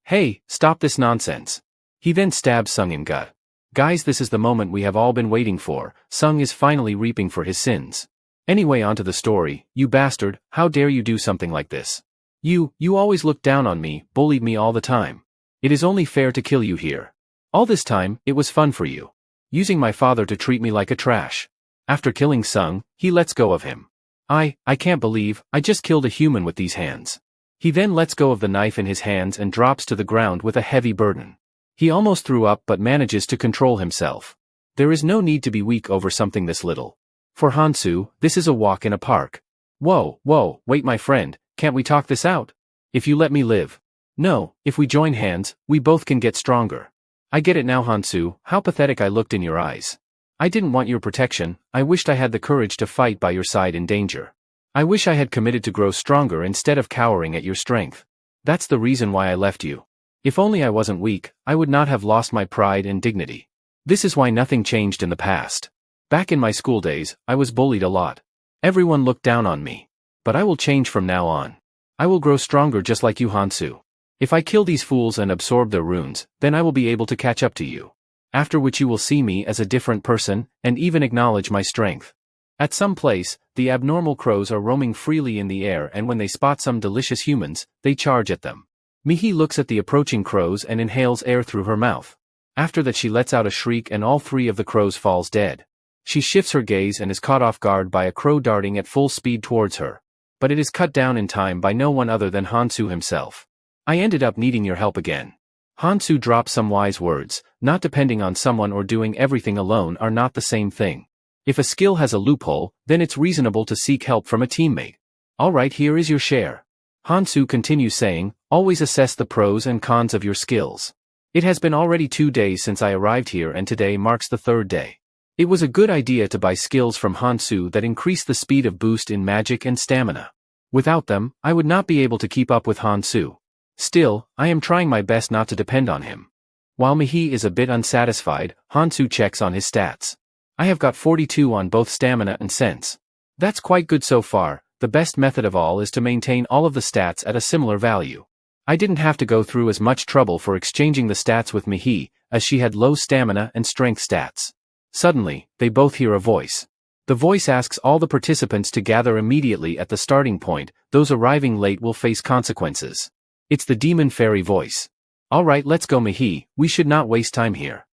stop this nonsense. He then stabs Sung in gut. Guys, this is the moment we have all been waiting for. Sung is finally reaping for his sins. Anyway, onto the story. You bastard, how dare you do something like this? You always looked down on me, bullied me all the time. It is only fair to kill you here. All this time, it was fun for you. Using my father to treat me like a trash. After killing Sung, he lets go of him. I can't believe, I just killed a human with these hands. He then lets go of the knife in his hands and drops to the ground with a heavy burden. He almost threw up but manages to control himself. There is no need to be weak over something this little. For Hansu, this is a walk in a park. Whoa, wait my friend, can't we talk this out? If you let me live. No, if we join hands, we both can get stronger. I get it now Hansu, how pathetic I looked in your eyes. I didn't want your protection, I wished I had the courage to fight by your side in danger. I wish I had committed to grow stronger instead of cowering at your strength. That's the reason why I left you. If only I wasn't weak, I would not have lost my pride and dignity. This is why nothing changed in the past. Back in my school days, I was bullied a lot. Everyone looked down on me. But I will change from now on. I will grow stronger just like you Hansu. If I kill these fools and absorb their runes, then I will be able to catch up to you. After which you will see me as a different person, and even acknowledge my strength. At some place, the abnormal crows are roaming freely in the air, and when they spot some delicious humans, they charge at them. Mihi looks at the approaching crows and inhales air through her mouth. After that she lets out a shriek and all three of the crows falls dead. She shifts her gaze and is caught off guard by a crow darting at full speed towards her. But it is cut down in time by no one other than Hansu himself. I ended up needing your help again. Hansu drops some wise words, not depending on someone or doing everything alone are not the same thing. If a skill has a loophole, then it's reasonable to seek help from a teammate. Alright, here is your share. Hansu continues saying, always assess the pros and cons of your skills. It has been already 2 days since I arrived here and today marks the 3rd day. It was a good idea to buy skills from Hansu that increase the speed of boost in magic and stamina. Without them, I would not be able to keep up with Hansu. Still, I am trying my best not to depend on him. While Mihi is a bit unsatisfied, Hansu checks on his stats. I have got 42 on both stamina and sense. That's quite good so far. The best method of all is to maintain all of the stats at a similar value. I didn't have to go through as much trouble for exchanging the stats with Mihi, as she had low stamina and strength stats. Suddenly, they both hear a voice. The voice asks all the participants to gather immediately at the starting point. Those arriving late will face consequences. It's the demon fairy voice. Alright, let's go Mihi, we should not waste time here.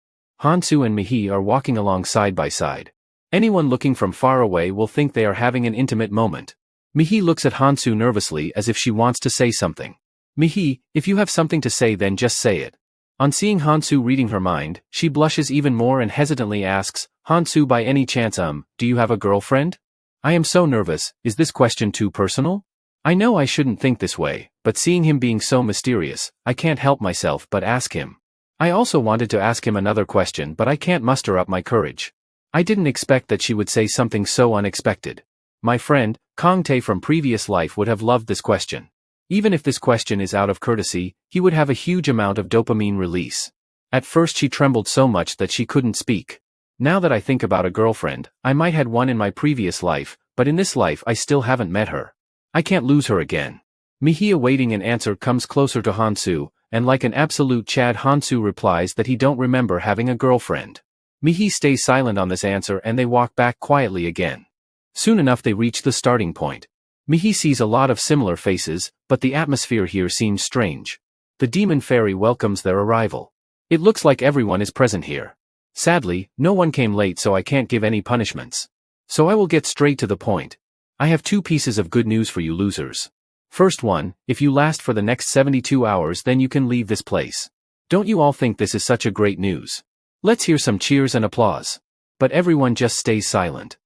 Hansu and Mihi are walking along side by side. Anyone looking from far away will think they are having an intimate moment. Mihi looks at Hansu nervously as if she wants to say something. Mihi, if you have something to say then just say it. On seeing Hansu reading her mind, she blushes even more and hesitantly asks, Hansu, by any chance do you have a girlfriend? I am so nervous, is this question too personal? I know I shouldn't think this way, but seeing him being so mysterious, I can't help myself but ask him. I also wanted to ask him another question but I can't muster up my courage. I didn't expect that she would say something so unexpected. My friend, Kong Tae from previous life would have loved this question. Even if this question is out of courtesy, he would have a huge amount of dopamine release. At first she trembled so much that she couldn't speak. Now that I think about a girlfriend, I might had one in my previous life, but in this life I still haven't met her. I can't lose her again. Mihi awaiting an answer comes closer to Hansu, and like an absolute Chad Hansu replies that he don't remember having a girlfriend. Mihi stays silent on this answer and they walk back quietly again. Soon enough they reach the starting point. Mihi sees a lot of similar faces, but the atmosphere here seems strange. The demon fairy welcomes their arrival. It looks like everyone is present here. Sadly, no one came late so I can't give any punishments. So I will get straight to the point. I have 2 pieces of good news for you losers. First one, if you last for the next 72 hours then you can leave this place. Don't you all think this is such a great news? Let's hear some cheers and applause. But everyone just stays silent.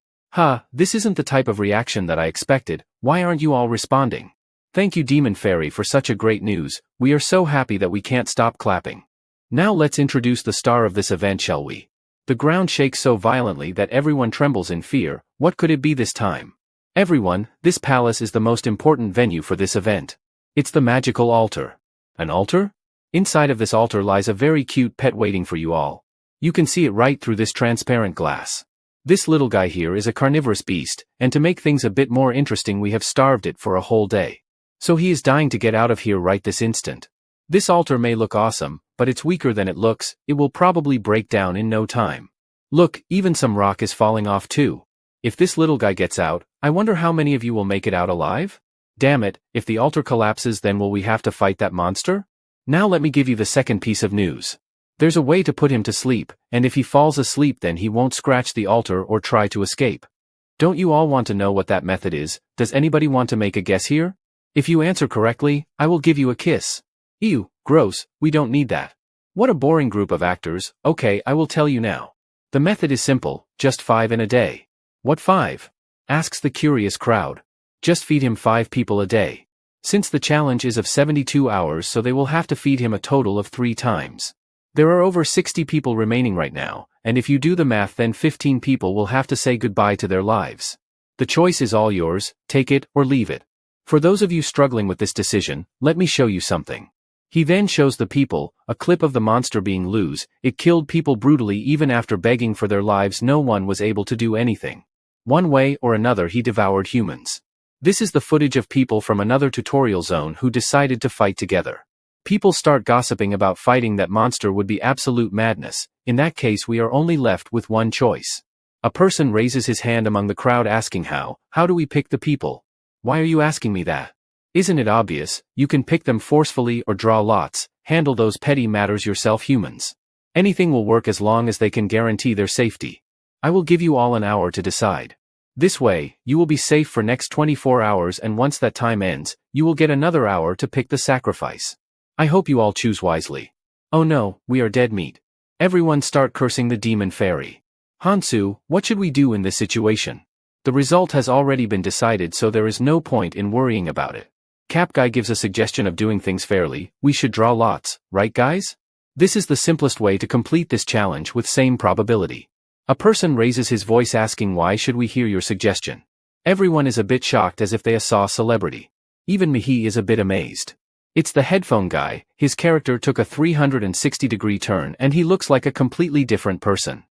This isn't the type of reaction that I expected. Why aren't you all responding? Thank you Demon Fairy for such a great news, we are so happy that we can't stop clapping. Now let's introduce the star of this event, shall we? The ground shakes so violently that everyone trembles in fear. What could it be this time? Everyone, this palace is the most important venue for this event. It's the magical altar. An altar? Inside of this altar lies a very cute pet waiting for you all. You can see it right through this transparent glass. This little guy here is a carnivorous beast, and to make things a bit more interesting we have starved it for a whole day. So he is dying to get out of here right this instant. This altar may look awesome, but it's weaker than it looks. It will probably break down in no time. Look, even some rock is falling off too. If this little guy gets out, I wonder how many of you will make it out alive? Damn it, if the altar collapses then will we have to fight that monster? Now let me give you the second piece of news. There's a way to put him to sleep, and if he falls asleep then he won't scratch the altar or try to escape. Don't you all want to know what that method is? Does anybody want to make a guess here? If you answer correctly, I will give you a kiss. Ew, gross, we don't need that. What a boring group of actors. Okay, I will tell you now. The method is simple, just 5 in a day. What 5? Asks the curious crowd. Just feed him 5 people a day. Since the challenge is of 72 hours so they will have to feed him a total of 3 times. There are over 60 people remaining right now, and if you do the math then 15 people will have to say goodbye to their lives. The choice is all yours, take it or leave it. For those of you struggling with this decision, let me show you something. He then shows the people a clip of the monster being loose. It killed people brutally even after begging for their lives. No one was able to do anything. One way or another he devoured humans. This is the footage of people from another tutorial zone who decided to fight together. People start gossiping about fighting that monster would be absolute madness. In that case we are only left with one choice. A person raises his hand among the crowd asking how do we pick the people? Why are you asking me that? Isn't it obvious? You can pick them forcefully or draw lots. Handle those petty matters yourself humans. Anything will work as long as they can guarantee their safety. I will give you all an hour to decide. This way, you will be safe for next 24 hours and once that time ends, you will get another hour to pick the sacrifice. I hope you all choose wisely. Oh no, we are dead meat. Everyone start cursing the demon fairy. Hansu, what should we do in this situation? The result has already been decided so there is no point in worrying about it. Cap Guy gives a suggestion of doing things fairly. We should draw lots, right guys? This is the simplest way to complete this challenge with same probability. A person raises his voice asking why should we hear your suggestion? Everyone is a bit shocked as if they saw a celebrity. Even Mihi is a bit amazed. It's the headphone guy. His character took a 360-degree turn and he looks like a completely different person.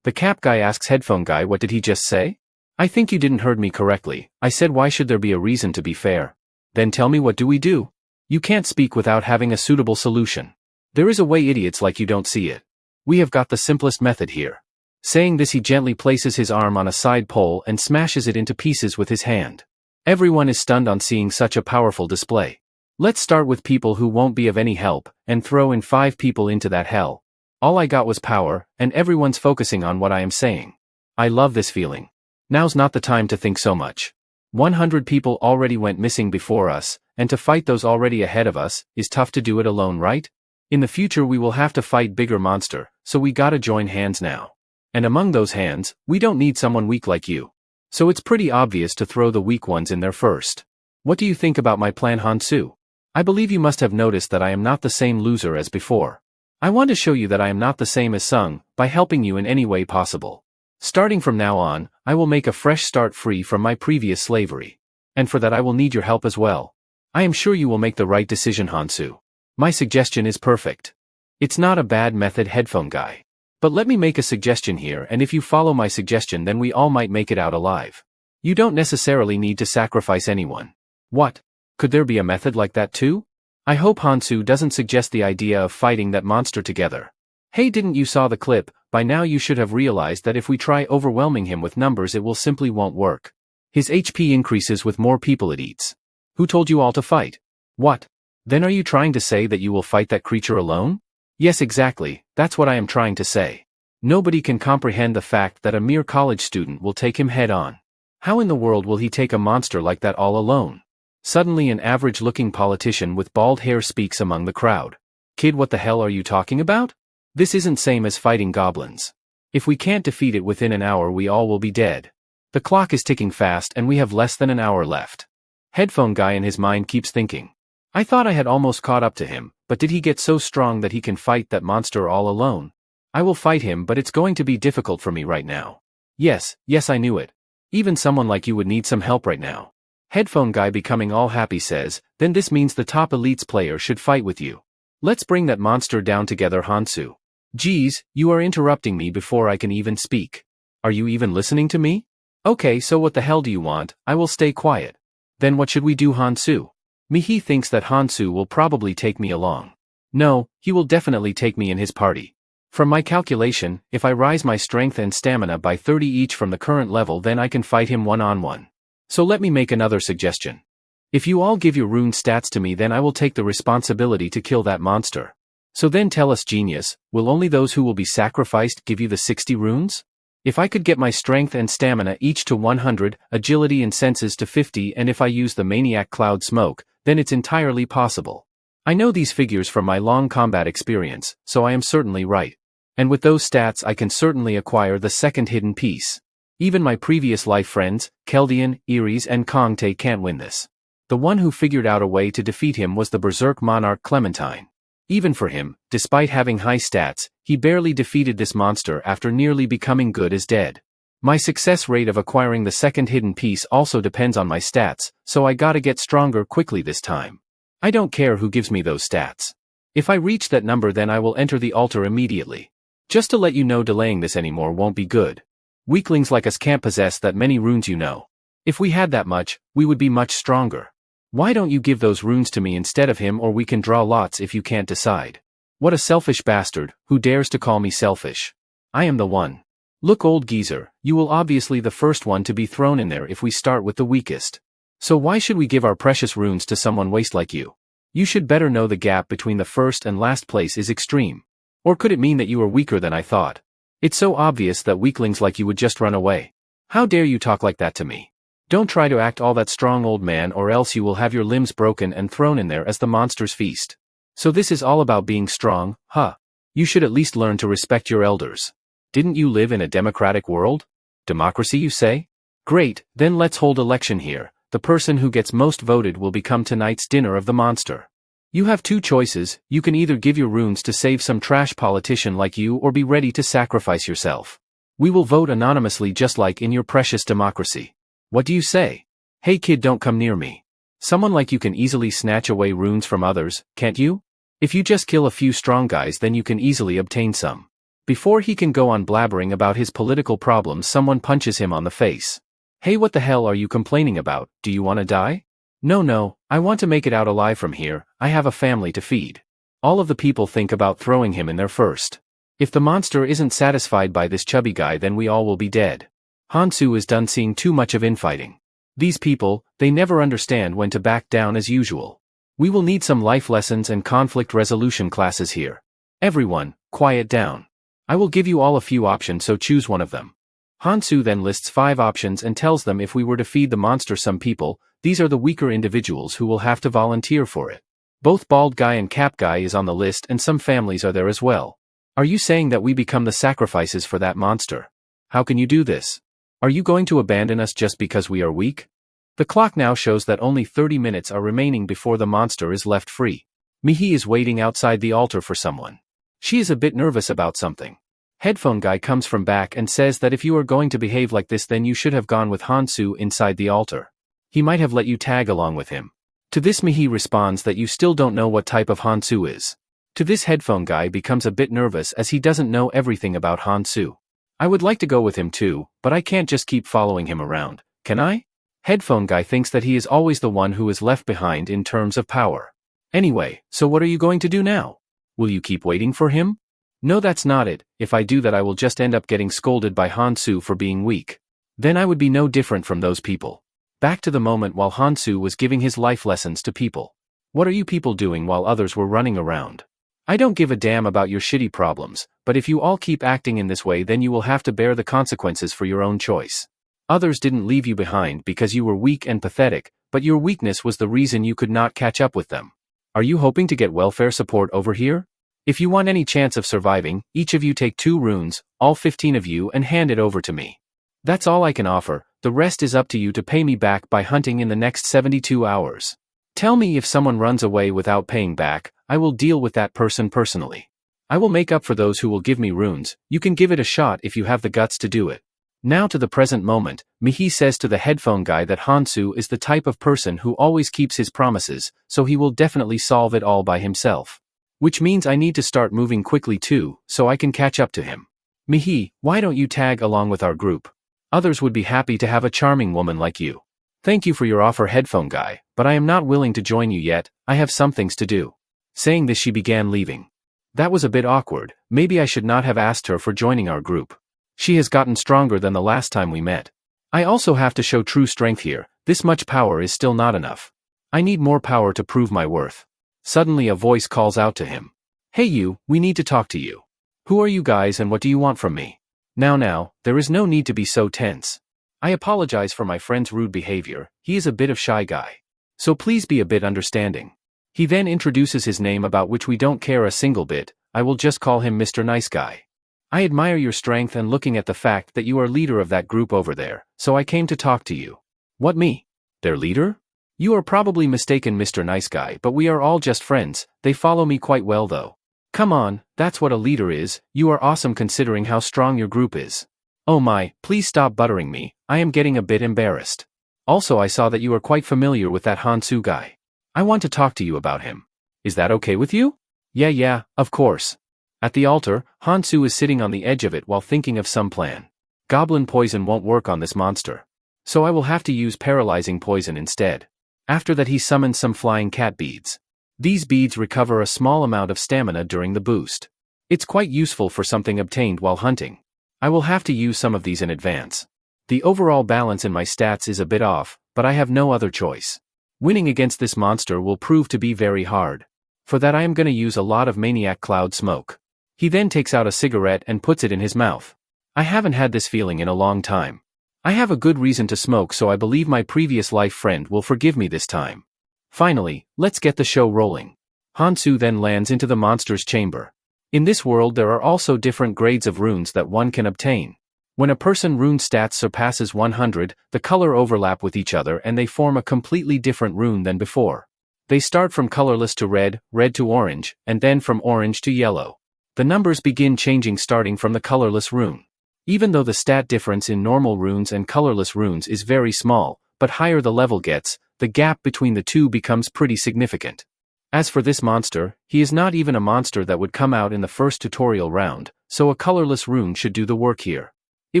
The cap guy asks headphone guy, what did he just say? I think you didn't heard me correctly. I said why should there be a reason to be fair? Then tell me what do we do? You can't speak without having a suitable solution. There is a way idiots like you don't see it. We have got the simplest method here. Saying this he gently places his arm on a side pole and smashes it into pieces with his hand. Everyone is stunned on seeing such a powerful display. Let's start with people who won't be of any help, and throw in 5 people into that hell. All I got was power, and everyone's focusing on what I am saying. I love this feeling. Now's not the time to think so much. 100 people already went missing before us, and to fight those already ahead of us, is tough to do it alone, right? In the future we will have to fight bigger monster, so we gotta join hands now. And among those hands, we don't need someone weak like you. So it's pretty obvious to throw the weak ones in there first. What do you think about my plan, Hansu? I believe you must have noticed that I am not the same loser as before. I want to show you that I am not the same as Sung, by helping you in any way possible. Starting from now on, I will make a fresh start free from my previous slavery. And for that I will need your help as well. I am sure you will make the right decision, Hansu. My suggestion is perfect. It's not a bad method, headphone guy. But let me make a suggestion here, and if you follow my suggestion then we all might make it out alive. You don't necessarily need to sacrifice anyone. What? Could there be a method like that too? I hope Hansu doesn't suggest the idea of fighting that monster together. Hey, didn't you saw the clip? By now you should have realized that if we try overwhelming him with numbers it will simply won't work. His HP increases with more people it eats. Who told you all to fight? What? Then are you trying to say that you will fight that creature alone? Yes, exactly, that's what I am trying to say. Nobody can comprehend the fact that a mere college student will take him head on. How in the world will he take a monster like that all alone? Suddenly an average-looking politician with bald hair speaks among the crowd. Kid, what the hell are you talking about? This isn't same as fighting goblins. If we can't defeat it within an hour we all will be dead. The clock is ticking fast and we have less than an hour left. Headphone guy in his mind keeps thinking. I thought I had almost caught up to him, but did he get so strong that he can fight that monster all alone? I will fight him, but it's going to be difficult for me right now. Yes, I knew it. Even someone like you would need some help right now. Headphone guy becoming all happy says, then this means the top elites player should fight with you. Let's bring that monster down together, Hansu. Geez, you are interrupting me before I can even speak. Are you even listening to me? Okay, so what the hell do you want? I will stay quiet. Then what should we do, Hansu? Mihi thinks that Hansu will probably take me along. No, he will definitely take me in his party. From my calculation, if I rise my strength and stamina by 30 each from the current level then I can fight him one-on-one. So let me make another suggestion. If you all give your rune stats to me then I will take the responsibility to kill that monster. So then tell us, genius, will only those who will be sacrificed give you the 60 runes? If I could get my strength and stamina each to 100, agility and senses to 50 and if I use the maniac cloud smoke, then it's entirely possible. I know these figures from my long combat experience, so I am certainly right. And with those stats I can certainly acquire the second hidden piece. Even my previous life friends, Keldian, Iris and Kongte can't win this. The one who figured out a way to defeat him was the Berserk Monarch Clementine. Even for him, despite having high stats, he barely defeated this monster after nearly becoming good as dead. My success rate of acquiring the second hidden piece also depends on my stats, so I gotta get stronger quickly this time. I don't care who gives me those stats. If I reach that number then I will enter the altar immediately. Just to let you know, delaying this anymore won't be good. Weaklings like us can't possess that many runes, you know. If we had that much, we would be much stronger. Why don't you give those runes to me instead of him, or we can draw lots if you can't decide. What a selfish bastard, who dares to call me selfish? I am the one. Look, old geezer, you will obviously the first one to be thrown in there if we start with the weakest. So why should we give our precious runes to someone waste like you? You should better know the gap between the first and last place is extreme. Or could it mean that you are weaker than I thought? It's so obvious that weaklings like you would just run away. How dare you talk like that to me? Don't try to act all that strong, old man, or else you will have your limbs broken and thrown in there as the monster's feast. So this is all about being strong, huh? You should at least learn to respect your elders. Didn't you live in a democratic world? Democracy, you say? Great, then let's hold election here. The person who gets most voted will become tonight's dinner of the monster. You have two choices, you can either give your runes to save some trash politician like you or be ready to sacrifice yourself. We will vote anonymously just like in your precious democracy. What do you say? Hey kid, don't come near me. Someone like you can easily snatch away runes from others, can't you? If you just kill a few strong guys then you can easily obtain some. Before he can go on blabbering about his political problems, someone punches him on the face. Hey, what the hell are you complaining about? Do you want to die? No, I want to make it out alive from here. I have a family to feed. All of the people think about throwing him in there first. If the monster isn't satisfied by this chubby guy then we all will be dead. Hansu is done seeing too much of infighting. These people, they never understand when to back down as usual. We will need some life lessons and conflict resolution classes here. Everyone, quiet down. I will give you all a few options, so choose one of them. Hansu then lists 5 options and tells them if we were to feed the monster some people, these are the weaker individuals who will have to volunteer for it. Both Bald Guy and Cap Guy is on the list and some families are there as well. Are you saying that we become the sacrifices for that monster? How can you do this? Are you going to abandon us just because we are weak? The clock now shows that only 30 minutes are remaining before the monster is left free. Mihi is waiting outside the altar for someone. She is a bit nervous about something. Headphone Guy comes from back and says that if you are going to behave like this then you should have gone with Hansu inside the altar. He might have let you tag along with him. To this Mihi responds that you still don't know what type of Hansu is. To this headphone guy becomes a bit nervous as he doesn't know everything about Hansu. I would like to go with him too, but I can't just keep following him around, can I? Headphone guy thinks that he is always the one who is left behind in terms of power. Anyway, so what are you going to do now? Will you keep waiting for him? No, that's not it. If I do that, I will just end up getting scolded by Hansu for being weak. Then I would be no different from those people. Back to the moment while Hansu was giving his life lessons to people. What are you people doing while others were running around? I don't give a damn about your shitty problems, but if you all keep acting in this way, then you will have to bear the consequences for your own choice. Others didn't leave you behind because you were weak and pathetic, but your weakness was the reason you could not catch up with them. Are you hoping to get welfare support over here? If you want any chance of surviving, each of you take 2 runes, all 15 of you, and hand it over to me. That's all I can offer. The rest is up to you to pay me back by hunting in the next 72 hours. Tell me if someone runs away without paying back, I will deal with that person personally. I will make up for those who will give me runes. You can give it a shot if you have the guts to do it. Now to the present moment, Mihi says to the headphone guy that Hansu is the type of person who always keeps his promises, so he will definitely solve it all by himself. Which means I need to start moving quickly too, so I can catch up to him. Mihi, why don't you tag along with our group? Others would be happy to have a charming woman like you. Thank you for your offer, headphone guy, but I am not willing to join you yet. I have some things to do. Saying this, she began leaving. That was a bit awkward. Maybe I should not have asked her for joining our group. She has gotten stronger than the last time we met. I also have to show true strength here. This much power is still not enough. I need more power to prove my worth. Suddenly a voice calls out to him. Hey you, we need to talk to you. Who are you guys and what do you want from me? Now, there is no need to be so tense. I apologize for my friend's rude behavior. He is a bit of shy guy. So please be a bit understanding. He then introduces his name, about which we don't care a single bit. I will just call him Mr. Nice Guy. I admire your strength and looking at the fact that you are leader of that group over there, so I came to talk to you. What, me? Their leader? You are probably mistaken, Mr. Nice Guy, but we are all just friends. They follow me quite well though. Come on, that's what a leader is. You are awesome considering how strong your group is. Oh my, please stop buttering me. I am getting a bit embarrassed. Also, I saw that you are quite familiar with that Hansu guy. I want to talk to you about him. Is that okay with you? Yeah, of course. At the altar, Hansu is sitting on the edge of it while thinking of some plan. Goblin poison won't work on this monster. So I will have to use paralyzing poison instead. After that, he summons some flying cat beads. These beads recover a small amount of stamina during the boost. It's quite useful for something obtained while hunting. I will have to use some of these in advance. The overall balance in my stats is a bit off, but I have no other choice. Winning against this monster will prove to be very hard. For that I am going to use a lot of maniac cloud smoke. He then takes out a cigarette and puts it in his mouth. I haven't had this feeling in a long time. I have a good reason to smoke, so I believe my previous life friend will forgive me this time. Finally, let's get the show rolling. Hansu then lands into the monster's chamber. In this world there are also different grades of runes that one can obtain. When a person rune stats surpasses 100, the color overlap with each other and they form a completely different rune than before. They start from colorless to red, red to orange, and then from orange to yellow. The numbers begin changing starting from the colorless rune. Even though the stat difference in normal runes and colorless runes is very small, but higher the level gets, the gap between the two becomes pretty significant. As for this monster, he is not even a monster that would come out in the first tutorial round, so a colorless rune should do the work here. It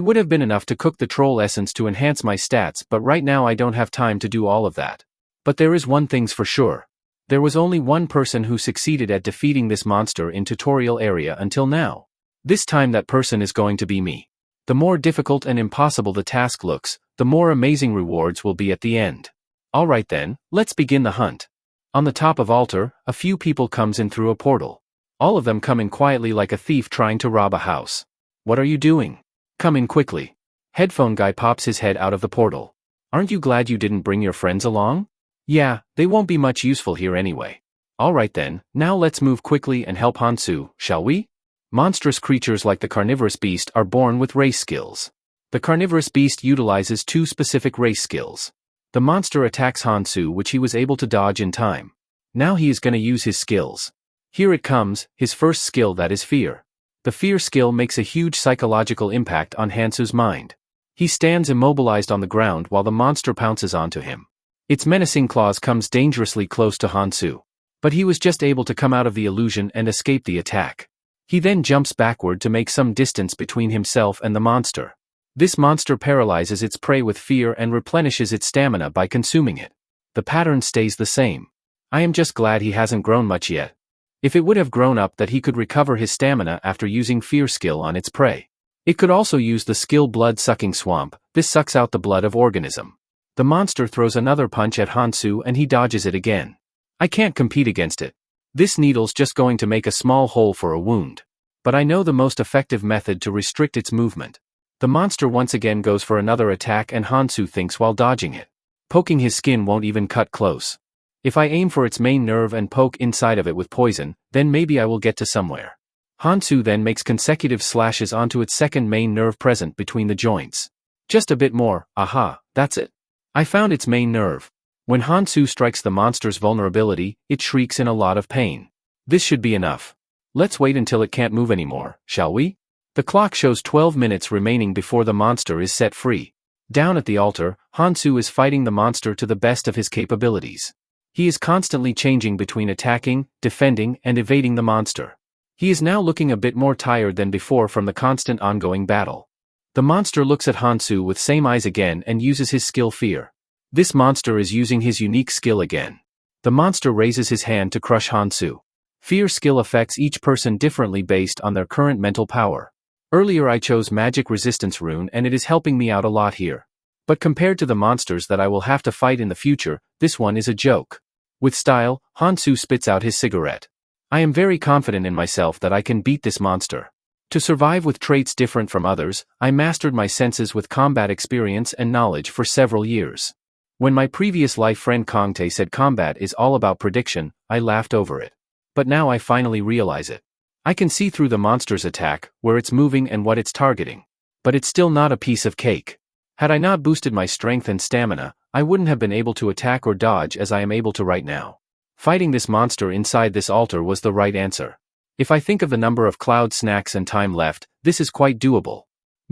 would have been enough to cook the troll essence to enhance my stats, but right now I don't have time to do all of that. But there is one thing's for sure. There was only one person who succeeded at defeating this monster in tutorial area until now. This time that person is going to be me. The more difficult and impossible the task looks, the more amazing rewards will be at the end. Alright then, let's begin the hunt. On the top of altar, a few people comes in through a portal. All of them come in quietly like a thief trying to rob a house. What are you doing? Come in quickly. Headphone guy pops his head out of the portal. Aren't you glad you didn't bring your friends along? Yeah, they won't be much useful here anyway. Alright then, now let's move quickly and help Hansu, shall we? Monstrous creatures like the carnivorous beast are born with race skills. The carnivorous beast utilizes 2 specific race skills. The monster attacks Hansu, which he was able to dodge in time. Now he is going to use his skills. Here it comes, his first skill, that is fear. The fear skill makes a huge psychological impact on Hansu's mind. He stands immobilized on the ground while the monster pounces onto him. Its menacing claws comes dangerously close to Hansu. But he was just able to come out of the illusion and escape the attack. He then jumps backward to make some distance between himself and the monster. This monster paralyzes its prey with fear and replenishes its stamina by consuming it. The pattern stays the same. I am just glad he hasn't grown much yet. If it would have grown up that he could recover his stamina after using fear skill on its prey. It could also use the skill blood-sucking swamp. This sucks out the blood of organism. The monster throws another punch at Hansu and he dodges it again. I can't compete against it. This needle's just going to make a small hole for a wound. But I know the most effective method to restrict its movement. The monster once again goes for another attack and Hansu thinks while dodging it. Poking his skin won't even cut close. If I aim for its main nerve and poke inside of it with poison, then maybe I will get to somewhere. Hansu then makes consecutive slashes onto its second main nerve present between the joints. Just a bit more, aha, that's it. I found its main nerve. When Hansu strikes the monster's vulnerability, it shrieks in a lot of pain. This should be enough. Let's wait until it can't move anymore, shall we? The clock shows 12 minutes remaining before the monster is set free. Down at the altar, Hansu is fighting the monster to the best of his capabilities. He is constantly changing between attacking, defending, and evading the monster. He is now looking a bit more tired than before from the constant ongoing battle. The monster looks at Hansu with same eyes again and uses his skill Fear. This monster is using his unique skill again. The monster raises his hand to crush Hansu. Fear skill affects each person differently based on their current mental power. Earlier I chose Magic Resistance Rune and it is helping me out a lot here. But compared to the monsters that I will have to fight in the future, this one is a joke. With style, Hansu spits out his cigarette. I am very confident in myself that I can beat this monster. To survive with traits different from others, I mastered my senses with combat experience and knowledge for several years. When my previous life friend Kongtae said combat is all about prediction, I laughed over it. But now I finally realize it. I can see through the monster's attack, where it's moving and what it's targeting. But it's still not a piece of cake. Had I not boosted my strength and stamina, I wouldn't have been able to attack or dodge as I am able to right now. Fighting this monster inside this altar was the right answer. If I think of the number of cloud snacks and time left, this is quite doable.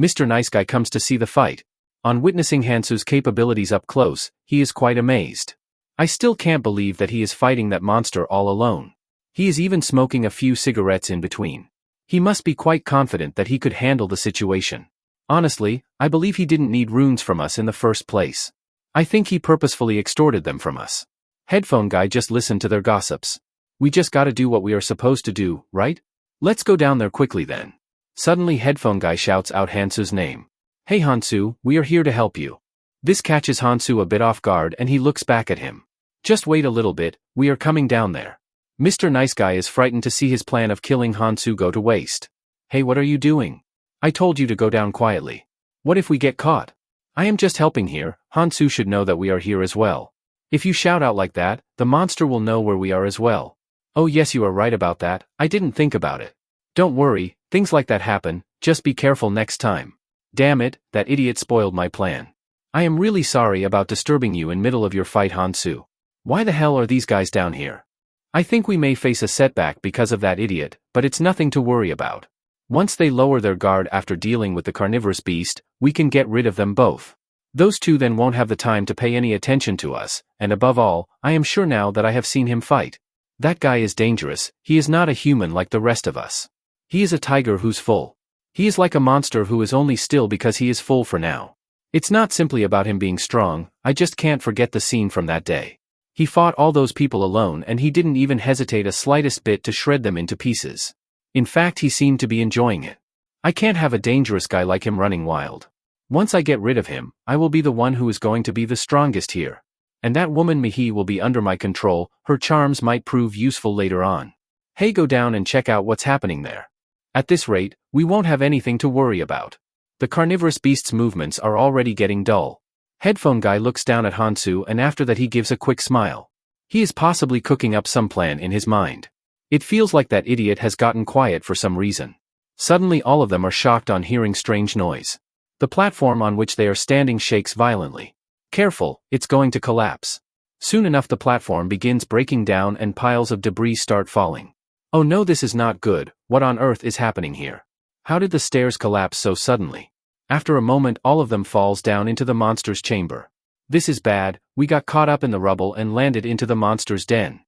Mr. Nice Guy comes to see the fight. On witnessing Hansu's capabilities up close, he is quite amazed. I still can't believe that he is fighting that monster all alone. He is even smoking a few cigarettes in between. He must be quite confident that he could handle the situation. Honestly, I believe he didn't need runes from us in the first place. I think he purposefully extorted them from us. Headphone Guy just listened to their gossips. We just gotta do what we are supposed to do, right? Let's go down there quickly then. Suddenly Headphone Guy shouts out Hansu's name. Hey Hansu, we are here to help you. This catches Hansu a bit off guard and he looks back at him. Just wait a little bit, we are coming down there. Mr. Nice Guy is frightened to see his plan of killing Hansu go to waste. Hey, what are you doing? I told you to go down quietly. What if we get caught? I am just helping here. Hansu should know that we are here as well. If you shout out like that, the monster will know where we are as well. Oh yes, you are right about that, I didn't think about it. Don't worry, things like that happen, just be careful next time. Damn it, that idiot spoiled my plan. I am really sorry about disturbing you in middle of your fight, Hansu. Why the hell are these guys down here? I think we may face a setback because of that idiot, but it's nothing to worry about. Once they lower their guard after dealing with the carnivorous beast, we can get rid of them both. Those two then won't have the time to pay any attention to us, and above all, I am sure now that I have seen him fight. That guy is dangerous, he is not a human like the rest of us. He is a tiger who's full. He is like a monster who is only still because he is full for now. It's not simply about him being strong, I just can't forget the scene from that day. He fought all those people alone and he didn't even hesitate a slightest bit to shred them into pieces. In fact, he seemed to be enjoying it. I can't have a dangerous guy like him running wild. Once I get rid of him, I will be the one who is going to be the strongest here. And that woman Mihi will be under my control, her charms might prove useful later on. Hey, go down and check out what's happening there. At this rate, we won't have anything to worry about. The carnivorous beast's movements are already getting dull. Headphone Guy looks down at Hansu and after that he gives a quick smile. He is possibly cooking up some plan in his mind. It feels like that idiot has gotten quiet for some reason. Suddenly all of them are shocked on hearing strange noise. The platform on which they are standing shakes violently. Careful, it's going to collapse. Soon enough the platform begins breaking down and piles of debris start falling. Oh no, this is not good, what on earth is happening here? How did the stairs collapse so suddenly? After a moment all of them falls down into the monster's chamber. This is bad, we got caught up in the rubble and landed into the monster's den.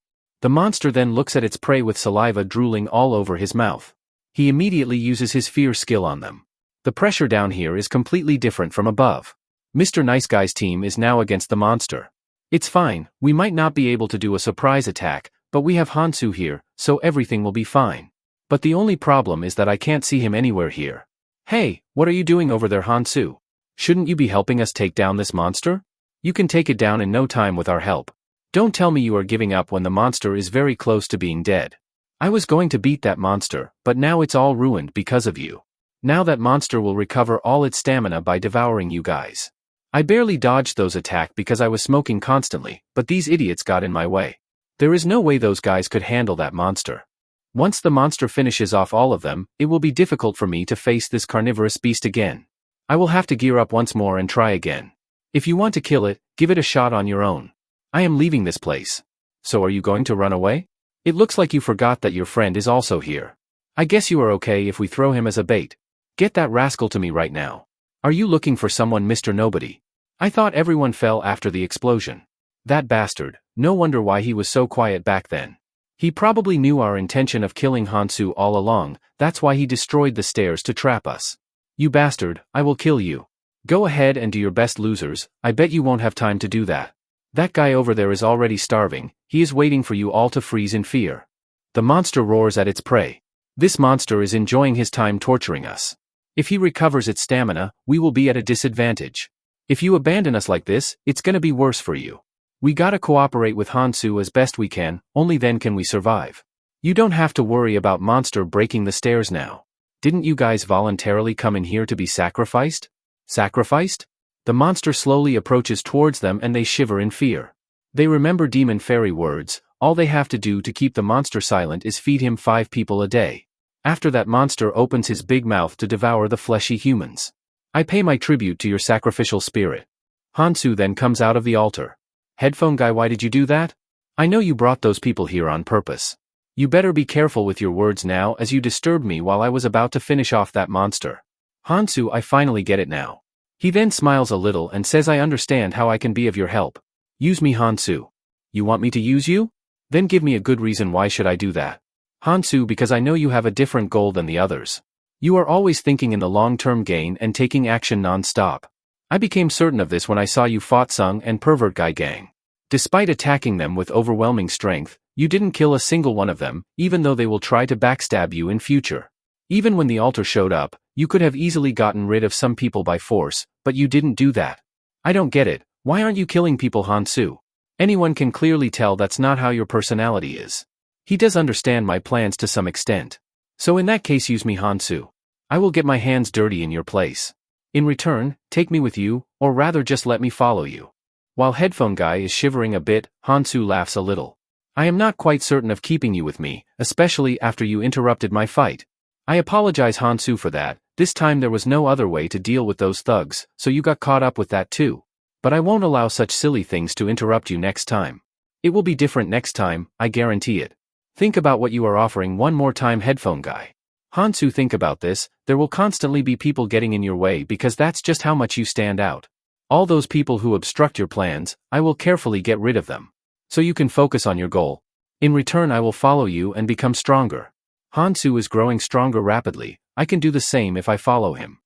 The monster then looks at its prey with saliva drooling all over his mouth. He immediately uses his fear skill on them. The pressure down here is completely different from above. Mr. Nice Guy's team is now against the monster. It's fine, we might not be able to do a surprise attack, but we have Hansu here, so everything will be fine. But the only problem is that I can't see him anywhere here. Hey, what are you doing over there, Hansu? Shouldn't you be helping us take down this monster? You can take it down in no time with our help. Don't tell me you are giving up when the monster is very close to being dead. I was going to beat that monster, but now it's all ruined because of you. Now that monster will recover all its stamina by devouring you guys. I barely dodged those attacks because I was smoking constantly, but these idiots got in my way. There is no way those guys could handle that monster. Once the monster finishes off all of them, it will be difficult for me to face this carnivorous beast again. I will have to gear up once more and try again. If you want to kill it, give it a shot on your own. I am leaving this place. So are you going to run away? It looks like you forgot that your friend is also here. I guess you are okay if we throw him as a bait. Get that rascal to me right now. Are you looking for someone, Mr. Nobody? I thought everyone fell after the explosion. That bastard, no wonder why he was so quiet back then. He probably knew our intention of killing Hansu all along, that's why he destroyed the stairs to trap us. You bastard, I will kill you. Go ahead and do your best, losers, I bet you won't have time to do that. That guy over there is already starving, he is waiting for you all to freeze in fear. The monster roars at its prey. This monster is enjoying his time torturing us. If he recovers its stamina, we will be at a disadvantage. If you abandon us like this, it's gonna be worse for you. We gotta cooperate with Hansu as best we can, only then can we survive. You don't have to worry about monster breaking the stairs now. Didn't you guys voluntarily come in here to be sacrificed? Sacrificed? The monster slowly approaches towards them and they shiver in fear. They remember demon fairy words, all they have to do to keep the monster silent is feed him 5 people a day. After that monster opens his big mouth to devour the fleshy humans. I pay my tribute to your sacrificial spirit. Hansu then comes out of the altar. Headphone guy, why did you do that? I know you brought those people here on purpose. You better be careful with your words now as you disturbed me while I was about to finish off that monster. Hansu, I finally get it now. He then smiles a little and says, I understand how I can be of your help. Use me, Hansu. You want me to use you? Then give me a good reason why should I do that. Hansu, because I know you have a different goal than the others. You are always thinking in the long-term gain and taking action non-stop. I became certain of this when I saw you fought Sung and Pervert Guy Gang. Despite attacking them with overwhelming strength, you didn't kill a single one of them, even though they will try to backstab you in future. Even when the altar showed up, you could have easily gotten rid of some people by force, but you didn't do that. I don't get it, why aren't you killing people, Hansu? Anyone can clearly tell that's not how your personality is. He does understand my plans to some extent. So in that case, use me, Hansu. I will get my hands dirty in your place. In return, take me with you, or rather just let me follow you. While Headphone Guy is shivering a bit, Hansu laughs a little. I am not quite certain of keeping you with me, especially after you interrupted my fight. I apologize, Hansu, for that. This time there was no other way to deal with those thugs, so you got caught up with that too. But I won't allow such silly things to interrupt you next time. It will be different next time, I guarantee it. Think about what you are offering one more time, Headphone Guy. Hansu, think about this, there will constantly be people getting in your way because that's just how much you stand out. All those people who obstruct your plans, I will carefully get rid of them. So you can focus on your goal. In return, I will follow you and become stronger. Hansu is growing stronger rapidly, I can do the same if I follow him.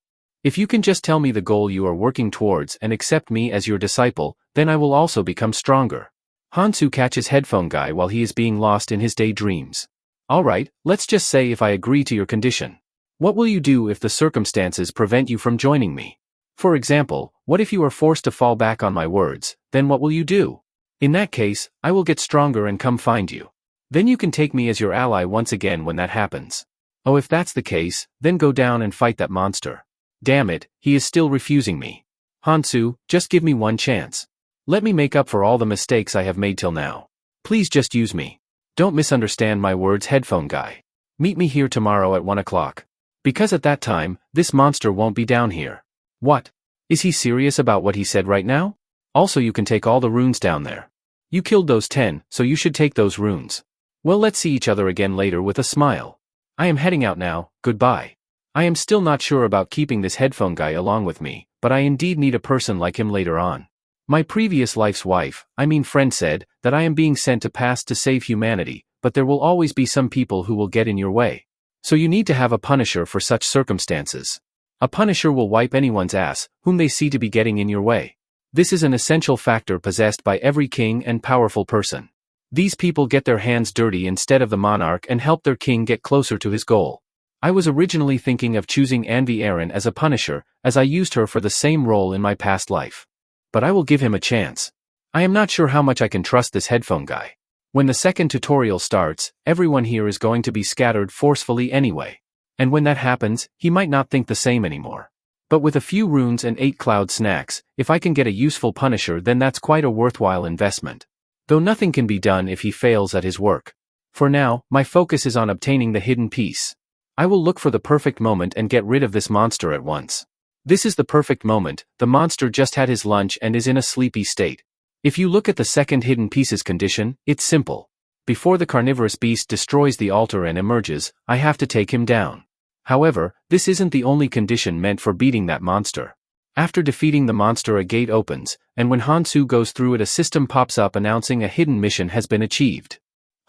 If you can just tell me the goal you are working towards and accept me as your disciple, then I will also become stronger. Hansu catches Headphone Guy while he is being lost in his daydreams. Alright, let's just say if I agree to your condition. What will you do if the circumstances prevent you from joining me? For example, what if you are forced to fall back on my words, then what will you do? In that case, I will get stronger and come find you. Then you can take me as your ally once again when that happens. Oh, if that's the case, then go down and fight that monster. Damn it, he is still refusing me. Hansu, just give me one chance. Let me make up for all the mistakes I have made till now. Please just use me. Don't misunderstand my words, Headphone Guy. Meet me here tomorrow at 1 o'clock. Because at that time, this monster won't be down here. What? Is he serious about what he said right now? Also, you can take all the runes down there. You killed those 10, so you should take those runes. Well, let's see each other again later with a smile. I am heading out now, goodbye. I am still not sure about keeping this Headphone Guy along with me, but I indeed need a person like him later on. My previous life's friend said that I am being sent to past to save humanity, but there will always be some people who will get in your way. So you need to have a punisher for such circumstances. A punisher will wipe anyone's ass whom they see to be getting in your way. This is an essential factor possessed by every king and powerful person. These people get their hands dirty instead of the monarch and help their king get closer to his goal. I was originally thinking of choosing Anvi Aaron as a punisher, as I used her for the same role in my past life. But I will give him a chance. I am not sure how much I can trust this headphone guy. When the second tutorial starts, everyone here is going to be scattered forcefully anyway. And when that happens, he might not think the same anymore. But with a few runes and 8 cloud snacks, if I can get a useful punisher, then that's quite a worthwhile investment. Though nothing can be done if he fails at his work. For now, my focus is on obtaining the hidden piece. I will look for the perfect moment and get rid of this monster at once. This is the perfect moment. The monster just had his lunch and is in a sleepy state. If you look at the second hidden pieces condition, it's simple. Before the carnivorous beast destroys the altar and emerges, I have to take him down. However, this isn't the only condition meant for beating that monster. After defeating the monster, a gate opens, and when Hansu goes through it, a system pops up announcing a hidden mission has been achieved.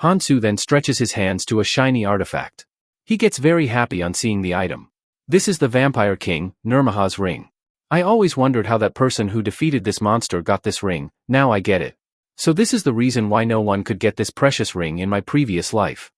Hansu then stretches his hands to a shiny artifact. He gets very happy on seeing the item. This is the Vampire King, Nirmaha's ring. I always wondered how that person who defeated this monster got this ring. Now I get it. So this is the reason why no one could get this precious ring in my previous life.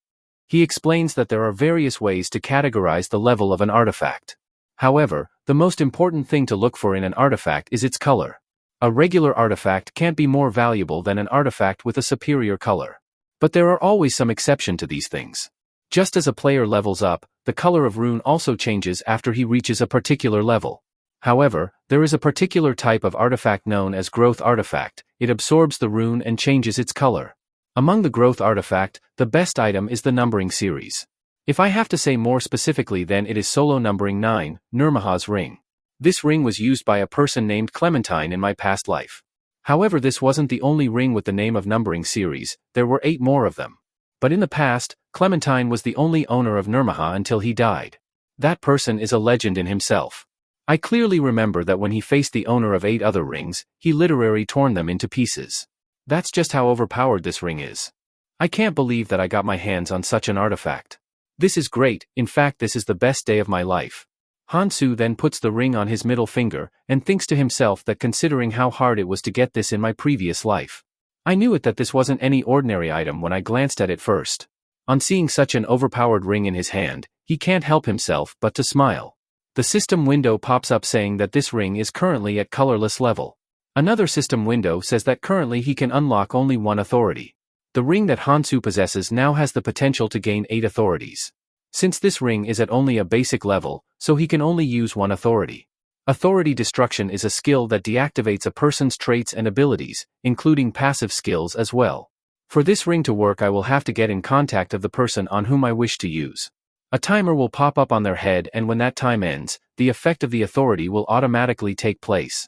He explains that there are various ways to categorize the level of an artifact. However, the most important thing to look for in an artifact is its color. A regular artifact can't be more valuable than an artifact with a superior color. But there are always some exceptions to these things. Just as a player levels up, the color of rune also changes after he reaches a particular level. However, there is a particular type of artifact known as growth artifact. It absorbs the rune and changes its color. Among the growth artifact, the best item is the numbering series. If I have to say more specifically, then it is solo numbering 9, Nirmaha's ring. This ring was used by a person named Clementine in my past life. However, this wasn't the only ring with the name of numbering series, there were 8 more of them. But in the past, Clementine was the only owner of Nirmaha until he died. That person is a legend in himself. I clearly remember that when he faced the owner of 8 other rings, he literally torn them into pieces. That's just how overpowered this ring is. I can't believe that I got my hands on such an artifact. This is great. In fact, this is the best day of my life. Hansu then puts the ring on his middle finger, and thinks to himself that considering how hard it was to get this in my previous life. I knew it that this wasn't any ordinary item when I glanced at it first. On seeing such an overpowered ring in his hand, he can't help himself but to smile. The system window pops up saying that this ring is currently at colorless level. Another system window says that currently he can unlock only 1 authority. The ring that Hansu possesses now has the potential to gain 8 authorities. Since this ring is at only a basic level, so he can only use 1 authority. Authority destruction is a skill that deactivates a person's traits and abilities, including passive skills as well. For this ring to work, I will have to get in contact of the person on whom I wish to use. A timer will pop up on their head, and when that time ends, the effect of the authority will automatically take place.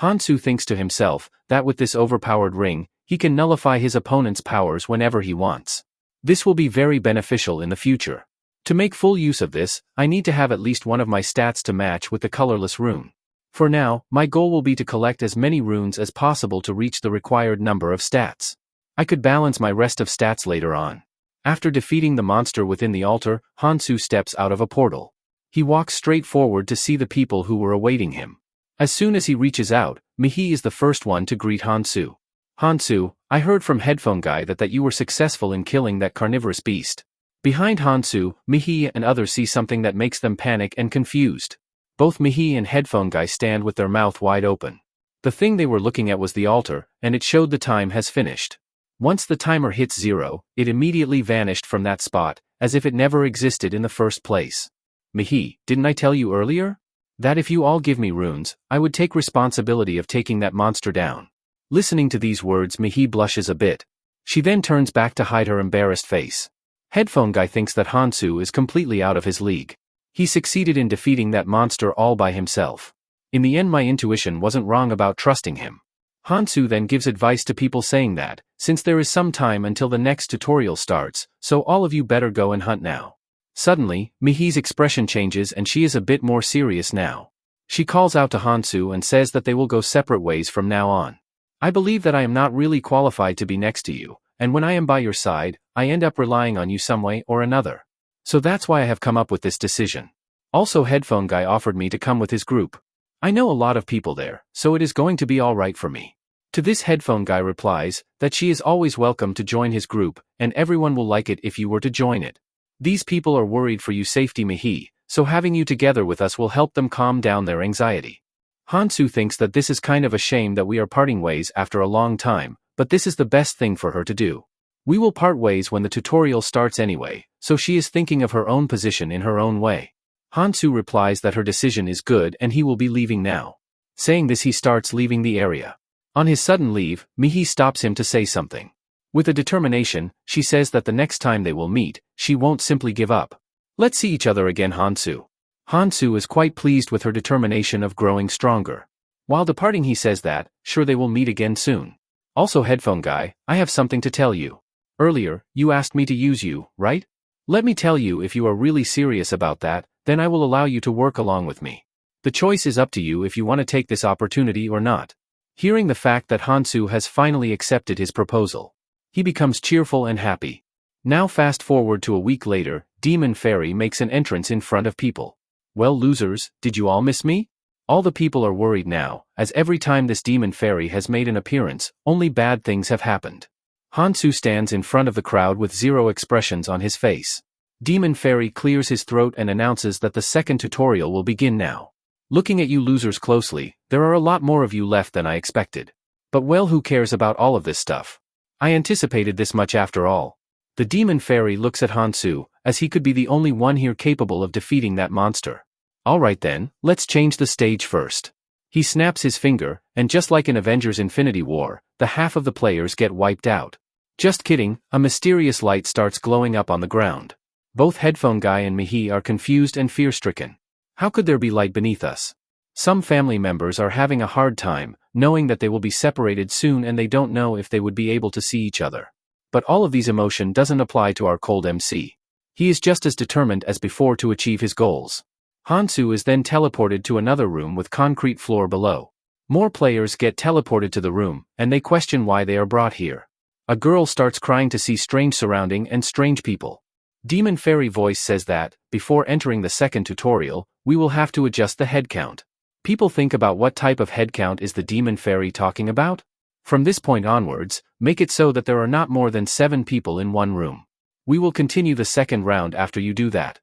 Hansu thinks to himself that with this overpowered ring, he can nullify his opponent's powers whenever he wants. This will be very beneficial in the future. To make full use of this, I need to have at least one of my stats to match with the colorless rune. For now, my goal will be to collect as many runes as possible to reach the required number of stats. I could balance my rest of stats later on. After defeating the monster within the altar, Hansu steps out of a portal. He walks straight forward to see the people who were awaiting him. As soon as he reaches out, Mihi is the first one to greet Hansu. Hansu, I heard from Headphone Guy that you were successful in killing that carnivorous beast. Behind Hansu, Mihi and others see something that makes them panic and confused. Both Mihi and Headphone Guy stand with their mouth wide open. The thing they were looking at was the altar, and it showed the time has finished. Once the timer hits 0, it immediately vanished from that spot, as if it never existed in the first place. Mihi, didn't I tell you earlier? That if you all give me runes, I would take responsibility of taking that monster down. Listening to these words, Mihi blushes a bit. She then turns back to hide her embarrassed face. Headphone Guy thinks that Hansu is completely out of his league. He succeeded in defeating that monster all by himself. In the end, my intuition wasn't wrong about trusting him. Hansu then gives advice to people saying that, since there is some time until the next tutorial starts, so all of you better go and hunt now. Suddenly, Mihi's expression changes and she is a bit more serious now. She calls out to Hansu and says that they will go separate ways from now on. I believe that I am not really qualified to be next to you, and when I am by your side, I end up relying on you some way or another. So that's why I have come up with this decision. Also, headphone guy offered me to come with his group. I know a lot of people there, so it is going to be alright for me. To this, headphone guy replies that she is always welcome to join his group, and everyone will like it if you were to join it. These people are worried for your safety, Mihi, so having you together with us will help them calm down their anxiety. Hansu thinks that this is kind of a shame that we are parting ways after a long time, but this is the best thing for her to do. We will part ways when the tutorial starts anyway, so she is thinking of her own position in her own way. Hansu replies that her decision is good and he will be leaving now. Saying this, he starts leaving the area. On his sudden leave, Mihi stops him to say something. With a determination, she says that the next time they will meet, she won't simply give up. Let's see each other again, Hansu. Hansu is quite pleased with her determination of growing stronger. While departing, he says that, sure, they will meet again soon. Also, headphone guy, I have something to tell you. Earlier, you asked me to use you, right? Let me tell you, if you are really serious about that, then I will allow you to work along with me. The choice is up to you if you want to take this opportunity or not. Hearing the fact that Hansu has finally accepted his proposal, he becomes cheerful and happy. Now fast forward to a week later, Demon Fairy makes an entrance in front of people. Well, losers, did you all miss me? All the people are worried now, as every time this Demon Fairy has made an appearance, only bad things have happened. Hansu stands in front of the crowd with zero expressions on his face. Demon Fairy clears his throat and announces that the second tutorial will begin now. Looking at you losers closely, there are a lot more of you left than I expected. But well, who cares about all of this stuff? I anticipated this much after all. The Demon Fairy looks at Hansu, as he could be the only one here capable of defeating that monster. Alright then, let's change the stage first. He snaps his finger, and just like in Avengers Infinity War, the half of the players get wiped out. Just kidding, a mysterious light starts glowing up on the ground. Both Headphone Guy and Mihi are confused and fear-stricken. How could there be light beneath us? Some family members are having a hard time, knowing that they will be separated soon and they don't know if they would be able to see each other. But all of these emotion doesn't apply to our cold MC. He is just as determined as before to achieve his goals. Hansu is then teleported to another room with concrete floor below. More players get teleported to the room, and they question why they are brought here. A girl starts crying to see strange surrounding and strange people. Demon Fairy voice says that, before entering the second tutorial, we will have to adjust the head count. People think about what type of head count is the Demon Fairy talking about? From this point onwards, make it so that there are not more than 7 people in one room. We will continue the second round after you do that.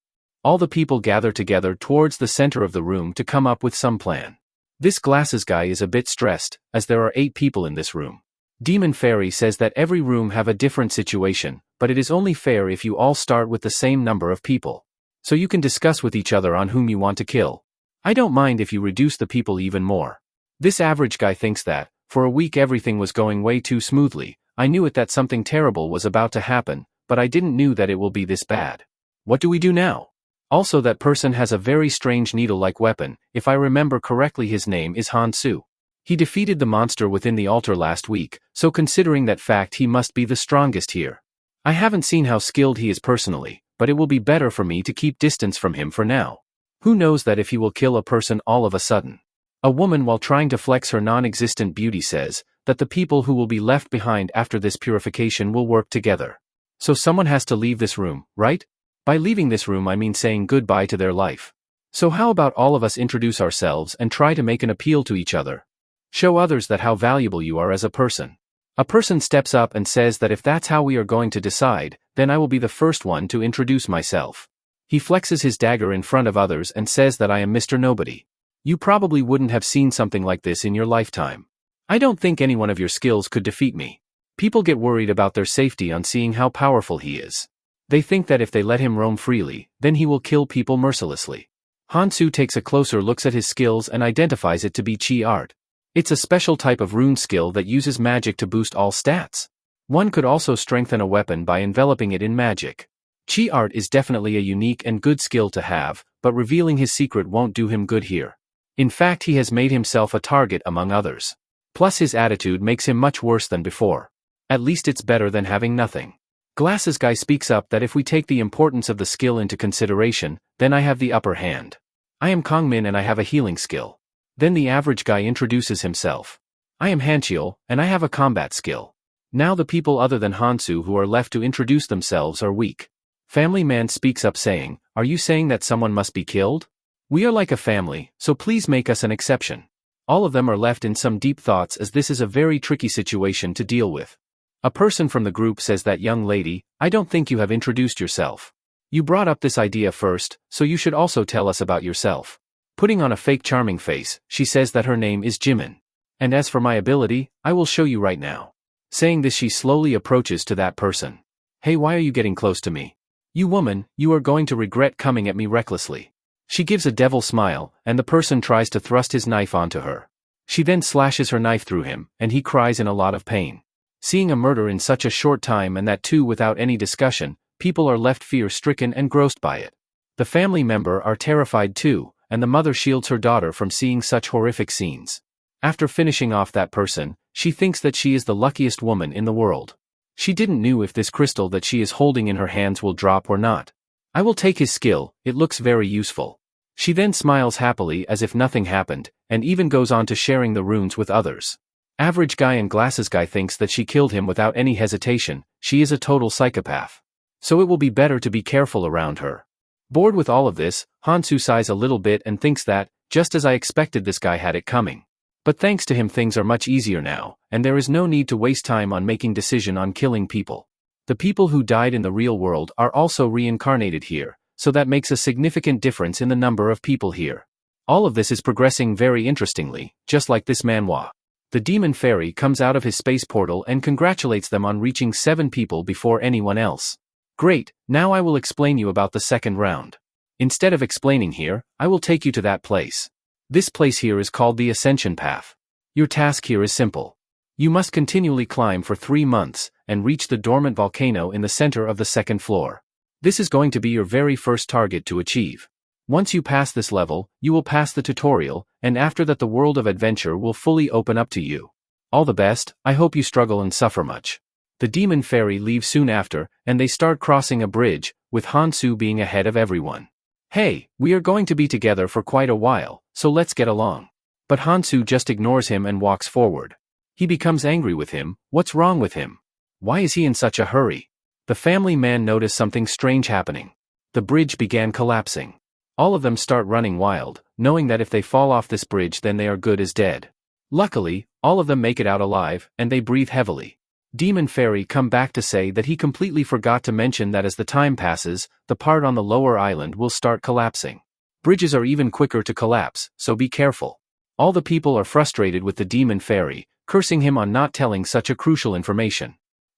All the people gather together towards the center of the room to come up with some plan. This glasses guy is a bit stressed, as there are 8 people in this room. Demon Fairy says that every room have a different situation, but it is only fair if you all start with the same number of people. So you can discuss with each other on whom you want to kill. I don't mind if you reduce the people even more. This average guy thinks that, for a week everything was going way too smoothly. I knew it that something terrible was about to happen, but I didn't knew that it will be this bad. What do we do now? Also, that person has a very strange needle-like weapon. If I remember correctly, his name is Hansu. He defeated the monster within the altar last week, so considering that fact he must be the strongest here. I haven't seen how skilled he is personally, but it will be better for me to keep distance from him for now. Who knows that if he will kill a person all of a sudden. A woman, while trying to flex her non-existent beauty, says that the people who will be left behind after this purification will work together. So someone has to leave this room, right? By leaving this room I mean saying goodbye to their life. So how about all of us introduce ourselves and try to make an appeal to each other? Show others that how valuable you are as a person. A person steps up and says that if that's how we are going to decide, then I will be the first one to introduce myself. He flexes his dagger in front of others and says that I am Mr. Nobody. You probably wouldn't have seen something like this in your lifetime. I don't think any one of your skills could defeat me. People get worried about their safety on seeing how powerful he is. They think that if they let him roam freely, then he will kill people mercilessly. Hansu takes a closer look at his skills and identifies it to be Chi Art. It's a special type of rune skill that uses magic to boost all stats. One could also strengthen a weapon by enveloping it in magic. Chi Art is definitely a unique and good skill to have, but revealing his secret won't do him good here. In fact, he has made himself a target among others. Plus his attitude makes him much worse than before. At least it's better than having nothing. Glasses Guy speaks up that if we take the importance of the skill into consideration, then I have the upper hand. I am Kong Min and I have a healing skill. Then the average guy introduces himself. I am Hanchiel, and I have a combat skill. Now the people other than Hansu who are left to introduce themselves are weak. Family man speaks up saying, are you saying that someone must be killed? We are like a family, so please make us an exception. All of them are left in some deep thoughts as this is a very tricky situation to deal with. A person from the group says that young lady, I don't think you have introduced yourself. You brought up this idea first, so you should also tell us about yourself. Putting on a fake charming face, she says that her name is Jimin. And as for my ability, I will show you right now. Saying this she slowly approaches to that person. Hey, why are you getting close to me? You woman, you are going to regret coming at me recklessly. She gives a devil smile, and the person tries to thrust his knife onto her. She then slashes her knife through him, and he cries in a lot of pain. Seeing a murder in such a short time and that too without any discussion, people are left fear-stricken and grossed by it. The family member are terrified too, and the mother shields her daughter from seeing such horrific scenes. After finishing off that person, she thinks that she is the luckiest woman in the world. She didn't know if this crystal that she is holding in her hands will drop or not. I will take his skill, it looks very useful. She then smiles happily as if nothing happened, and even goes on to sharing the runes with others. Average guy and glasses guy thinks that she killed him without any hesitation, she is a total psychopath. So it will be better to be careful around her. Bored with all of this, Hansu sighs a little bit and thinks that, just as I expected, this guy had it coming. But thanks to him things are much easier now, and there is no need to waste time on making decision on killing people. The people who died in the real world are also reincarnated here, so that makes a significant difference in the number of people here. All of this is progressing very interestingly, just like this manhwa. The demon fairy comes out of his space portal and congratulates them on reaching 7 people before anyone else. Great, now I will explain you about the second round. Instead of explaining here, I will take you to that place. This place here is called the Ascension Path. Your task here is simple. You must continually climb for 3 months, and reach the dormant volcano in the center of the second floor. This is going to be your very first target to achieve. Once you pass this level, you will pass the tutorial, and after that the world of adventure will fully open up to you. All the best, I hope you struggle and suffer much. The demon fairy leaves soon after, and they start crossing a bridge, with Hansu being ahead of everyone. Hey, we are going to be together for quite a while, so let's get along. But Hansu just ignores him and walks forward. He becomes angry with him. What's wrong with him? Why is he in such a hurry? The family man noticed something strange happening. The bridge began collapsing. All of them start running wild, knowing that if they fall off this bridge then they are good as dead. Luckily, all of them make it out alive, and they breathe heavily. Demon Fairy come back to say that he completely forgot to mention that as the time passes, the part on the lower island will start collapsing. Bridges are even quicker to collapse, so be careful. All the people are frustrated with the Demon Fairy, cursing him on not telling such a crucial information.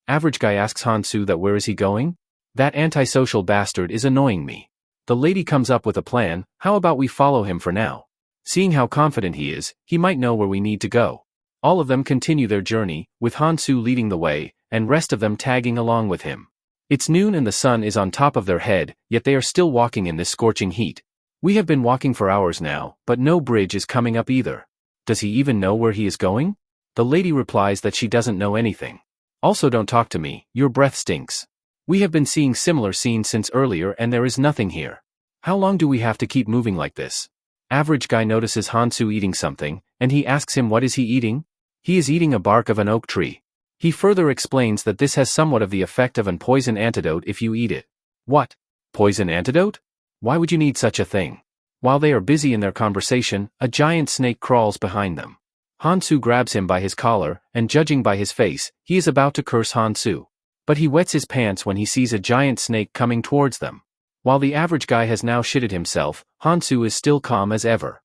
Average guy asks Hansu that where is he going? That antisocial bastard is annoying me. The lady comes up with a plan. How about we follow him for now? Seeing how confident he is, he might know where we need to go. All of them continue their journey, with Hansu leading the way, and rest of them tagging along with him. It's noon and the sun is on top of their head, yet they are still walking in this scorching heat. We have been walking for hours now, but no bridge is coming up either. Does he even know where he is going? The lady replies that she doesn't know anything. Also, don't talk to me, your breath stinks. We have been seeing similar scenes since earlier and there is nothing here. How long do we have to keep moving like this? Average guy notices Hansu eating something, and he asks him what is he eating? He is eating a bark of an oak tree. He further explains that this has somewhat of the effect of an poison antidote if you eat it. What? Poison antidote? Why would you need such a thing? While they are busy in their conversation, a giant snake crawls behind them. Hansu grabs him by his collar, and judging by his face, he is about to curse Hansu. But he wets his pants when he sees a giant snake coming towards them. While the average guy has now shitted himself, Hansu is still calm as ever.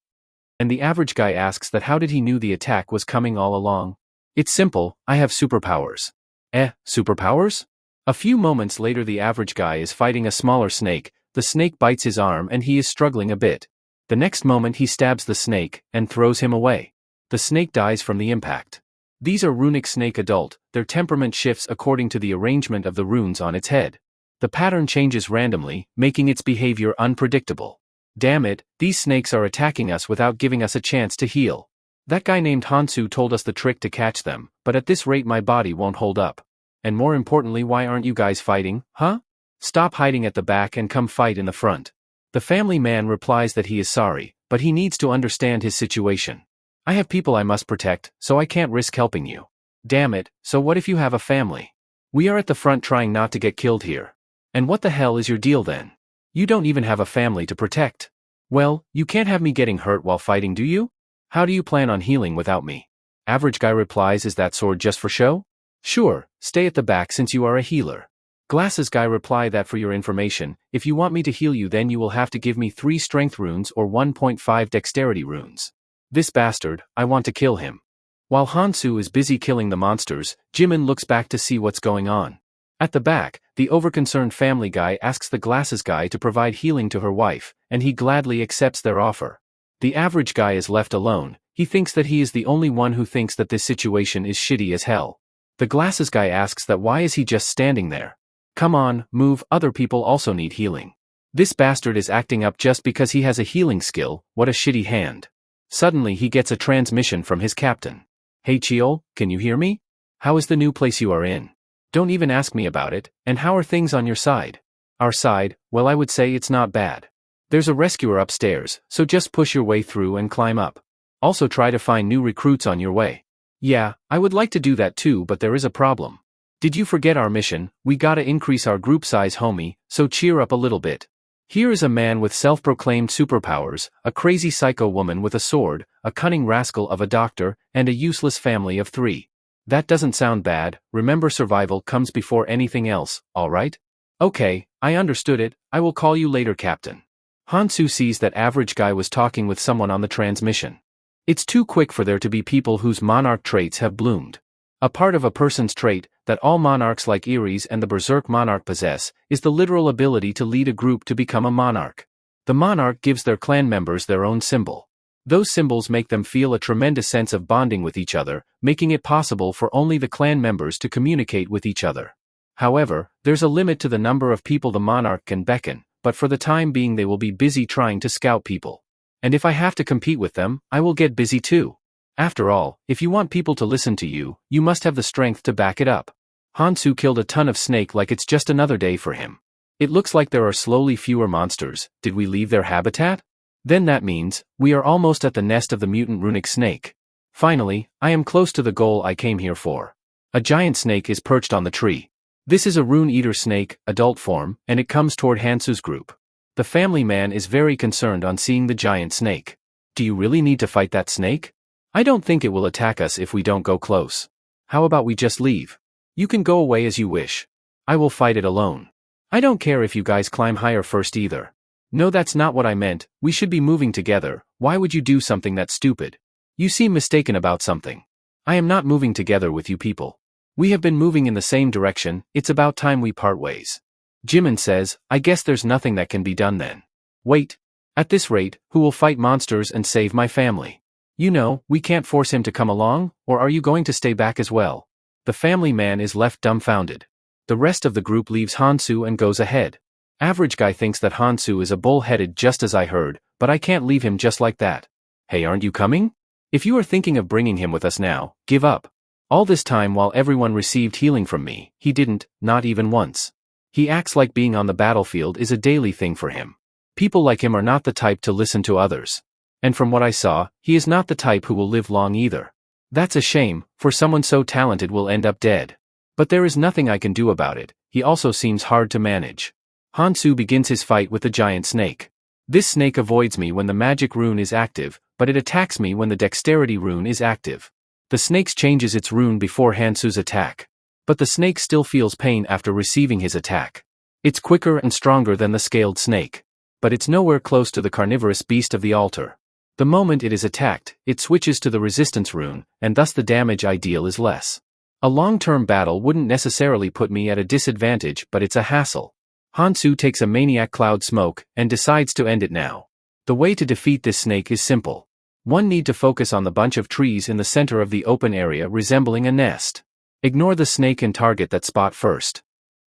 And the average guy asks that how did he knew the attack was coming all along? It's simple, I have superpowers. Superpowers? A few moments later the average guy is fighting a smaller snake, the snake bites his arm and he is struggling a bit. The next moment he stabs the snake, and throws him away. The snake dies from the impact. These are runic snake adult, their temperament shifts according to the arrangement of the runes on its head. The pattern changes randomly, making its behavior unpredictable. Damn it, these snakes are attacking us without giving us a chance to heal. That guy named Hansu told us the trick to catch them, but at this rate my body won't hold up. And more importantly, why aren't you guys fighting, huh? Stop hiding at the back and come fight in the front. The family man replies that he is sorry, but he needs to understand his situation. I have people I must protect, so I can't risk helping you. Damn it, so what if you have a family? We are at the front trying not to get killed here. And what the hell is your deal then? You don't even have a family to protect. Well, you can't have me getting hurt while fighting, do you? How do you plan on healing without me? Average guy replies, is that sword just for show? Sure, stay at the back since you are a healer. Glasses guy reply that for your information, if you want me to heal you then you will have to give me 3 strength runes or 1.5 dexterity runes. This bastard, I want to kill him. While Hansu is busy killing the monsters, Jimin looks back to see what's going on. At the back, the overconcerned family guy asks the glasses guy to provide healing to her wife, and he gladly accepts their offer. The average guy is left alone. He thinks that he is the only one who thinks that this situation is shitty as hell. The glasses guy asks that why is he just standing there? Come on, move, other people also need healing. This bastard is acting up just because he has a healing skill, what a shitty hand. Suddenly he gets a transmission from his captain. Hey Chiol, can you hear me? How is the new place you are in? Don't even ask me about it, and how are things on your side? Our side, well I would say it's not bad. There's a rescuer upstairs, so just push your way through and climb up. Also try to find new recruits on your way. Yeah, I would like to do that too, but there is a problem. Did you forget our mission? We gotta increase our group size, homie, so cheer up a little bit. Here is a man with self-proclaimed superpowers, a crazy psycho woman with a sword, a cunning rascal of a doctor, and a useless family of 3. That doesn't sound bad. Remember, survival comes before anything else, alright? Okay, I understood it. I will call you later, Captain. Hansu sees that average guy was talking with someone on the transmission. It's too quick for there to be people whose monarch traits have bloomed. A part of a person's trait, that all monarchs like Ares and the Berserk monarch possess, is the literal ability to lead a group to become a monarch. The monarch gives their clan members their own symbol. Those symbols make them feel a tremendous sense of bonding with each other, making it possible for only the clan members to communicate with each other. However, there's a limit to the number of people the monarch can beckon, but for the time being they will be busy trying to scout people. And if I have to compete with them, I will get busy too. After all, if you want people to listen to you, you must have the strength to back it up. Hansu killed a ton of snake like it's just another day for him. It looks like there are slowly fewer monsters. Did we leave their habitat? Then that means, we are almost at the nest of the mutant runic snake. Finally, I am close to the goal I came here for. A giant snake is perched on the tree. This is a rune-eater snake, adult form, and it comes toward Hansu's group. The family man is very concerned on seeing the giant snake. Do you really need to fight that snake? I don't think it will attack us if we don't go close. How about we just leave? You can go away as you wish. I will fight it alone. I don't care if you guys climb higher first either. No, that's not what I meant. We should be moving together. Why would you do something that stupid? You seem mistaken about something. I am not moving together with you people. We have been moving in the same direction. It's about time we part ways. Jimin says, I guess there's nothing that can be done then. Wait. At this rate, who will fight monsters and save my family? You know, we can't force him to come along, or are you going to stay back as well? The family man is left dumbfounded. The rest of the group leaves Hansu and goes ahead. Average guy thinks that Hansu is a bull-headed just as I heard, but I can't leave him just like that. Hey, aren't you coming? If you are thinking of bringing him with us now, give up. All this time while everyone received healing from me, he didn't, not even once. He acts like being on the battlefield is a daily thing for him. People like him are not the type to listen to others. And from what I saw, he is not the type who will live long either. That's a shame, for someone so talented will end up dead. But there is nothing I can do about it. He also seems hard to manage. Hansu begins his fight with the giant snake. This snake avoids me when the magic rune is active, but it attacks me when the dexterity rune is active. The snake changes its rune before Hansu's attack. But the snake still feels pain after receiving his attack. It's quicker and stronger than the scaled snake. But it's nowhere close to the carnivorous beast of the altar. The moment it is attacked, it switches to the resistance rune, and thus the damage I deal is less. A long-term battle wouldn't necessarily put me at a disadvantage, but it's a hassle. Hansu takes a maniac cloud smoke, and decides to end it now. The way to defeat this snake is simple. One need to focus on the bunch of trees in the center of the open area resembling a nest. Ignore the snake and target that spot first.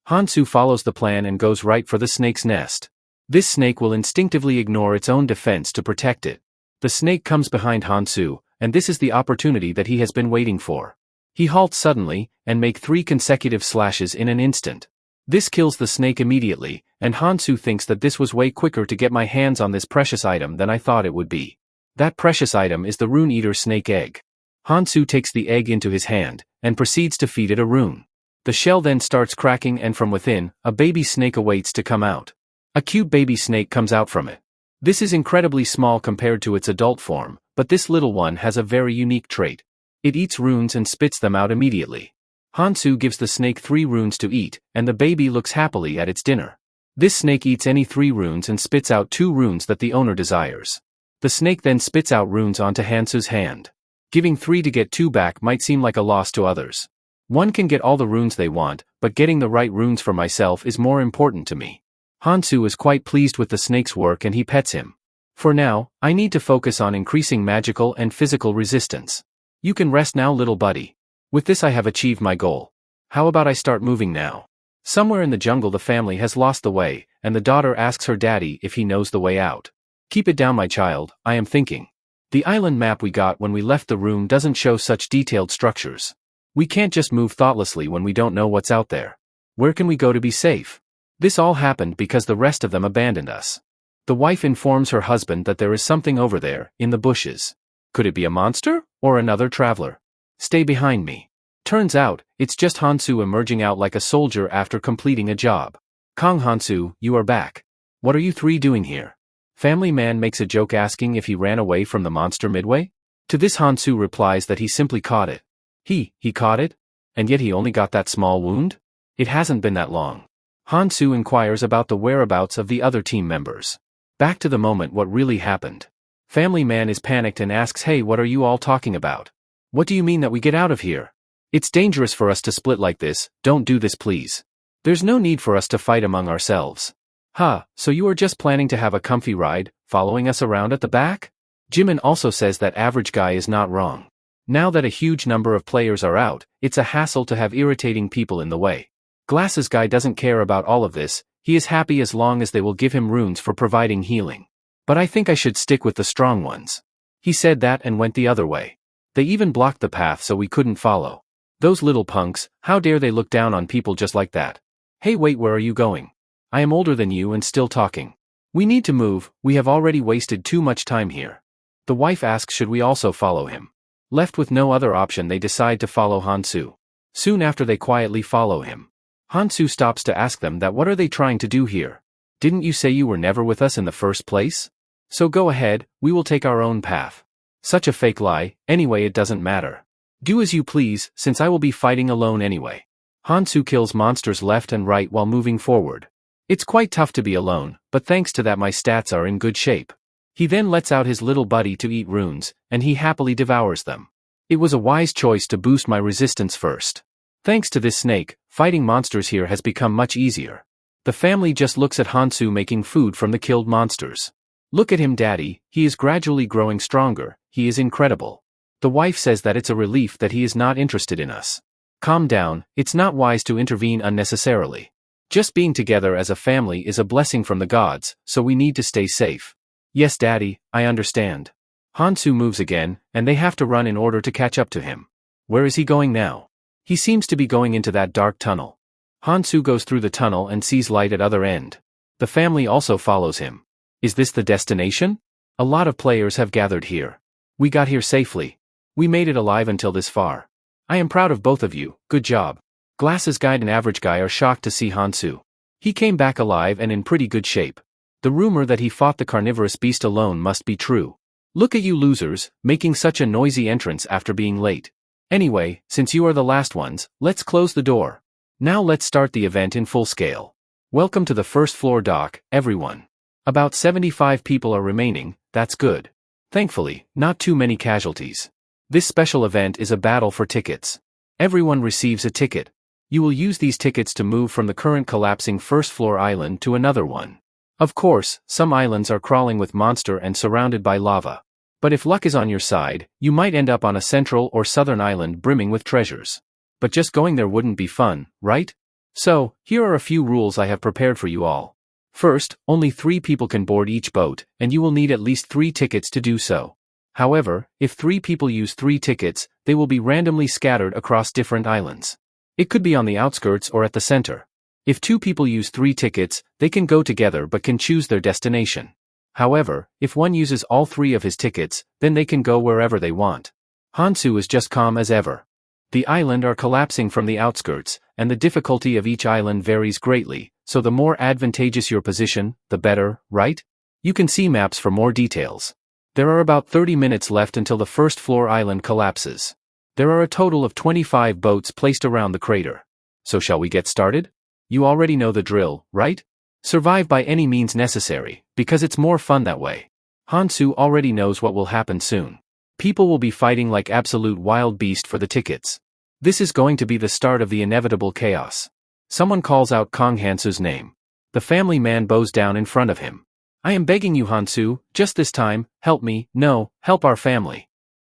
Hansu follows the plan and goes right for the snake's nest. This snake will instinctively ignore its own defense to protect it. The snake comes behind Hansu, and this is the opportunity that he has been waiting for. He halts suddenly, and makes 3 consecutive slashes in an instant. This kills the snake immediately, and Hansu thinks that this was way quicker to get my hands on this precious item than I thought it would be. That precious item is the Rune Eater snake egg. Hansu takes the egg into his hand, and proceeds to feed it a rune. The shell then starts cracking and from within, a baby snake awaits to come out. A cute baby snake comes out from it. This is incredibly small compared to its adult form, but this little one has a very unique trait. It eats runes and spits them out immediately. Hansu gives the snake 3 runes to eat, and the baby looks happily at its dinner. This snake eats any 3 runes and spits out 2 runes that the owner desires. The snake then spits out runes onto Hansu's hand. Giving 3 to get 2 back might seem like a loss to others. One can get all the runes they want, but getting the right runes for myself is more important to me. Hansu is quite pleased with the snake's work and he pets him. For now, I need to focus on increasing magical and physical resistance. You can rest now, little buddy. With this I have achieved my goal. How about I start moving now? Somewhere in the jungle the family has lost the way, and the daughter asks her daddy if he knows the way out. Keep it down, my child, I am thinking. The island map we got when we left the room doesn't show such detailed structures. We can't just move thoughtlessly when we don't know what's out there. Where can we go to be safe? This all happened because the rest of them abandoned us. The wife informs her husband that there is something over there, in the bushes. Could it be a monster, or another traveler? Stay behind me. Turns out, it's just Hansu emerging out like a soldier after completing a job. Kong Hansu, you are back. What are you 3 doing here? Family man makes a joke asking if he ran away from the monster midway. To this Hansu replies that he simply caught it. He caught it? And yet he only got that small wound? It hasn't been that long. Hansu inquires about the whereabouts of the other team members. Back to the moment what really happened. Family man is panicked and asks, hey, what are you all talking about? What do you mean that we get out of here? It's dangerous for us to split like this, don't do this please. There's no need for us to fight among ourselves. So you are just planning to have a comfy ride, following us around at the back? Jimin also says that average guy is not wrong. Now that a huge number of players are out, it's a hassle to have irritating people in the way. Glasses guy doesn't care about all of this, he is happy as long as they will give him runes for providing healing. But I think I should stick with the strong ones. He said that and went the other way. They even blocked the path so we couldn't follow. Those little punks, how dare they look down on people just like that? Hey wait, where are you going? I am older than you and still talking. We need to move, we have already wasted too much time here. The wife asks should we also follow him. Left with no other option they decide to follow Hansu. Soon after they quietly follow him. Hansu stops to ask them that what are they trying to do here? Didn't you say you were never with us in the first place? So go ahead, we will take our own path. Such a fake lie, anyway it doesn't matter. Do as you please, since I will be fighting alone anyway. Hansu kills monsters left and right while moving forward. It's quite tough to be alone, but thanks to that my stats are in good shape. He then lets out his little buddy to eat runes, and he happily devours them. It was a wise choice to boost my resistance first. Thanks to this snake, fighting monsters here has become much easier. The family just looks at Hansu making food from the killed monsters. Look at him daddy, he is gradually growing stronger, he is incredible. The wife says that it's a relief that he is not interested in us. Calm down, it's not wise to intervene unnecessarily. Just being together as a family is a blessing from the gods, so we need to stay safe. Yes daddy, I understand. Hansu moves again, and they have to run in order to catch up to him. Where is he going now? He seems to be going into that dark tunnel. Hansu goes through the tunnel and sees light at other end. The family also follows him. Is this the destination? A lot of players have gathered here. We got here safely. We made it alive until this far. I am proud of both of you, good job. Glasses guy and average guy are shocked to see Hansu. He came back alive and in pretty good shape. The rumor that he fought the carnivorous beast alone must be true. Look at you losers, making such a noisy entrance after being late. Anyway, since you are the last ones, let's close the door. Now let's start the event in full scale. Welcome to the first floor dock, everyone. About 75 people are remaining, that's good. Thankfully, not too many casualties. This special event is a battle for tickets. Everyone receives a ticket. You will use these tickets to move from the current collapsing first floor island to another one. Of course, some islands are crawling with monster and surrounded by lava. But if luck is on your side, you might end up on a central or southern island brimming with treasures. But just going there wouldn't be fun, right? So, here are a few rules I have prepared for you all. First, only 3 people can board each boat, and you will need at least 3 tickets to do so. However, if 3 people use 3 tickets, they will be randomly scattered across different islands. It could be on the outskirts or at the center. If 2 people use 3 tickets, they can go together but can choose their destination. However, if one uses all 3 of his tickets, then they can go wherever they want. Hansu is just calm as ever. The island are collapsing from the outskirts, and the difficulty of each island varies greatly, so the more advantageous your position, the better, right? You can see maps for more details. There are about 30 minutes left until the first floor island collapses. There are a total of 25 boats placed around the crater. So shall we get started? You already know the drill, right? Survive by any means necessary, because it's more fun that way. Hansu already knows what will happen soon. People will be fighting like absolute wild beast for the tickets. This is going to be the start of the inevitable chaos. Someone calls out Kong Hansu's name. The family man bows down in front of him. I am begging you, Hansu, just this time, help me, no, help our family.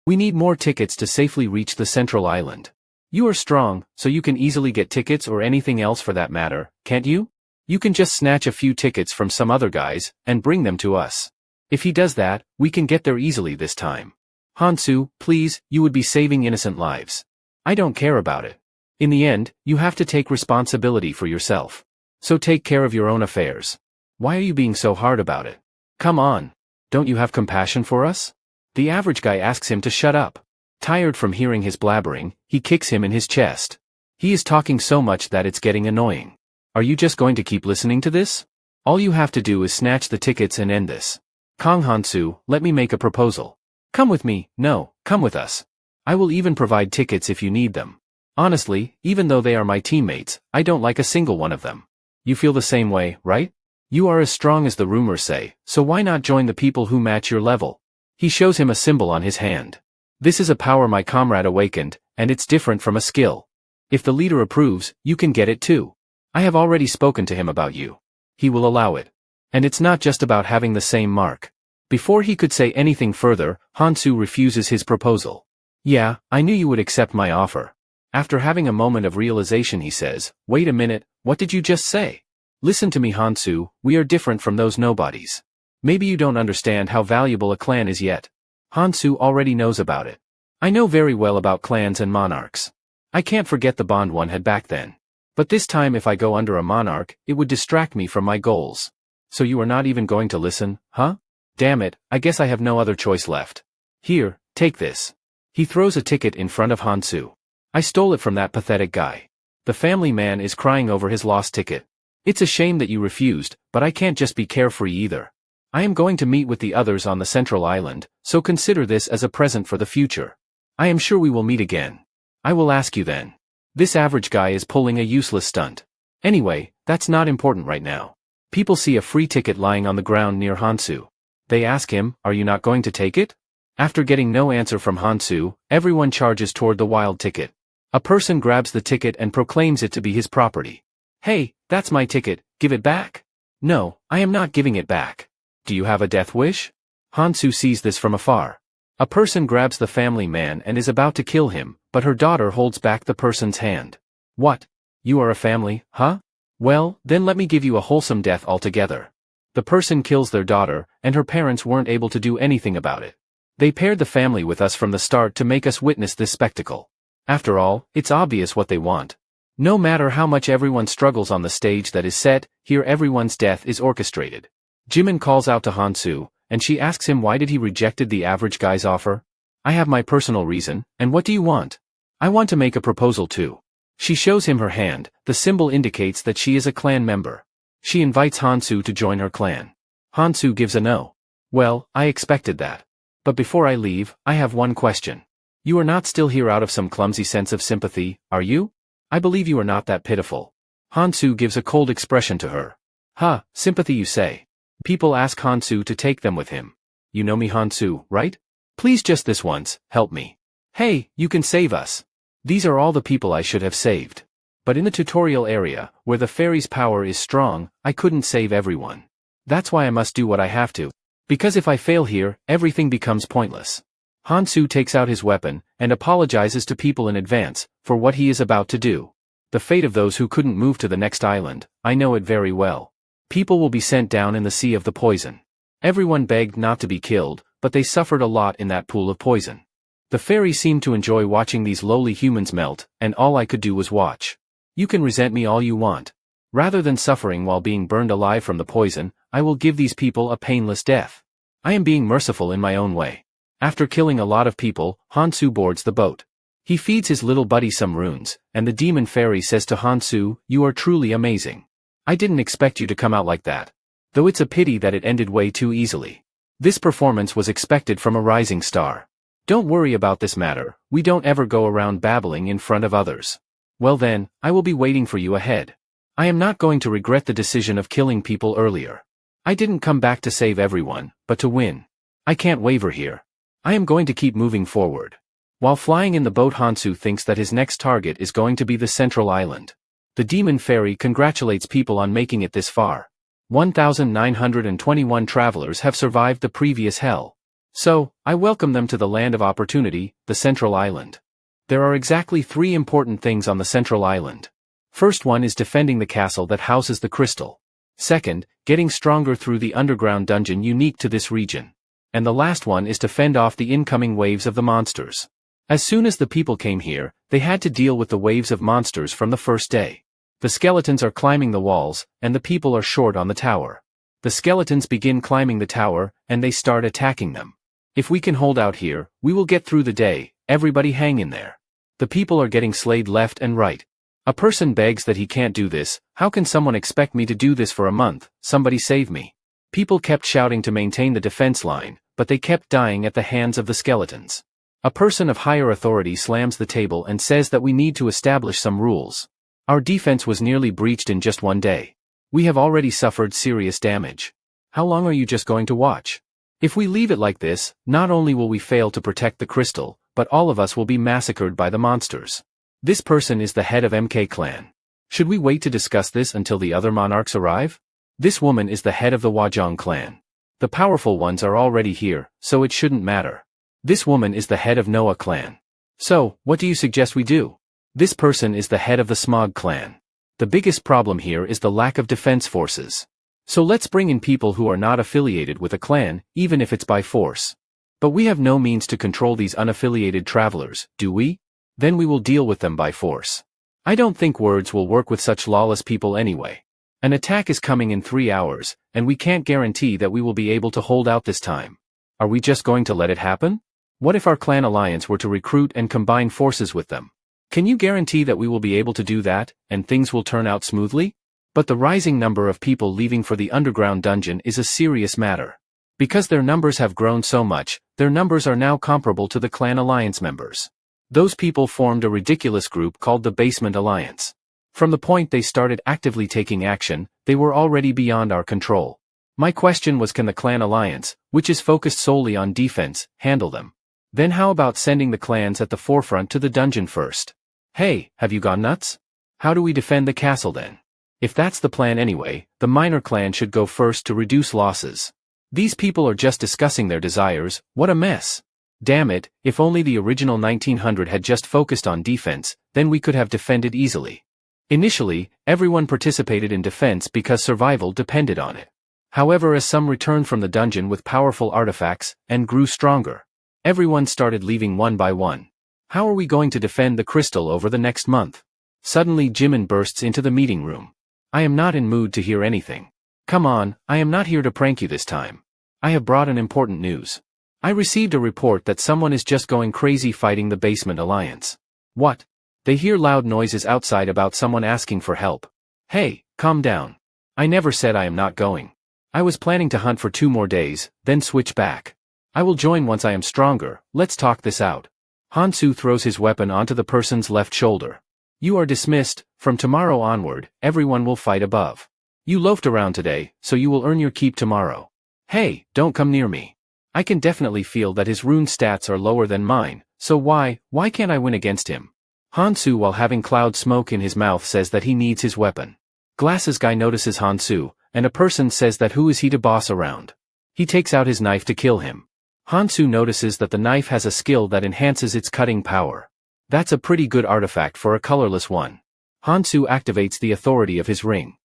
We need more tickets to safely reach the central island. You are strong, so you can easily get tickets or anything else for that matter, can't you? You can just snatch a few tickets from some other guys, and bring them to us. If he does that, we can get there easily this time. Hansu, please, you would be saving innocent lives. I don't care about it. In the end, you have to take responsibility for yourself. So take care of your own affairs. Why are you being so hard about it? Come on. Don't you have compassion for us? The average guy asks him to shut up. Tired from hearing his blabbering, he kicks him in his chest. He is talking so much that it's getting annoying. Are you just going to keep listening to this? All you have to do is snatch the tickets and end this. Kong Hansu, let me make a proposal. Come with me, no, come with us. I will even provide tickets if you need them. Honestly, even though they are my teammates, I don't like a single one of them. You feel the same way, right? You are as strong as the rumors say, so why not join the people who match your level? He shows him a symbol on his hand. This is a power my comrade awakened, and it's different from a skill. If the leader approves, you can get it too. I have already spoken to him about you. He will allow it. And it's not just about having the same mark. Before he could say anything further, Hansu refuses his proposal. Yeah, I knew you would accept my offer. After having a moment of realization he says, wait a minute, what did you just say? Listen to me, Hansu, we are different from those nobodies. Maybe you don't understand how valuable a clan is yet. Hansu already knows about it. I know very well about clans and monarchs. I can't forget the bond one had back then. But this time if I go under a monarch, it would distract me from my goals. So you are not even going to listen, huh? Damn it, I guess I have no other choice left. Here, take this. He throws a ticket in front of Hansu. I stole it from that pathetic guy. The family man is crying over his lost ticket. It's a shame that you refused, but I can't just be carefree either. I am going to meet with the others on the central island, so consider this as a present for the future. I am sure we will meet again. I will ask you then. This average guy is pulling a useless stunt. Anyway, that's not important right now. People see a free ticket lying on the ground near Hansu. They ask him, are you not going to take it? After getting no answer from Hansu, everyone charges toward the wild ticket. A person grabs the ticket and proclaims it to be his property. Hey, that's my ticket, give it back. No, I am not giving it back. Do you have a death wish? Hansu sees this from afar. A person grabs the family man and is about to kill him, but her daughter holds back the person's hand. What? You are a family, huh? Well, then let me give you a wholesome death altogether. The person kills their daughter, and her parents weren't able to do anything about it. They paired the family with us from the start to make us witness this spectacle. After all, it's obvious what they want. No matter how much everyone struggles on the stage that is set, here everyone's death is orchestrated. Jimin calls out to Hansu, and she asks him why did he rejected the average guy's offer? I have my personal reason, and what do you want? I want to make a proposal too. She shows him her hand, the symbol indicates that she is a clan member. She invites Hansu to join her clan. Hansu gives a no. Well, I expected that. But before I leave, I have one question. You are not still here out of some clumsy sense of sympathy, are you? I believe you are not that pitiful. Hansu gives a cold expression to her. Huh, sympathy you say. People ask Hansu to take them with him. You know me, Hansu, right? Please just this once, help me. Hey, you can save us. These are all the people I should have saved. But in the tutorial area, where the fairy's power is strong, I couldn't save everyone. That's why I must do what I have to. Because if I fail here, everything becomes pointless. Hansu takes out his weapon, and apologizes to people in advance, for what he is about to do. The fate of those who couldn't move to the next island, I know it very well. People will be sent down in the sea of the poison. Everyone begged not to be killed, but they suffered a lot in that pool of poison. The fairy seemed to enjoy watching these lowly humans melt, and all I could do was watch. You can resent me all you want. Rather than suffering while being burned alive from the poison, I will give these people a painless death. I am being merciful in my own way. After killing a lot of people, Hansu boards the boat. He feeds his little buddy some runes, and the demon fairy says to Hansu, "You are truly amazing. I didn't expect you to come out like that. Though it's a pity that it ended way too easily. This performance was expected from a rising star. Don't worry about this matter, we don't ever go around babbling in front of others. Well then, I will be waiting for you ahead. I am not going to regret the decision of killing people earlier. I didn't come back to save everyone, but to win. I can't waver here. I am going to keep moving forward." While flying in the boat, Hansu thinks that his next target is going to be the central island. The demon fairy congratulates people on making it this far. 1,921 travelers have survived the previous hell. So, I welcome them to the land of opportunity, the central island. There are exactly 3 important things on the central island. First one is defending the castle that houses the crystal. Second, getting stronger through the underground dungeon unique to this region. And the last one is to fend off the incoming waves of the monsters. As soon as the people came here, they had to deal with the waves of monsters from the first day. The skeletons are climbing the walls, and the people are short on the tower. The skeletons begin climbing the tower, and they start attacking them. If we can hold out here, we will get through the day, everybody hang in there. The people are getting slayed left and right. A person begs that he can't do this. How can someone expect me to do this for a month? Somebody save me. People kept shouting to maintain the defense line, but they kept dying at the hands of the skeletons. A person of higher authority slams the table and says that we need to establish some rules. Our defense was nearly breached in just one day. We have already suffered serious damage. How long are you just going to watch? If we leave it like this, not only will we fail to protect the crystal, but all of us will be massacred by the monsters. This person is the head of MK clan. Should we wait to discuss this until the other monarchs arrive? This woman is the head of the Wajong clan. The powerful ones are already here, so it shouldn't matter. This woman is the head of Noah clan. So, what do you suggest we do? This person is the head of the Smog clan. The biggest problem here is the lack of defense forces. So let's bring in people who are not affiliated with a clan, even if it's by force. But we have no means to control these unaffiliated travelers, do we? Then we will deal with them by force. I don't think words will work with such lawless people anyway. An attack is coming in 3 hours, and we can't guarantee that we will be able to hold out this time. Are we just going to let it happen? What if our clan alliance were to recruit and combine forces with them? Can you guarantee that we will be able to do that, and things will turn out smoothly? But the rising number of people leaving for the underground dungeon is a serious matter. Because their numbers have grown so much, their numbers are now comparable to the clan alliance members. Those people formed a ridiculous group called the Basement Alliance. From the point they started actively taking action, they were already beyond our control. My question was, can the clan alliance, which is focused solely on defense, handle them? Then how about sending the clans at the forefront to the dungeon first? Hey, have you gone nuts? How do we defend the castle then? If that's the plan anyway, the minor clan should go first to reduce losses. These people are just discussing their desires. What a mess. Damn it, if only the original 1900 had just focused on defense, then we could have defended easily. Initially, everyone participated in defense because survival depended on it. However, as some returned from the dungeon with powerful artifacts, and grew stronger, everyone started leaving one by one. How are we going to defend the crystal over the next month? Suddenly Jimin bursts into the meeting room. I am not in mood to hear anything. Come on, I am not here to prank you this time. I have brought an important news. I received a report that someone is just going crazy fighting the Basement Alliance. What? They hear loud noises outside about someone asking for help. Hey, calm down. I never said I am not going. I was planning to hunt for 2 more days, then switch back. I will join once I am stronger. Let's talk this out. Hansu throws his weapon onto the person's left shoulder. You are dismissed. From tomorrow onward, everyone will fight above. You loafed around today, so you will earn your keep tomorrow. Hey, don't come near me. I can definitely feel that his rune stats are lower than mine, so why can't I win against him? Hansu, while having cloud smoke in his mouth, says that he needs his weapon. Glasses guy notices Hansu, and a person says that who is he to boss around? He takes out his knife to kill him. Hansu notices that the knife has a skill that enhances its cutting power. That's a pretty good artifact for a colorless one. Hansu activates the authority of his ring.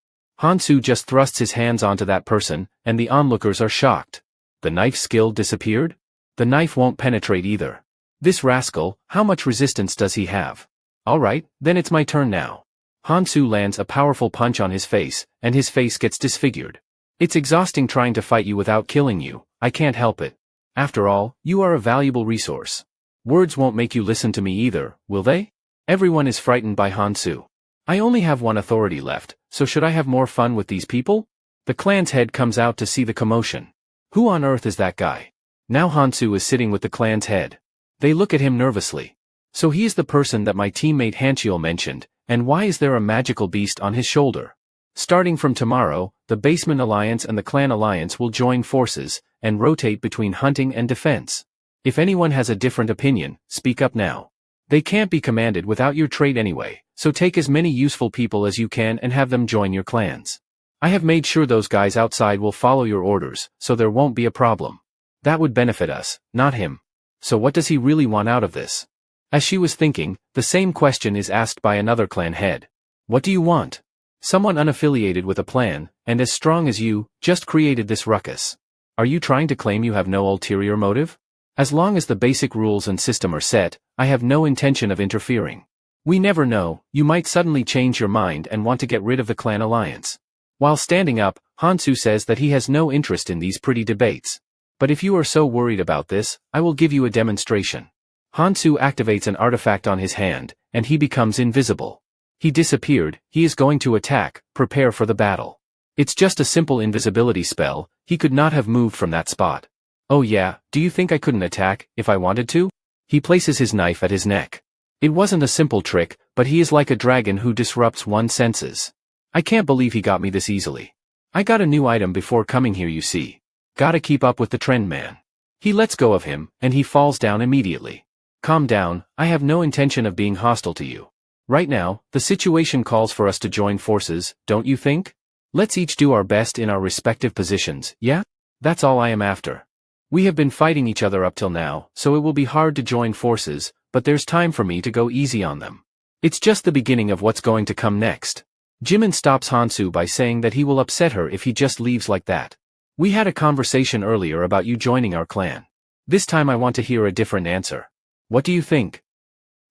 Hansu just thrusts his hands onto that person, and the onlookers are shocked. The knife skill disappeared? The knife won't penetrate either. This rascal, how much resistance does he have? Alright, then it's my turn now. Hansu lands a powerful punch on his face, and his face gets disfigured. It's exhausting trying to fight you without killing you, I can't help it. After all, you are a valuable resource. Words won't make you listen to me either, will they? Everyone is frightened by Hansu. I only have one authority left, so should I have more fun with these people? The clan's head comes out to see the commotion. Who on earth is that guy? Now Hansu is sitting with the clan's head. They look at him nervously. So he is the person that my teammate Hanchiel mentioned, and why is there a magical beast on his shoulder? Starting from tomorrow, the Basement Alliance and the Clan Alliance will join forces, and rotate between hunting and defense. If anyone has a different opinion, speak up now. They can't be commanded without your trade anyway, so take as many useful people as you can and have them join your clans. I have made sure those guys outside will follow your orders, so there won't be a problem. That would benefit us, not him. So what does he really want out of this? As she was thinking, the same question is asked by another clan head. What do you want? Someone unaffiliated with a plan, and as strong as you, just created this ruckus. Are you trying to claim you have no ulterior motive? As long as the basic rules and system are set, I have no intention of interfering. We never know, you might suddenly change your mind and want to get rid of the clan alliance. While standing up, Hansu says that he has no interest in these pretty debates. But if you are so worried about this, I will give you a demonstration. Hansu activates an artifact on his hand, and he becomes invisible. He disappeared, he is going to attack, prepare for the battle. It's just a simple invisibility spell, he could not have moved from that spot. Oh yeah, do you think I couldn't attack, if I wanted to? He places his knife at his neck. It wasn't a simple trick, but he is like a dragon who disrupts one's senses. I can't believe he got me this easily. I got a new item before coming here, you see. Gotta keep up with the trend, man. He lets go of him, and he falls down immediately. Calm down, I have no intention of being hostile to you. Right now, the situation calls for us to join forces, don't you think? Let's each do our best in our respective positions, yeah? That's all I am after. We have been fighting each other up till now, so it will be hard to join forces, but there's time for me to go easy on them. It's just the beginning of what's going to come next. Jimin stops Hansu by saying that he will upset her if he just leaves like that. We had a conversation earlier about you joining our clan. This time I want to hear a different answer. What do you think?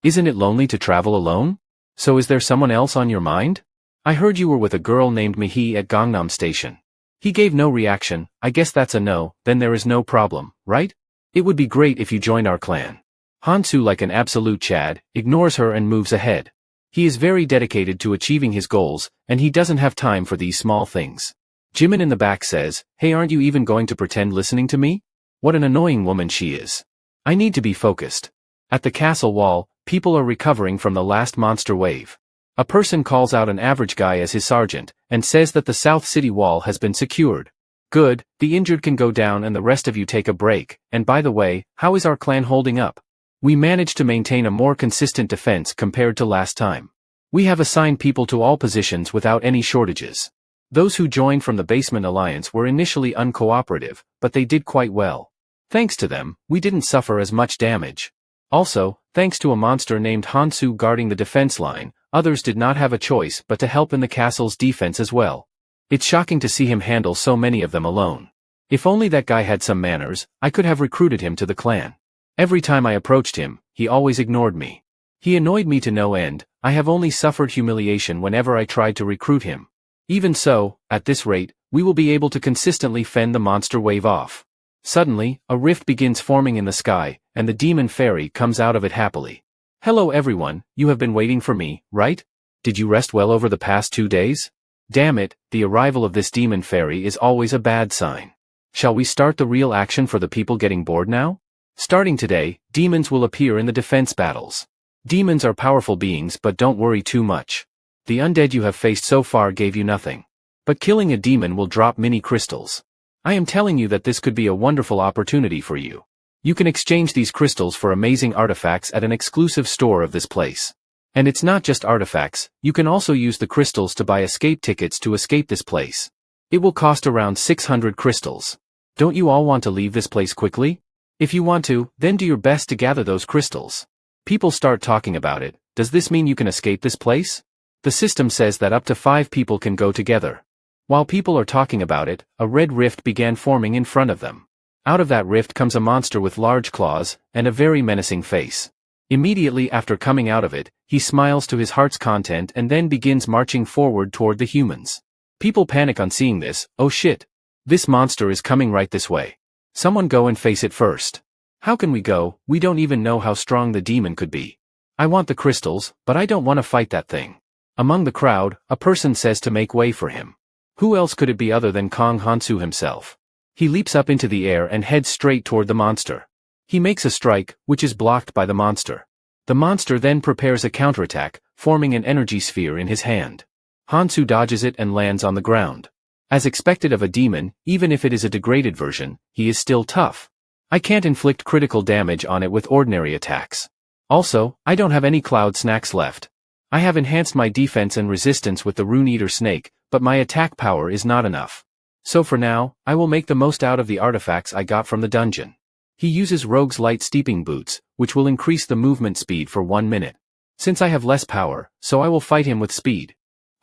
Isn't it lonely to travel alone? So is there someone else on your mind? I heard you were with a girl named Mihi at Gangnam Station. He gave no reaction. I guess that's a no, then there is no problem, right? It would be great if you joined our clan. Hansu, like an absolute Chad, ignores her and moves ahead. He is very dedicated to achieving his goals, and he doesn't have time for these small things. Jimin in the back says, "Hey, aren't you even going to pretend listening to me? What an annoying woman she is. I need to be focused." At the castle wall, people are recovering from the last monster wave. A person calls out an average guy as his sergeant, and says that the South City wall has been secured. Good, the injured can go down and the rest of you take a break, and by the way, how is our clan holding up? We managed to maintain a more consistent defense compared to last time. We have assigned people to all positions without any shortages. Those who joined from the Basement Alliance were initially uncooperative, but they did quite well. Thanks to them, we didn't suffer as much damage. Also, thanks to a monster named Hansu guarding the defense line, others did not have a choice but to help in the castle's defense as well. It's shocking to see him handle so many of them alone. If only that guy had some manners, I could have recruited him to the clan. Every time I approached him, he always ignored me. He annoyed me to no end. I have only suffered humiliation whenever I tried to recruit him. Even so, at this rate, we will be able to consistently fend the monster wave off. Suddenly, a rift begins forming in the sky, and the demon fairy comes out of it happily. Hello everyone, you have been waiting for me, right? Did you rest well over the past 2 days? Damn it, the arrival of this demon fairy is always a bad sign. Shall we start the real action for the people getting bored now? Starting today, demons will appear in the defense battles. Demons are powerful beings, but don't worry too much. The undead you have faced so far gave you nothing. But killing a demon will drop mini crystals. I am telling you that this could be a wonderful opportunity for you. You can exchange these crystals for amazing artifacts at an exclusive store of this place. And it's not just artifacts, you can also use the crystals to buy escape tickets to escape this place. It will cost around 600 crystals. Don't you all want to leave this place quickly? If you want to, then do your best to gather those crystals. People start talking about it. Does this mean you can escape this place? The system says that up to 5 people can go together. While people are talking about it, a red rift began forming in front of them. Out of that rift comes a monster with large claws, and a very menacing face. Immediately after coming out of it, he smiles to his heart's content and then begins marching forward toward the humans. People panic on seeing this. Oh shit! This monster is coming right this way. Someone go and face it first. How can we go? We don't even know how strong the demon could be. I want the crystals, but I don't want to fight that thing. Among the crowd, a person says to make way for him. Who else could it be other than Kong Hansu himself? He leaps up into the air and heads straight toward the monster. He makes a strike, which is blocked by the monster. The monster then prepares a counterattack, forming an energy sphere in his hand. Hansu dodges it and lands on the ground. As expected of a demon, even if it is a degraded version, he is still tough. I can't inflict critical damage on it with ordinary attacks. Also, I don't have any cloud snacks left. I have enhanced my defense and resistance with the Rune Eater Snake, but my attack power is not enough. So for now, I will make the most out of the artifacts I got from the dungeon. He uses Rogue's Light Steeping Boots, which will increase the movement speed for 1 minute. Since I have less power, so I will fight him with speed.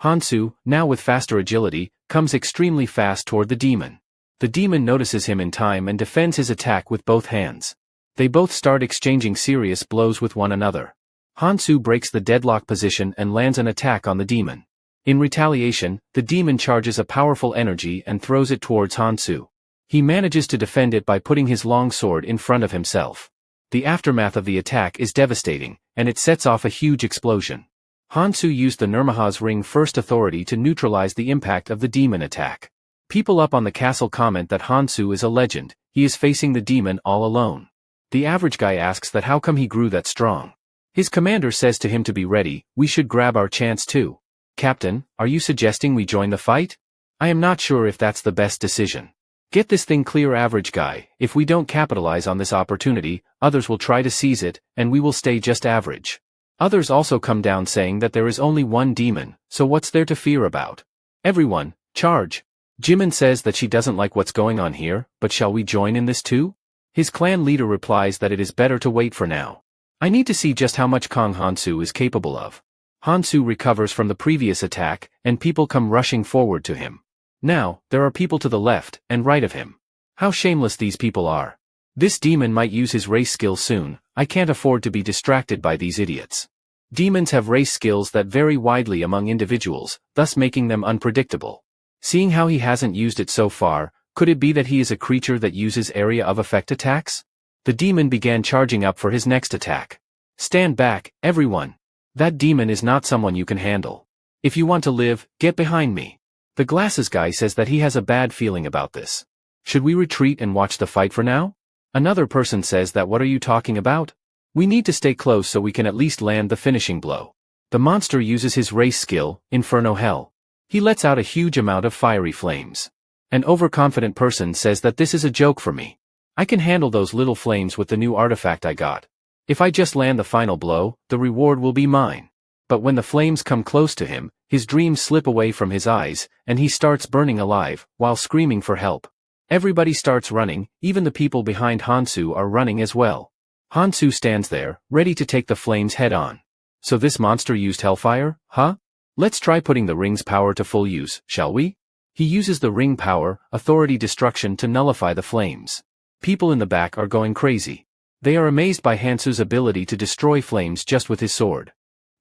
Hansu, now with faster agility, comes extremely fast toward the demon. The demon notices him in time and defends his attack with both hands. They both start exchanging serious blows with one another. Hansu breaks the deadlock position and lands an attack on the demon. In retaliation, the demon charges a powerful energy and throws it towards Hansu. He manages to defend it by putting his long sword in front of himself. The aftermath of the attack is devastating, and it sets off a huge explosion. Hansu used the Nirmaha's Ring First Authority to neutralize the impact of the demon attack. People up on the castle comment that Hansu is a legend, he is facing the demon all alone. The average guy asks that how come he grew that strong. His commander says to him to be ready, we should grab our chance too. Captain, are you suggesting we join the fight? I am not sure if that's the best decision. Get this thing clear, average guy. If we don't capitalize on this opportunity, others will try to seize it, and we will stay just average. Others also come down saying that there is only one demon, so what's there to fear about? Everyone, charge. Jimin says that she doesn't like what's going on here, but shall we join in this too? His clan leader replies that it is better to wait for now. I need to see just how much Kong Hansu is capable of. Hansu recovers from the previous attack, and people come rushing forward to him. Now, there are people to the left and right of him. How shameless these people are. This demon might use his race skill soon. I can't afford to be distracted by these idiots. Demons have race skills that vary widely among individuals, thus making them unpredictable. Seeing how he hasn't used it so far, could it be that he is a creature that uses area of effect attacks? The demon began charging up for his next attack. Stand back, everyone. That demon is not someone you can handle. If you want to live, get behind me. The glasses guy says that he has a bad feeling about this. Should we retreat and watch the fight for now? Another person says that what are you talking about? We need to stay close so we can at least land the finishing blow. The monster uses his race skill, Inferno Hell. He lets out a huge amount of fiery flames. An overconfident person says that this is a joke for me. I can handle those little flames with the new artifact I got. If I just land the final blow, the reward will be mine. But when the flames come close to him, his dreams slip away from his eyes, and he starts burning alive, while screaming for help. Everybody starts running, even the people behind Hansu are running as well. Hansu stands there, ready to take the flames head on. So this monster used hellfire, huh? Let's try putting the ring's power to full use, shall we? He uses the ring power, authority destruction to nullify the flames. People in the back are going crazy. They are amazed by Hansu's ability to destroy flames just with his sword.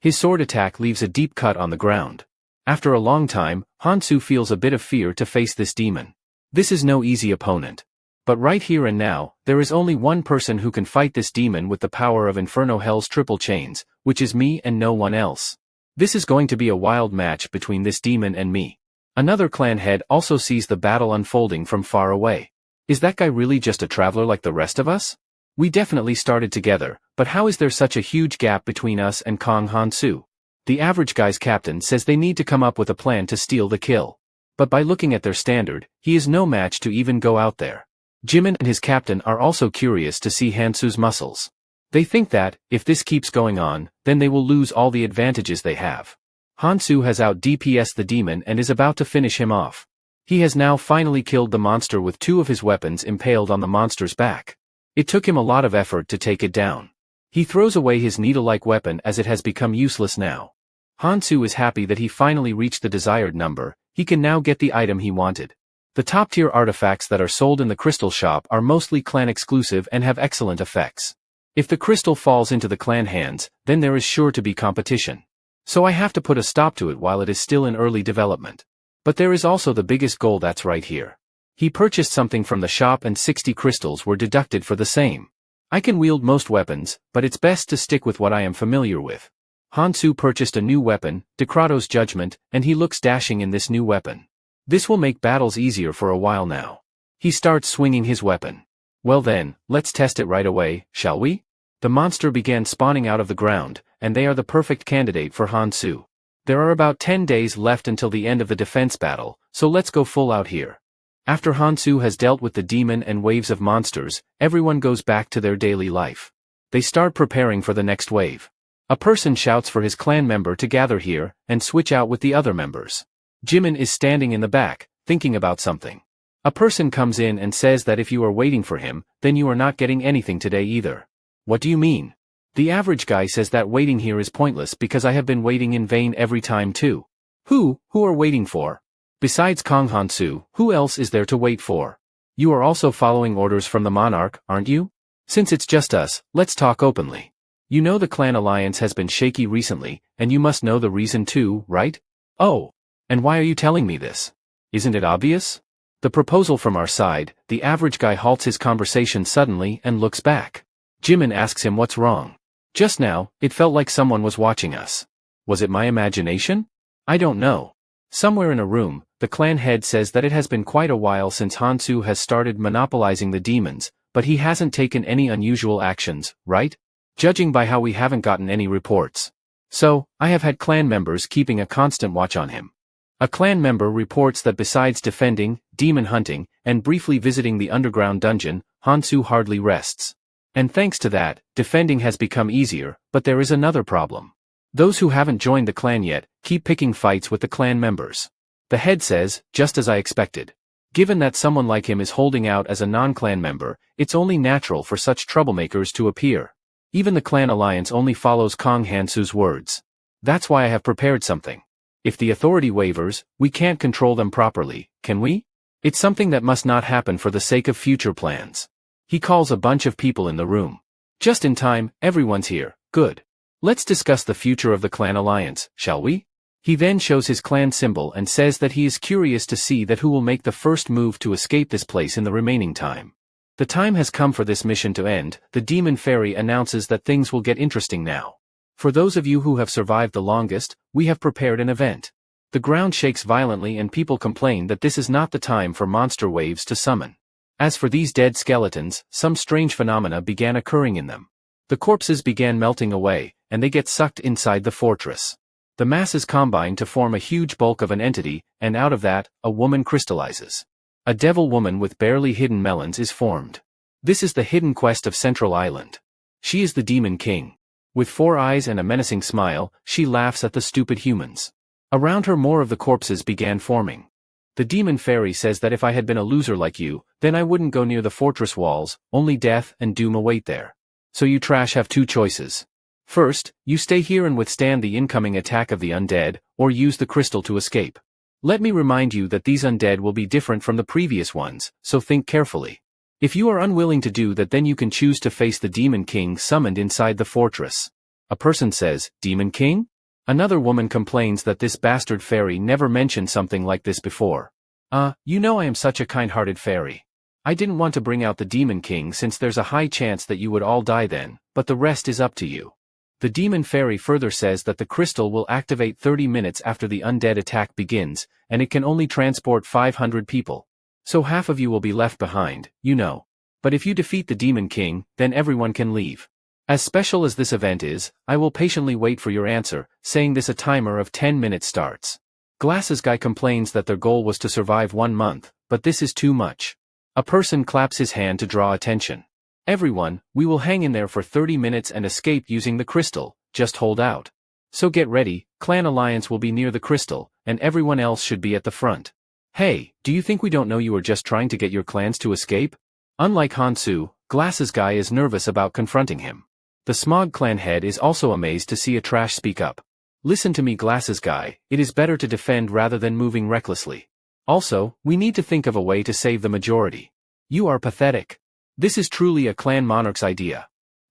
His sword attack leaves a deep cut on the ground. After a long time, Hansu feels a bit of fear to face this demon. This is no easy opponent. But right here and now, there is only one person who can fight this demon with the power of Inferno Hell's triple chains, which is me and no one else. This is going to be a wild match between this demon and me. Another clan head also sees the battle unfolding from far away. Is that guy really just a traveler like the rest of us? We definitely started together, but how is there such a huge gap between us and Kong Hansu? The average guy's captain says they need to come up with a plan to steal the kill. But by looking at their standard, he is no match to even go out there. Jimin and his captain are also curious to see Hansu's muscles. They think that, if this keeps going on, then they will lose all the advantages they have. Hansu has out DPS'd the demon and is about to finish him off. He has now finally killed the monster with two of his weapons impaled on the monster's back. It took him a lot of effort to take it down. He throws away his needle-like weapon as it has become useless now. Hansu is happy that he finally reached the desired number. He can now get the item he wanted. The top-tier artifacts that are sold in the crystal shop are mostly clan exclusive and have excellent effects. If the crystal falls into the clan hands, then there is sure to be competition. So I have to put a stop to it while it is still in early development. But there is also the biggest goal that's right here. He purchased something from the shop and 60 crystals were deducted for the same. I can wield most weapons, but it's best to stick with what I am familiar with. Hansu purchased a new weapon, Decrato's Judgment, and he looks dashing in this new weapon. This will make battles easier for a while now. He starts swinging his weapon. Well then, let's test it right away, shall we? The monster began spawning out of the ground, and they are the perfect candidate for Hansu. There are about 10 days left until the end of the defense battle, so let's go full out here. After Hansu has dealt with the demon and waves of monsters, everyone goes back to their daily life. They start preparing for the next wave. A person shouts for his clan member to gather here, and switch out with the other members. Jimin is standing in the back, thinking about something. A person comes in and says that if you are waiting for him, then you are not getting anything today either. What do you mean? The average guy says that waiting here is pointless because I have been waiting in vain every time too. Who are waiting for? Besides Kong Hansu, who else is there to wait for? You are also following orders from the monarch, aren't you? Since it's just us, let's talk openly. You know the clan alliance has been shaky recently, and you must know the reason too, right? Oh. And why are you telling me this? Isn't it obvious? The proposal from our side, the average guy halts his conversation suddenly and looks back. Jimin asks him what's wrong. Just now, it felt like someone was watching us. Was it my imagination? I don't know. Somewhere in a room, the clan head says that it has been quite a while since Hansu has started monopolizing the demons, but he hasn't taken any unusual actions, right? Judging by how we haven't gotten any reports. So, I have had clan members keeping a constant watch on him. A clan member reports that besides defending, demon hunting, and briefly visiting the underground dungeon, Hansu hardly rests. And thanks to that, defending has become easier, but there is another problem. Those who haven't joined the clan yet, keep picking fights with the clan members. The head says, just as I expected. Given that someone like him is holding out as a non-clan member, it's only natural for such troublemakers to appear. Even the clan alliance only follows Kong Hansu's words. That's why I have prepared something. If the authority wavers, we can't control them properly, can we? It's something that must not happen for the sake of future plans. He calls a bunch of people in the room. Just in time, everyone's here, good. Let's discuss the future of the clan alliance, shall we? He then shows his clan symbol and says that he is curious to see that who will make the first move to escape this place in the remaining time. The time has come for this mission to end. The demon fairy announces that things will get interesting now. For those of you who have survived the longest, we have prepared an event. The ground shakes violently and people complain that this is not the time for monster waves to summon. As for these dead skeletons, some strange phenomena began occurring in them. The corpses began melting away, and they get sucked inside the fortress. The masses combine to form a huge bulk of an entity, and out of that, a woman crystallizes. A devil woman with barely hidden melons is formed. This is the hidden quest of Central Island. She is the Demon King. With 4 eyes and a menacing smile, she laughs at the stupid humans. Around her more of the corpses began forming. The demon fairy says that if I had been a loser like you, then I wouldn't go near the fortress walls, only death and doom await there. So you trash have 2 choices. First, you stay here and withstand the incoming attack of the undead, or use the crystal to escape. Let me remind you that these undead will be different from the previous ones, so think carefully. If you are unwilling to do that, then you can choose to face the Demon King summoned inside the fortress. A person says, Demon King? Another woman complains that this bastard fairy never mentioned something like this before. You know I am such a kind-hearted fairy. I didn't want to bring out the Demon King since there's a high chance that you would all die then, but the rest is up to you. The demon fairy further says that the crystal will activate 30 minutes after the undead attack begins, and it can only transport 500 people. So half of you will be left behind, you know. But if you defeat the Demon King, then everyone can leave. As special as this event is, I will patiently wait for your answer, saying this a timer of 10 minutes starts. Glasses Guy complains that their goal was to survive 1 month, but this is too much. A person claps his hand to draw attention. Everyone, we will hang in there for 30 minutes and escape using the crystal, just hold out. So get ready, Clan Alliance will be near the crystal, and everyone else should be at the front. Hey, do you think we don't know you are just trying to get your clans to escape? Unlike Hansu, Glasses Guy is nervous about confronting him. The Smog clan head is also amazed to see a trash speak up. Listen to me, Glasses Guy, it is better to defend rather than moving recklessly. Also, we need to think of a way to save the majority. You are pathetic. This is truly a clan monarch's idea.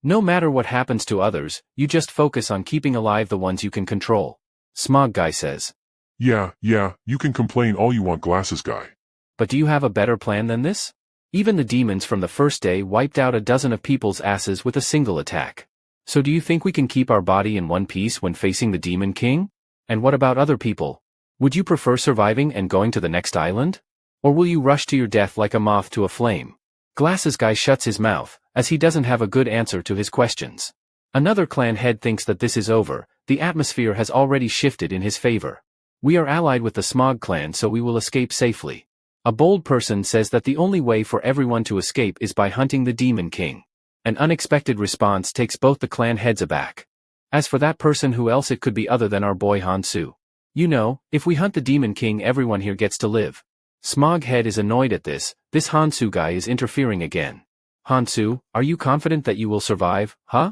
No matter what happens to others, you just focus on keeping alive the ones you can control. Smog Guy says. Yeah, you can complain all you want, Glasses Guy. But do you have a better plan than this? Even the demons from the first day wiped out a dozen of people's asses with a single attack. So do you think we can keep our body in one piece when facing the Demon King? And what about other people? Would you prefer surviving and going to the next island? Or will you rush to your death like a moth to a flame? Glasses Guy shuts his mouth, as he doesn't have a good answer to his questions. Another clan head thinks that this is over, the atmosphere has already shifted in his favor. We are allied with the Smog clan, so we will escape safely. A bold person says that the only way for everyone to escape is by hunting the Demon King. An unexpected response takes both the clan heads aback. As for that person, who else it could be other than our boy Hansu? You know, if we hunt the Demon King, everyone here gets to live. Smog Head is annoyed at this. This Hansu guy is interfering again. Hansu, are you confident that you will survive, huh?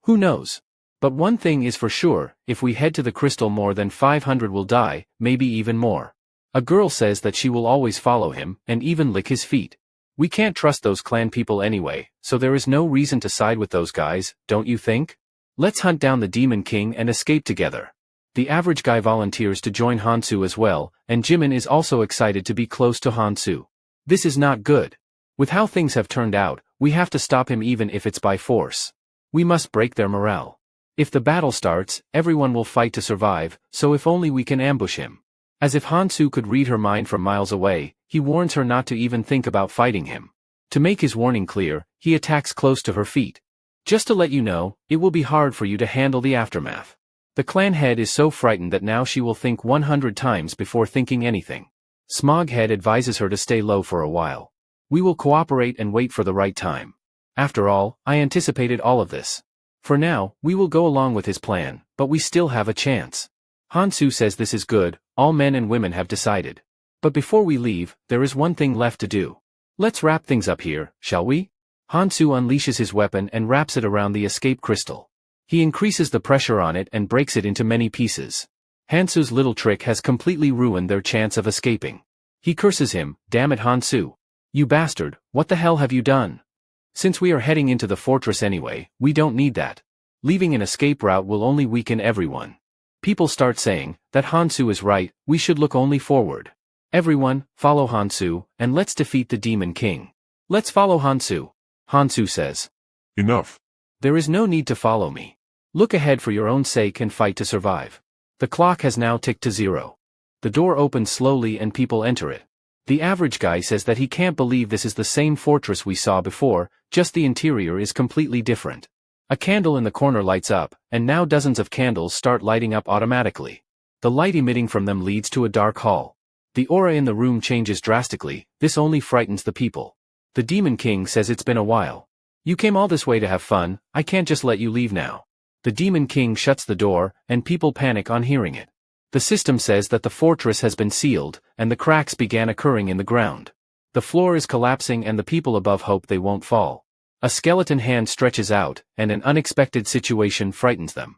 Who knows? But one thing is for sure, if we head to the crystal, more than 500 will die, maybe even more. A girl says that she will always follow him, and even lick his feet. We can't trust those clan people anyway, so there is no reason to side with those guys, don't you think? Let's hunt down the Demon King and escape together. The average guy volunteers to join Hansu as well, and Jimin is also excited to be close to Hansu. This is not good. With how things have turned out, we have to stop him even if it's by force. We must break their morale. If the battle starts, everyone will fight to survive, so if only we can ambush him. As if Hansu could read her mind from miles away, he warns her not to even think about fighting him. To make his warning clear, he attacks close to her feet. Just to let you know, it will be hard for you to handle the aftermath. The clan head is so frightened that now she will think 100 times before thinking anything. Smog Head advises her to stay low for a while. We will cooperate and wait for the right time. After all, I anticipated all of this. For now, we will go along with his plan, but we still have a chance. Hansu says this is good, all men and women have decided. But before we leave, there is one thing left to do. Let's wrap things up here, shall we? Hansu unleashes his weapon and wraps it around the escape crystal. He increases the pressure on it and breaks it into many pieces. Hansu's little trick has completely ruined their chance of escaping. He curses him, "Damn it, Hansu. You bastard, what the hell have you done? Since we are heading into the fortress anyway, we don't need that. Leaving an escape route will only weaken everyone." People start saying that Hansu is right, we should look only forward. Everyone, follow Hansu, and let's defeat the Demon King. Let's follow Hansu. Hansu says. Enough. There is no need to follow me. Look ahead for your own sake and fight to survive. The clock has now ticked to 0. The door opens slowly and people enter it. The average guy says that he can't believe this is the same fortress we saw before, just the interior is completely different. A candle in the corner lights up, and now dozens of candles start lighting up automatically. The light emitting from them leads to a dark hall. The aura in the room changes drastically, this only frightens the people. The Demon King says it's been a while. You came all this way to have fun, I can't just let you leave now. The Demon King shuts the door, and people panic on hearing it. The system says that the fortress has been sealed, and the cracks began occurring in the ground. The floor is collapsing and the people above hope they won't fall. A skeleton hand stretches out, and an unexpected situation frightens them.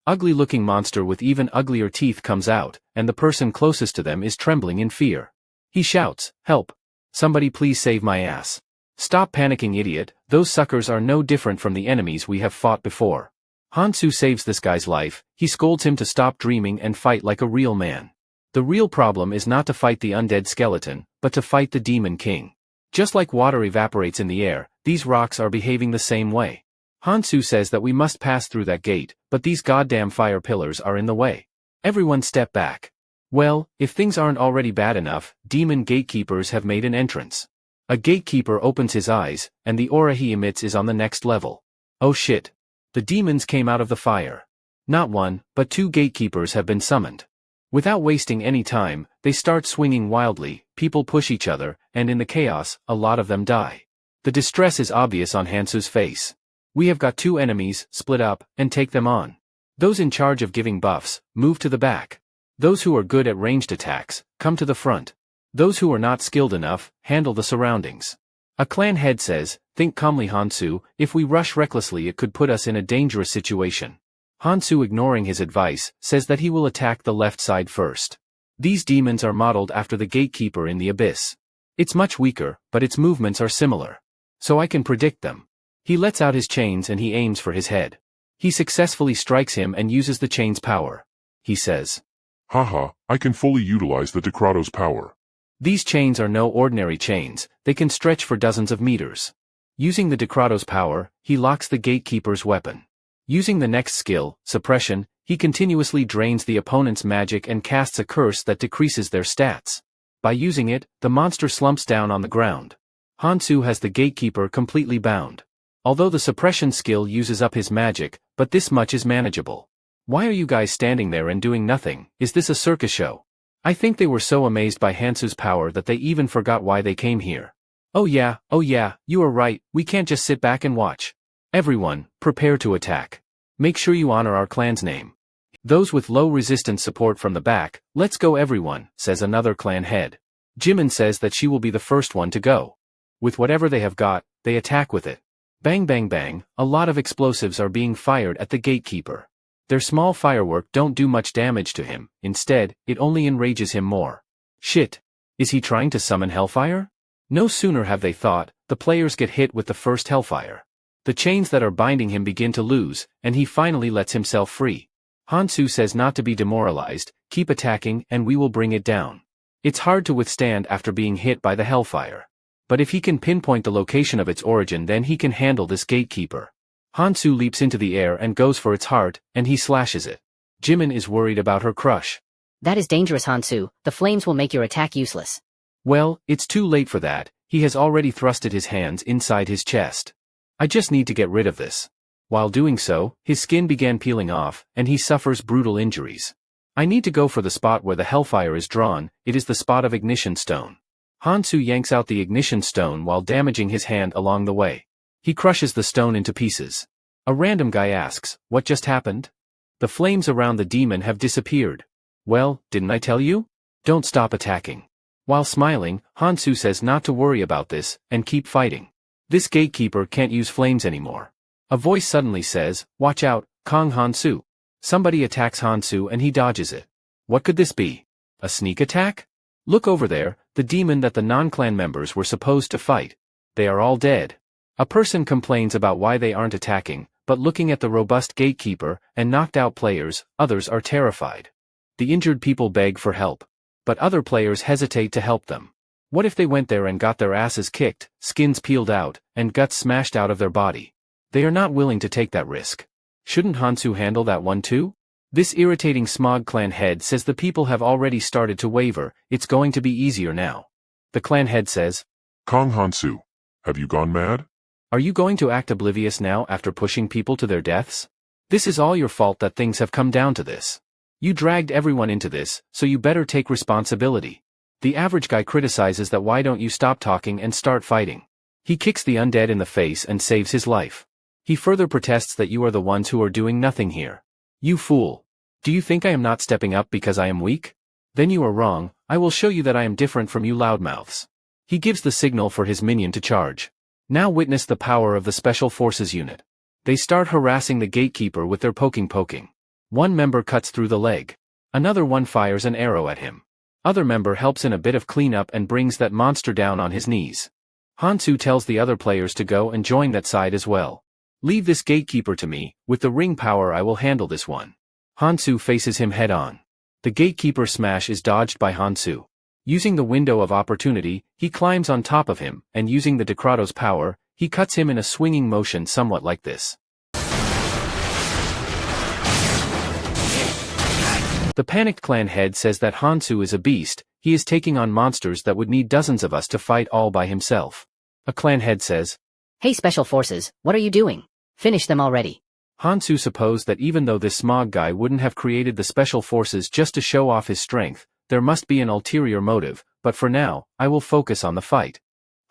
Ugly-looking monster with even uglier teeth comes out, and the person closest to them is trembling in fear. He shouts, "Help! Somebody please save my ass." "Stop panicking, idiot, those suckers are no different from the enemies we have fought before." Hansu saves this guy's life, he scolds him to stop dreaming and fight like a real man. The real problem is not to fight the undead skeleton, but to fight the Demon King. Just like water evaporates in the air, these rocks are behaving the same way. Hansu says that we must pass through that gate, but these goddamn fire pillars are in the way. Everyone step back. Well, if things aren't already bad enough, demon gatekeepers have made an entrance. A gatekeeper opens his eyes, and the aura he emits is on the next level. Oh shit. The demons came out of the fire. Not one, but 2 gatekeepers have been summoned. Without wasting any time, they start swinging wildly, people push each other, and in the chaos, a lot of them die. The distress is obvious on Hansu's face. We have got 2 enemies, split up, and take them on. Those in charge of giving buffs, move to the back. Those who are good at ranged attacks, come to the front. Those who are not skilled enough, handle the surroundings. A clan head says, "Think calmly, Hansu, if we rush recklessly it could put us in a dangerous situation." Hansu, ignoring his advice, says that he will attack the left side first. These demons are modeled after the gatekeeper in the abyss. It's much weaker, but its movements are similar. So I can predict them. He lets out his chains and he aims for his head. He successfully strikes him and uses the chain's power. He says, Haha, I can fully utilize the Decrato's power. These chains are no ordinary chains, they can stretch for dozens of meters. Using the Decrato's power, he locks the gatekeeper's weapon. Using the next skill, suppression, he continuously drains the opponent's magic and casts a curse that decreases their stats. By using it, the monster slumps down on the ground. Hansu has the gatekeeper completely bound. Although the suppression skill uses up his magic, but this much is manageable. Why are you guys standing there and doing nothing? Is this a circus show? I think they were so amazed by Hansu's power that they even forgot why they came here. Oh yeah, you are right, we can't just sit back and watch. Everyone, prepare to attack. Make sure you honor our clan's name. Those with low resistance support from the back, let's go everyone, says another clan head. Jimin says that she will be the first one to go. With whatever they have got, they attack with it. Bang bang bang, a lot of explosives are being fired at the gatekeeper. Their small firework don't do much damage to him, instead, it only enrages him more. Shit. Is he trying to summon hellfire? No sooner have they thought, the players get hit with the first hellfire. The chains that are binding him begin to loose, and he finally lets himself free. Hansu says not to be demoralized, keep attacking and we will bring it down. It's hard to withstand after being hit by the hellfire. But if he can pinpoint the location of its origin, then he can handle this gatekeeper. Hansu leaps into the air and goes for its heart, and he slashes it. Jimin is worried about her crush. That is dangerous, Hansu. The flames will make your attack useless. Well, it's too late for that, he has already thrusted his hands inside his chest. I just need to get rid of this. While doing so, his skin began peeling off, and he suffers brutal injuries. I need to go for the spot where the hellfire is drawn, it is the spot of ignition stone. Hansu yanks out the ignition stone while damaging his hand along the way. He crushes the stone into pieces. A random guy asks, what just happened? The flames around the demon have disappeared. Well, didn't I tell you? Don't stop attacking. While smiling, Hansu says not to worry about this, and keep fighting. This gatekeeper can't use flames anymore. A voice suddenly says, watch out, Kong Hansu. Somebody attacks Hansu and he dodges it. What could this be? A sneak attack? Look over there, the demon that the non-clan members were supposed to fight. They are all dead. A person complains about why they aren't attacking, but looking at the robust gatekeeper and knocked out players, others are terrified. The injured people beg for help. But other players hesitate to help them. What if they went there and got their asses kicked, skins peeled out, and guts smashed out of their body? They are not willing to take that risk. Shouldn't Hansu handle that one too? This irritating Smog clan head says the people have already started to waver, it's going to be easier now. The clan head says, Kong Hansu, have you gone mad? Are you going to act oblivious now after pushing people to their deaths? This is all your fault that things have come down to this. You dragged everyone into this, so you better take responsibility. The average guy criticizes that why don't you stop talking and start fighting. He kicks the undead in the face and saves his life. He further protests that you are the ones who are doing nothing here. You fool. Do you think I am not stepping up because I am weak? Then you are wrong, I will show you that I am different from you loudmouths. He gives the signal for his minion to charge. Now witness the power of the Special Forces unit. They start harassing the gatekeeper with their poking. One member cuts through the leg. Another one fires an arrow at him. Other member helps in a bit of cleanup and brings that monster down on his knees. Hansu tells the other players to go and join that side as well. Leave this gatekeeper to me, with the ring power I will handle this one. Hansu faces him head on. The gatekeeper smash is dodged by Hansu. Using the window of opportunity, he climbs on top of him, and using the Decrato's power, he cuts him in a swinging motion somewhat like this. The panicked clan head says that Hansu is a beast, he is taking on monsters that would need dozens of us to fight all by himself. A clan head says, Hey Special Forces, what are you doing? Finish them already. Hansu supposed that even though this Smog guy wouldn't have created the Special Forces just to show off his strength, there must be an ulterior motive, but for now, I will focus on the fight.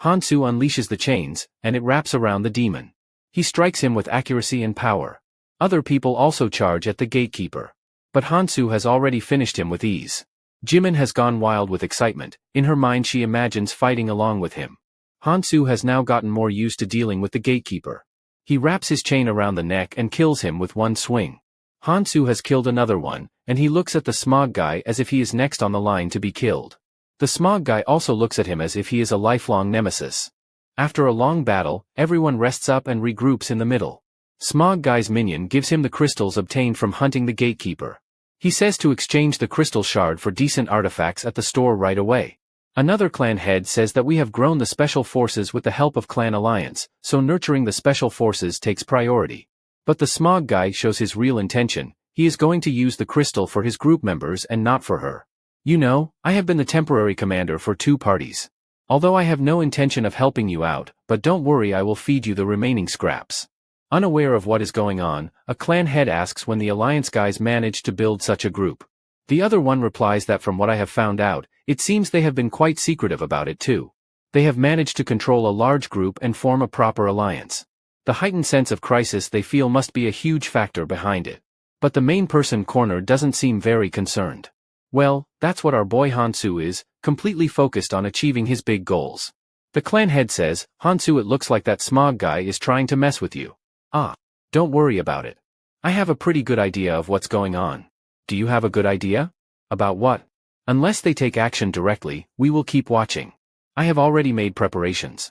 Hansu unleashes the chains, and it wraps around the demon. He strikes him with accuracy and power. Other people also charge at the gatekeeper. But Hansu has already finished him with ease. Jimin has gone wild with excitement, in her mind she imagines fighting along with him. Hansu has now gotten more used to dealing with the gatekeeper. He wraps his chain around the neck and kills him with one swing. Hansu has killed another one, and he looks at the Smog guy as if he is next on the line to be killed. The Smog guy also looks at him as if he is a lifelong nemesis. After a long battle, everyone rests up and regroups in the middle. Smog Guy's minion gives him the crystals obtained from hunting the gatekeeper. He says to exchange the crystal shard for decent artifacts at the store right away. Another clan head says that we have grown the special forces with the help of Clan Alliance, so nurturing the special forces takes priority. But the Smog Guy shows his real intention. He is going to use the crystal for his group members and not for her. You know, I have been the temporary commander for 2 parties. Although I have no intention of helping you out, but don't worry, I will feed you the remaining scraps. Unaware of what is going on, a clan head asks when the Alliance guys managed to build such a group. The other one replies that from what I have found out, it seems they have been quite secretive about it too. They have managed to control a large group and form a proper alliance. The heightened sense of crisis they feel must be a huge factor behind it. But the main person corner doesn't seem very concerned. Well, that's what our boy Hansu is, completely focused on achieving his big goals. The clan head says, Hansu, it looks like that Smog Guy is trying to mess with you. Ah, don't worry about it. I have a pretty good idea of what's going on. Do you have a good idea? About what? Unless they take action directly, we will keep watching. I have already made preparations.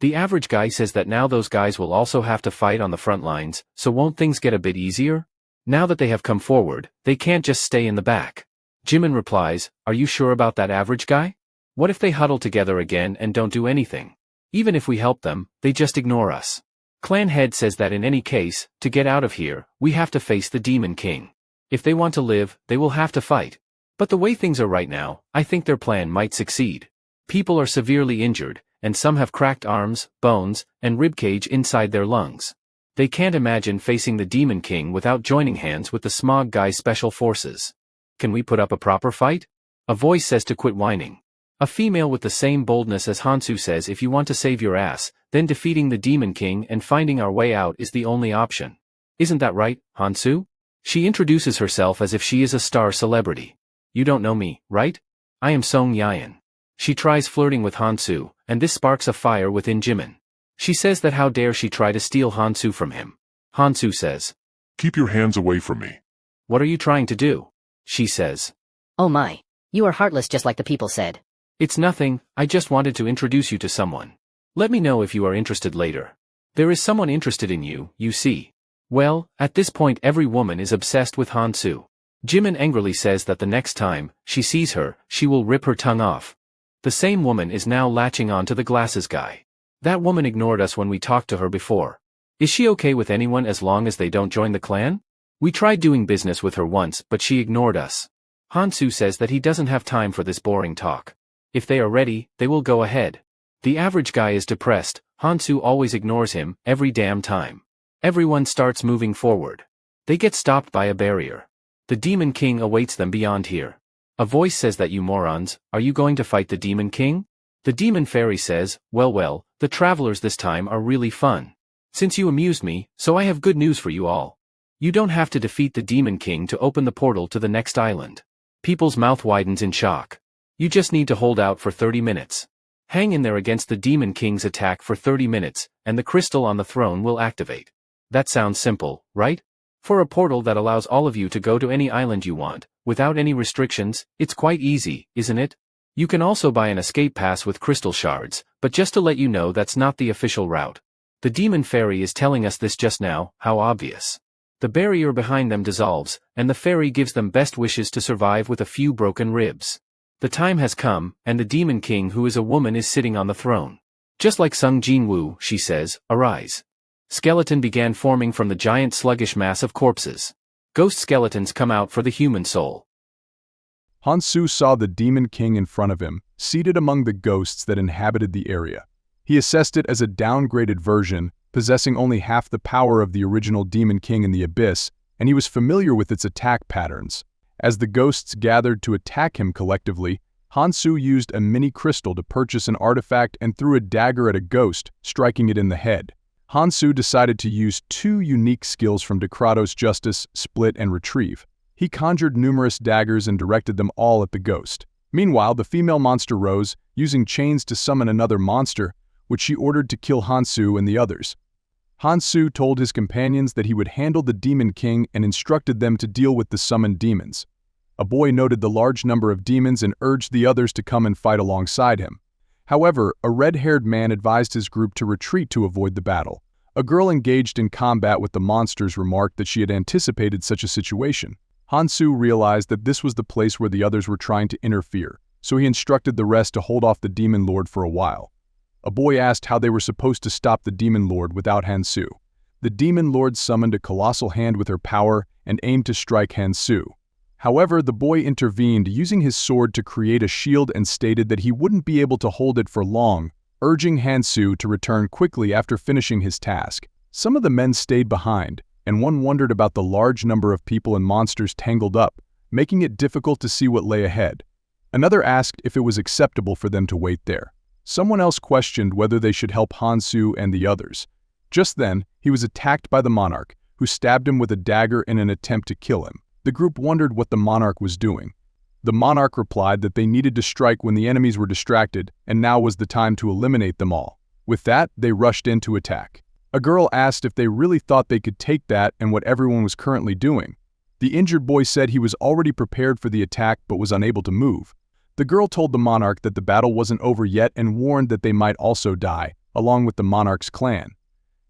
The average guy says that now those guys will also have to fight on the front lines, so won't things get a bit easier? Now that they have come forward, they can't just stay in the back. Jimin replies, are you sure about that average guy? What if they huddle together again and don't do anything? Even if we help them, they just ignore us. Clan head says that in any case, to get out of here, we have to face the Demon King. If they want to live, they will have to fight. But the way things are right now, I think their plan might succeed. People are severely injured, and some have cracked arms, bones, and ribcage inside their lungs. They can't imagine facing the Demon King without joining hands with the Smog Guy's special forces. Can we put up a proper fight? A voice says to quit whining. A female with the same boldness as Hansu says, if you want to save your ass, then defeating the Demon King and finding our way out is the only option. Isn't that right, Hansu? She introduces herself as if she is a star celebrity. You don't know me, right? I am Song Yayan. She tries flirting with Hansu, and this sparks a fire within Jimin. She says that how dare she try to steal Hansu from him. Hansu says, Keep your hands away from me. What are you trying to do? She says. Oh my. You are heartless just like the people said. It's nothing, I just wanted to introduce you to someone. Let me know if you are interested later. There is someone interested in you, you see. Well, at this point every woman is obsessed with Hansu. Jimin angrily says that the next time she sees her, she will rip her tongue off. The same woman is now latching on to the glasses guy. That woman ignored us when we talked to her before. Is she okay with anyone as long as they don't join the clan? We tried doing business with her once, but she ignored us. Hansu says that he doesn't have time for this boring talk. If they are ready, they will go ahead. The average guy is depressed. Hansu always ignores him, every damn time. Everyone starts moving forward. They get stopped by a barrier. The Demon King awaits them beyond here. A voice says that you morons, are you going to fight the Demon King? The Demon Fairy says, well, the travelers this time are really fun. Since you amused me, so I have good news for you all. You don't have to defeat the Demon King to open the portal to the next island. People's mouth widens in shock. You just need to hold out for 30 minutes. Hang in there against the Demon King's attack for 30 minutes, and the crystal on the throne will activate. That sounds simple, right? For a portal that allows all of you to go to any island you want, without any restrictions, it's quite easy, isn't it? You can also buy an escape pass with crystal shards, but just to let you know that's not the official route. The Demon Fairy is telling us this just now, how obvious. The barrier behind them dissolves, and the fairy gives them best wishes to survive with a few broken ribs. The time has come, and the Demon King, who is a woman, is sitting on the throne. Just like Sung Jin-woo, she says, arise. Skeleton began forming from the giant sluggish mass of corpses. Ghost skeletons come out for the human soul. Hansu saw the Demon King in front of him, seated among the ghosts that inhabited the area. He assessed it as a downgraded version, possessing only half the power of the original Demon King in the Abyss, and he was familiar with its attack patterns. As the ghosts gathered to attack him collectively, Hansu used a mini crystal to purchase an artifact and threw a dagger at a ghost, striking it in the head. Hansu decided to use 2 unique skills from Decrato's Justice, Split and Retrieve. He conjured numerous daggers and directed them all at the ghost. Meanwhile, the female monster rose, using chains to summon another monster, which she ordered to kill Hansu and the others. Hansu told his companions that he would handle the Demon King and instructed them to deal with the summoned demons. A boy noted the large number of demons and urged the others to come and fight alongside him. However, a red-haired man advised his group to retreat to avoid the battle. A girl engaged in combat with the monsters remarked that she had anticipated such a situation. Hansu realized that this was the place where the others were trying to interfere, so he instructed the rest to hold off the Demon Lord for a while. A boy asked how they were supposed to stop the Demon Lord without Hansu. The Demon Lord summoned a colossal hand with her power and aimed to strike Hansu. However, the boy intervened using his sword to create a shield and stated that he wouldn't be able to hold it for long, urging Hansu to return quickly after finishing his task. Some of the men stayed behind, and one wondered about the large number of people and monsters tangled up, making it difficult to see what lay ahead. Another asked if it was acceptable for them to wait there. Someone else questioned whether they should help Hansu and the others. Just then, he was attacked by the monarch, who stabbed him with a dagger in an attempt to kill him. The group wondered what the monarch was doing. The monarch replied that they needed to strike when the enemies were distracted, and now was the time to eliminate them all. With that, they rushed in to attack. A girl asked if they really thought they could take that and what everyone was currently doing. The injured boy said he was already prepared for the attack but was unable to move. The girl told the monarch that the battle wasn't over yet and warned that they might also die, along with the monarch's clan.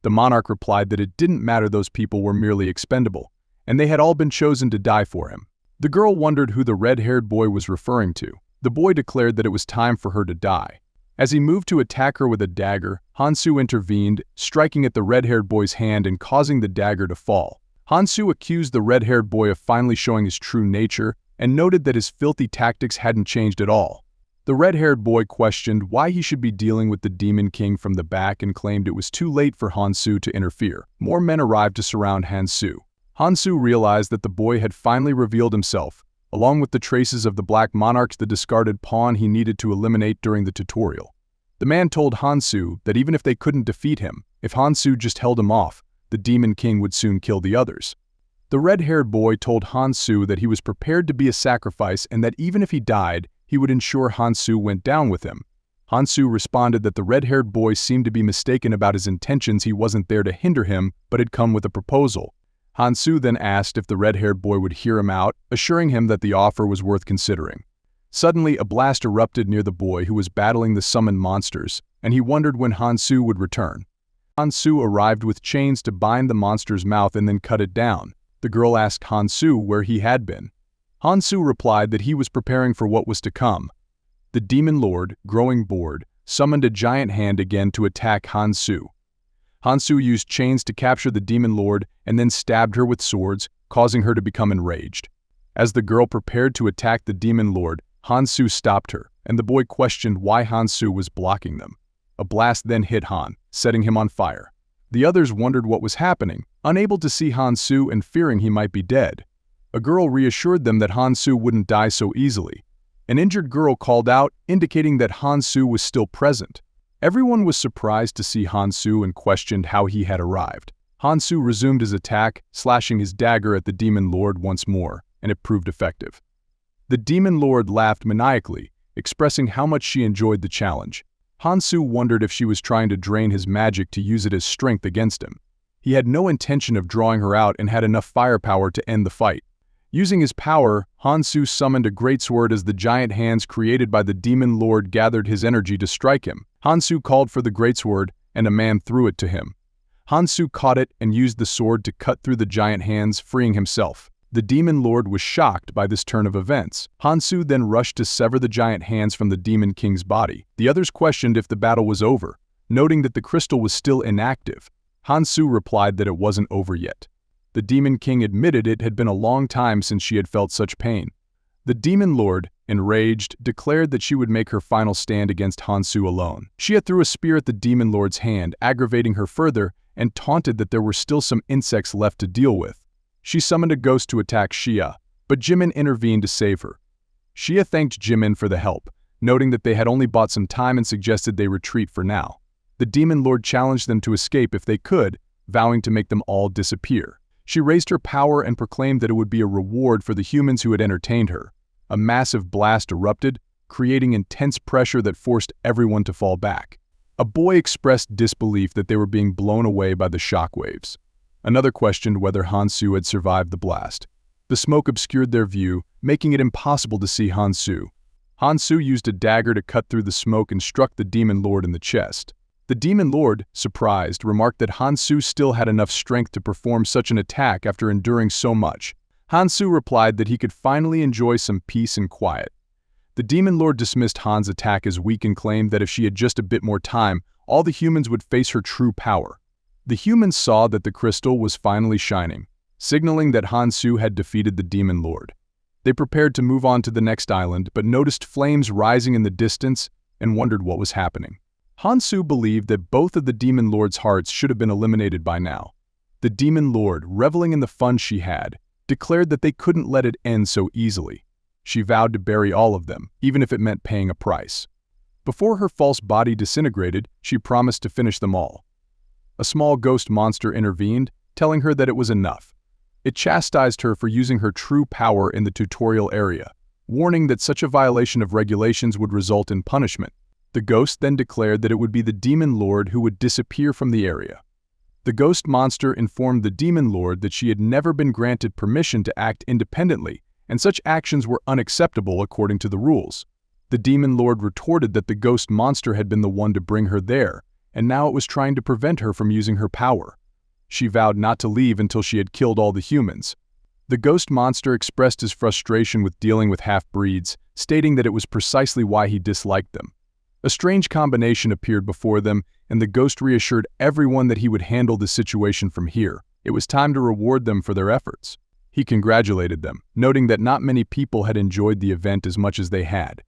The monarch replied that it didn't matter, those people were merely expendable, and they had all been chosen to die for him. The girl wondered who the red-haired boy was referring to. The boy declared that it was time for her to die. As he moved to attack her with a dagger, Hansu intervened, striking at the red-haired boy's hand and causing the dagger to fall. Hansu accused the red-haired boy of finally showing his true nature and noted that his filthy tactics hadn't changed at all. The red-haired boy questioned why he should be dealing with the Demon King from the back and claimed it was too late for Hansu to interfere. More men arrived to surround Hansu. Hansu realized that the boy had finally revealed himself, along with the traces of the Black Monarch's, the discarded pawn he needed to eliminate during the tutorial. The man told Hansu that even if they couldn't defeat him, if Hansu just held him off, the Demon King would soon kill the others. The red-haired boy told Hansu that he was prepared to be a sacrifice and that even if he died, he would ensure Hansu went down with him. Hansu responded that the red-haired boy seemed to be mistaken about his intentions. He wasn't there to hinder him, but had come with a proposal. Hansu then asked if the red-haired boy would hear him out, assuring him that the offer was worth considering. Suddenly, a blast erupted near the boy who was battling the summoned monsters, and he wondered when Hansu would return. Hansu arrived with chains to bind the monster's mouth and then cut it down. The girl asked Hansu where he had been. Hansu replied that he was preparing for what was to come. The Demon Lord, growing bored, summoned a giant hand again to attack Hansu. Hansu used chains to capture the Demon Lord and then stabbed her with swords, causing her to become enraged. As the girl prepared to attack the Demon Lord, Hansu stopped her, and the boy questioned why Hansu was blocking them. A blast then hit Han, setting him on fire. The others wondered what was happening, unable to see Hansu and fearing he might be dead. A girl reassured them that Hansu wouldn't die so easily. An injured girl called out, indicating that Hansu was still present. Everyone was surprised to see Hansu and questioned how he had arrived. Hansu resumed his attack, slashing his dagger at the Demon Lord once more, and it proved effective. The Demon Lord laughed maniacally, expressing how much she enjoyed the challenge. Hansu wondered if she was trying to drain his magic to use it as strength against him. He had no intention of drawing her out and had enough firepower to end the fight. Using his power, Hansu summoned a greatsword as the giant hands created by the Demon Lord gathered his energy to strike him. Hansu called for the greatsword, and a man threw it to him. Hansu caught it and used the sword to cut through the giant hands, freeing himself. The Demon Lord was shocked by this turn of events. Hansu then rushed to sever the giant hands from the Demon King's body. The others questioned if the battle was over, noting that the crystal was still inactive. Hansu replied that it wasn't over yet. The Demon King admitted it had been a long time since she had felt such pain. The Demon Lord, enraged, declared that she would make her final stand against Hansu alone. She threw a spear at the Demon Lord's hand, aggravating her further, and taunted that there were still some insects left to deal with. She summoned a ghost to attack Xia, but Jimin intervened to save her. Xia thanked Jimin for the help, noting that they had only bought some time and suggested they retreat for now. The Demon Lord challenged them to escape if they could, vowing to make them all disappear. She raised her power and proclaimed that it would be a reward for the humans who had entertained her. A massive blast erupted, creating intense pressure that forced everyone to fall back. A boy expressed disbelief that they were being blown away by the shockwaves. Another questioned whether Hansu had survived the blast. The smoke obscured their view, making it impossible to see Hansu. Hansu used a dagger to cut through the smoke and struck the demon lord in the chest. The demon lord, surprised, remarked that Hansu still had enough strength to perform such an attack after enduring so much. Hansu replied that he could finally enjoy some peace and quiet. The demon lord dismissed Han's attack as weak and claimed that if she had just a bit more time, all the humans would face her true power. The humans saw that the crystal was finally shining, signaling that Hansu had defeated the demon lord. They prepared to move on to the next island, but noticed flames rising in the distance and wondered what was happening. Hansu believed that both of the demon lord's hearts should have been eliminated by now. The demon lord, reveling in the fun she had, declared that they couldn't let it end so easily. She vowed to bury all of them, even if it meant paying a price. Before her false body disintegrated, she promised to finish them all. A small ghost monster intervened, telling her that it was enough. It chastised her for using her true power in the tutorial area, warning that such a violation of regulations would result in punishment. The ghost then declared that it would be the demon lord who would disappear from the area. The ghost monster informed the demon lord that she had never been granted permission to act independently, and such actions were unacceptable according to the rules. The demon lord retorted that the ghost monster had been the one to bring her there, and now it was trying to prevent her from using her power. She vowed not to leave until she had killed all the humans. The ghost monster expressed his frustration with dealing with half-breeds, stating that it was precisely why he disliked them. A strange combination appeared before them, and the ghost reassured everyone that he would handle the situation from here. It was time to reward them for their efforts. He congratulated them, noting that not many people had enjoyed the event as much as they had.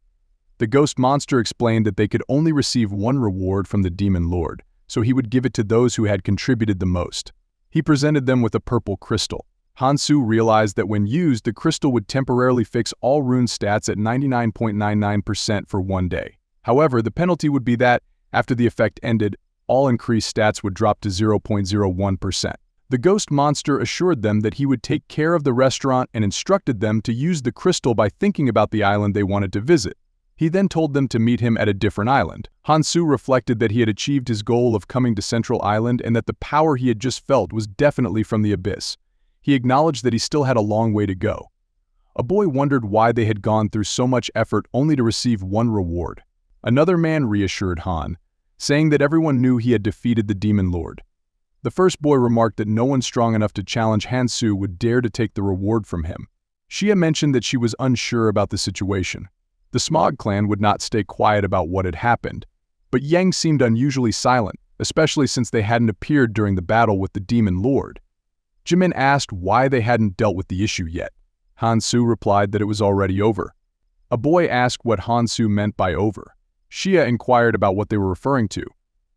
The ghost monster explained that they could only receive one reward from the demon lord, so he would give it to those who had contributed the most. He presented them with a purple crystal. Hansu realized that when used, the crystal would temporarily fix all rune stats at 99.99% for one day. However, the penalty would be that, after the effect ended, all increased stats would drop to 0.01%. The ghost monster assured them that he would take care of the restaurant and instructed them to use the crystal by thinking about the island they wanted to visit. He then told them to meet him at a different island. Hansu reflected that he had achieved his goal of coming to Central Island and that the power he had just felt was definitely from the abyss. He acknowledged that he still had a long way to go. A boy wondered why they had gone through so much effort only to receive one reward. Another man reassured Han, saying that everyone knew he had defeated the demon lord. The first boy remarked that no one strong enough to challenge Hansu would dare to take the reward from him. Xia mentioned that she was unsure about the situation. The Smog clan would not stay quiet about what had happened, but Yang seemed unusually silent, especially since they hadn't appeared during the battle with the demon lord. Jimin asked why they hadn't dealt with the issue yet. Hansu replied that it was already over. A boy asked what Hansu meant by over. Xia inquired about what they were referring to.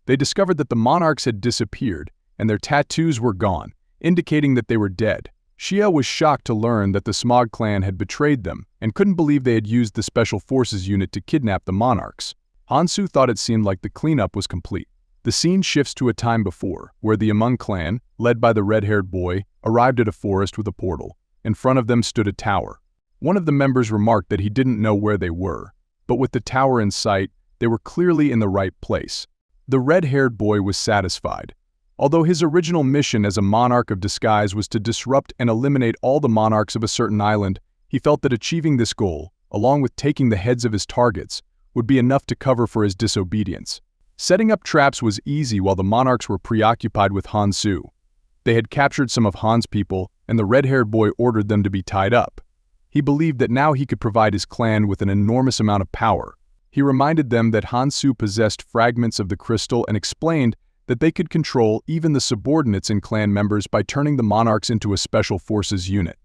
They discovered that the monarchs had disappeared, and their tattoos were gone, indicating that they were dead. Xia was shocked to learn that the Smog clan had betrayed them, and couldn't believe they had used the Special Forces unit to kidnap the monarchs. Hansu thought it seemed like the cleanup was complete. The scene shifts to a time before, where the Among clan, led by the red-haired boy, arrived at a forest with a portal. In front of them stood a tower. One of the members remarked that he didn't know where they were, but with the tower in sight, they were clearly in the right place. The red-haired boy was satisfied. Although his original mission as a monarch of disguise was to disrupt and eliminate all the monarchs of a certain island, he felt that achieving this goal, along with taking the heads of his targets, would be enough to cover for his disobedience. Setting up traps was easy while the monarchs were preoccupied with Hansu. They had captured some of Han's people, and the red-haired boy ordered them to be tied up. He believed that now he could provide his clan with an enormous amount of power. He reminded them that Hansu possessed fragments of the crystal and explained that they could control even the subordinates and clan members by turning the monarchs into a special forces unit.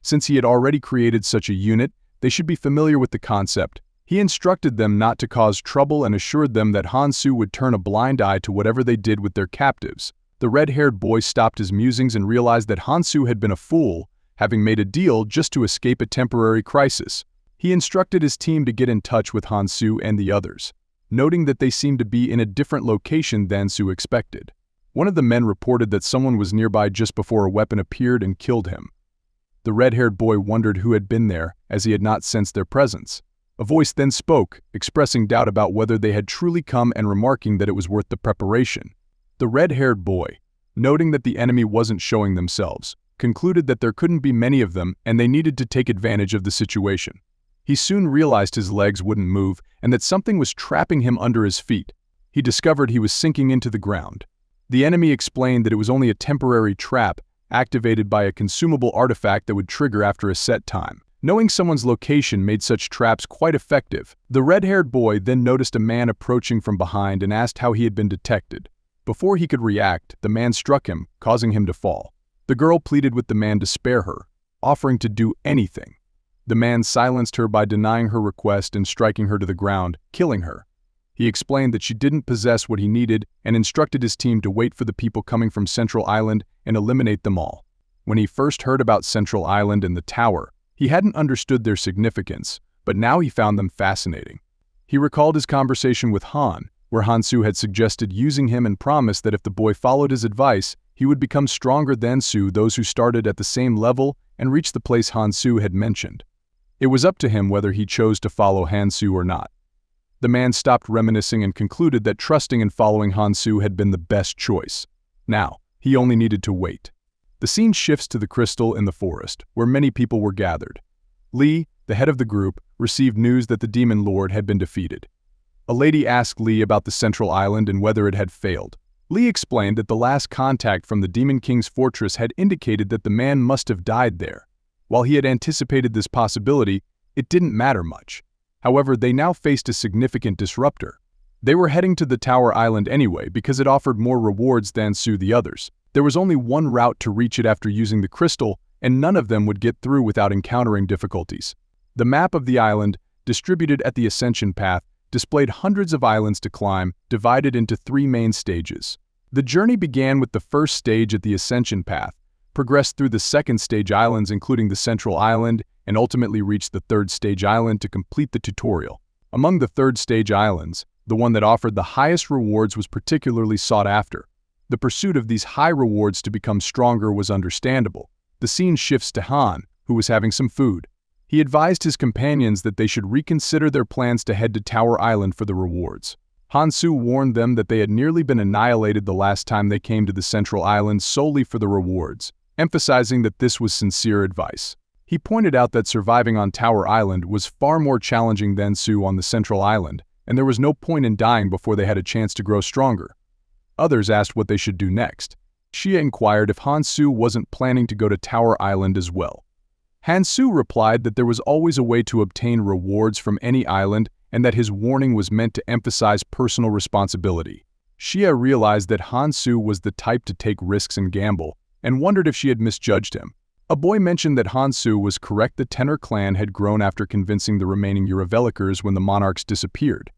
Since he had already created such a unit, they should be familiar with the concept. He instructed them not to cause trouble and assured them that Hansu would turn a blind eye to whatever they did with their captives. The red-haired boy stopped his musings and realized that Hansu had been a fool, having made a deal just to escape a temporary crisis. He instructed his team to get in touch with Hansu and the others, noting that they seemed to be in a different location than Su expected. One of the men reported that someone was nearby just before a weapon appeared and killed him. The red-haired boy wondered who had been there, as he had not sensed their presence. A voice then spoke, expressing doubt about whether they had truly come and remarking that it was worth the preparation. The red-haired boy, noting that the enemy wasn't showing themselves, concluded that there couldn't be many of them and they needed to take advantage of the situation. He soon realized his legs wouldn't move and that something was trapping him under his feet. He discovered he was sinking into the ground. The enemy explained that it was only a temporary trap activated by a consumable artifact that would trigger after a set time. Knowing someone's location made such traps quite effective. The red-haired boy then noticed a man approaching from behind and asked how he had been detected. Before he could react, the man struck him, causing him to fall. The girl pleaded with the man to spare her, offering to do anything. The man silenced her by denying her request and striking her to the ground, killing her. He explained that she didn't possess what he needed and instructed his team to wait for the people coming from Central Island and eliminate them all. When he first heard about Central Island and the tower, he hadn't understood their significance, but now he found them fascinating. He recalled his conversation with Han, where Hansu had suggested using him and promised that if the boy followed his advice, he would become stronger than those who started at the same level and reached the place Hansu had mentioned. It was up to him whether he chose to follow Hansu or not. The man stopped reminiscing and concluded that trusting and following Hansu had been the best choice. Now, he only needed to wait. The scene shifts to the crystal in the forest, where many people were gathered. Lee, the head of the group, received news that the demon lord had been defeated. A lady asked Lee about the Central Island and whether it had failed. Lee explained that the last contact from the Demon King's fortress had indicated that the man must have died there. While he had anticipated this possibility, it didn't matter much. However, they now faced a significant disruptor. They were heading to the Tower Island anyway because it offered more rewards than the others. There was only one route to reach it after using the crystal, and none of them would get through without encountering difficulties. The map of the island, distributed at the ascension path, displayed hundreds of islands to climb, divided into 3 main stages. The journey began with the first stage at the ascension path, progressed through the second stage islands including the Central Island, and ultimately reached the third stage island to complete the tutorial. Among the third stage islands, the one that offered the highest rewards was particularly sought after. The pursuit of these high rewards to become stronger was understandable. The scene shifts to Han, who was having some food. He advised his companions that they should reconsider their plans to head to Tower Island for the rewards. Hansu warned them that they had nearly been annihilated the last time they came to the Central Island solely for the rewards, emphasizing that this was sincere advice. He pointed out that surviving on Tower Island was far more challenging than on the Central Island, and there was no point in dying before they had a chance to grow stronger. Others asked what they should do next. Xia inquired if Hansu wasn't planning to go to Tower Island as well. Hansu replied that there was always a way to obtain rewards from any island and that his warning was meant to emphasize personal responsibility. Xia realized that Hansu was the type to take risks and gamble, and wondered if she had misjudged him. A boy mentioned that Hansu was correct. The Tenor clan had grown after convincing the remaining Uravelikers when the monarchs disappeared.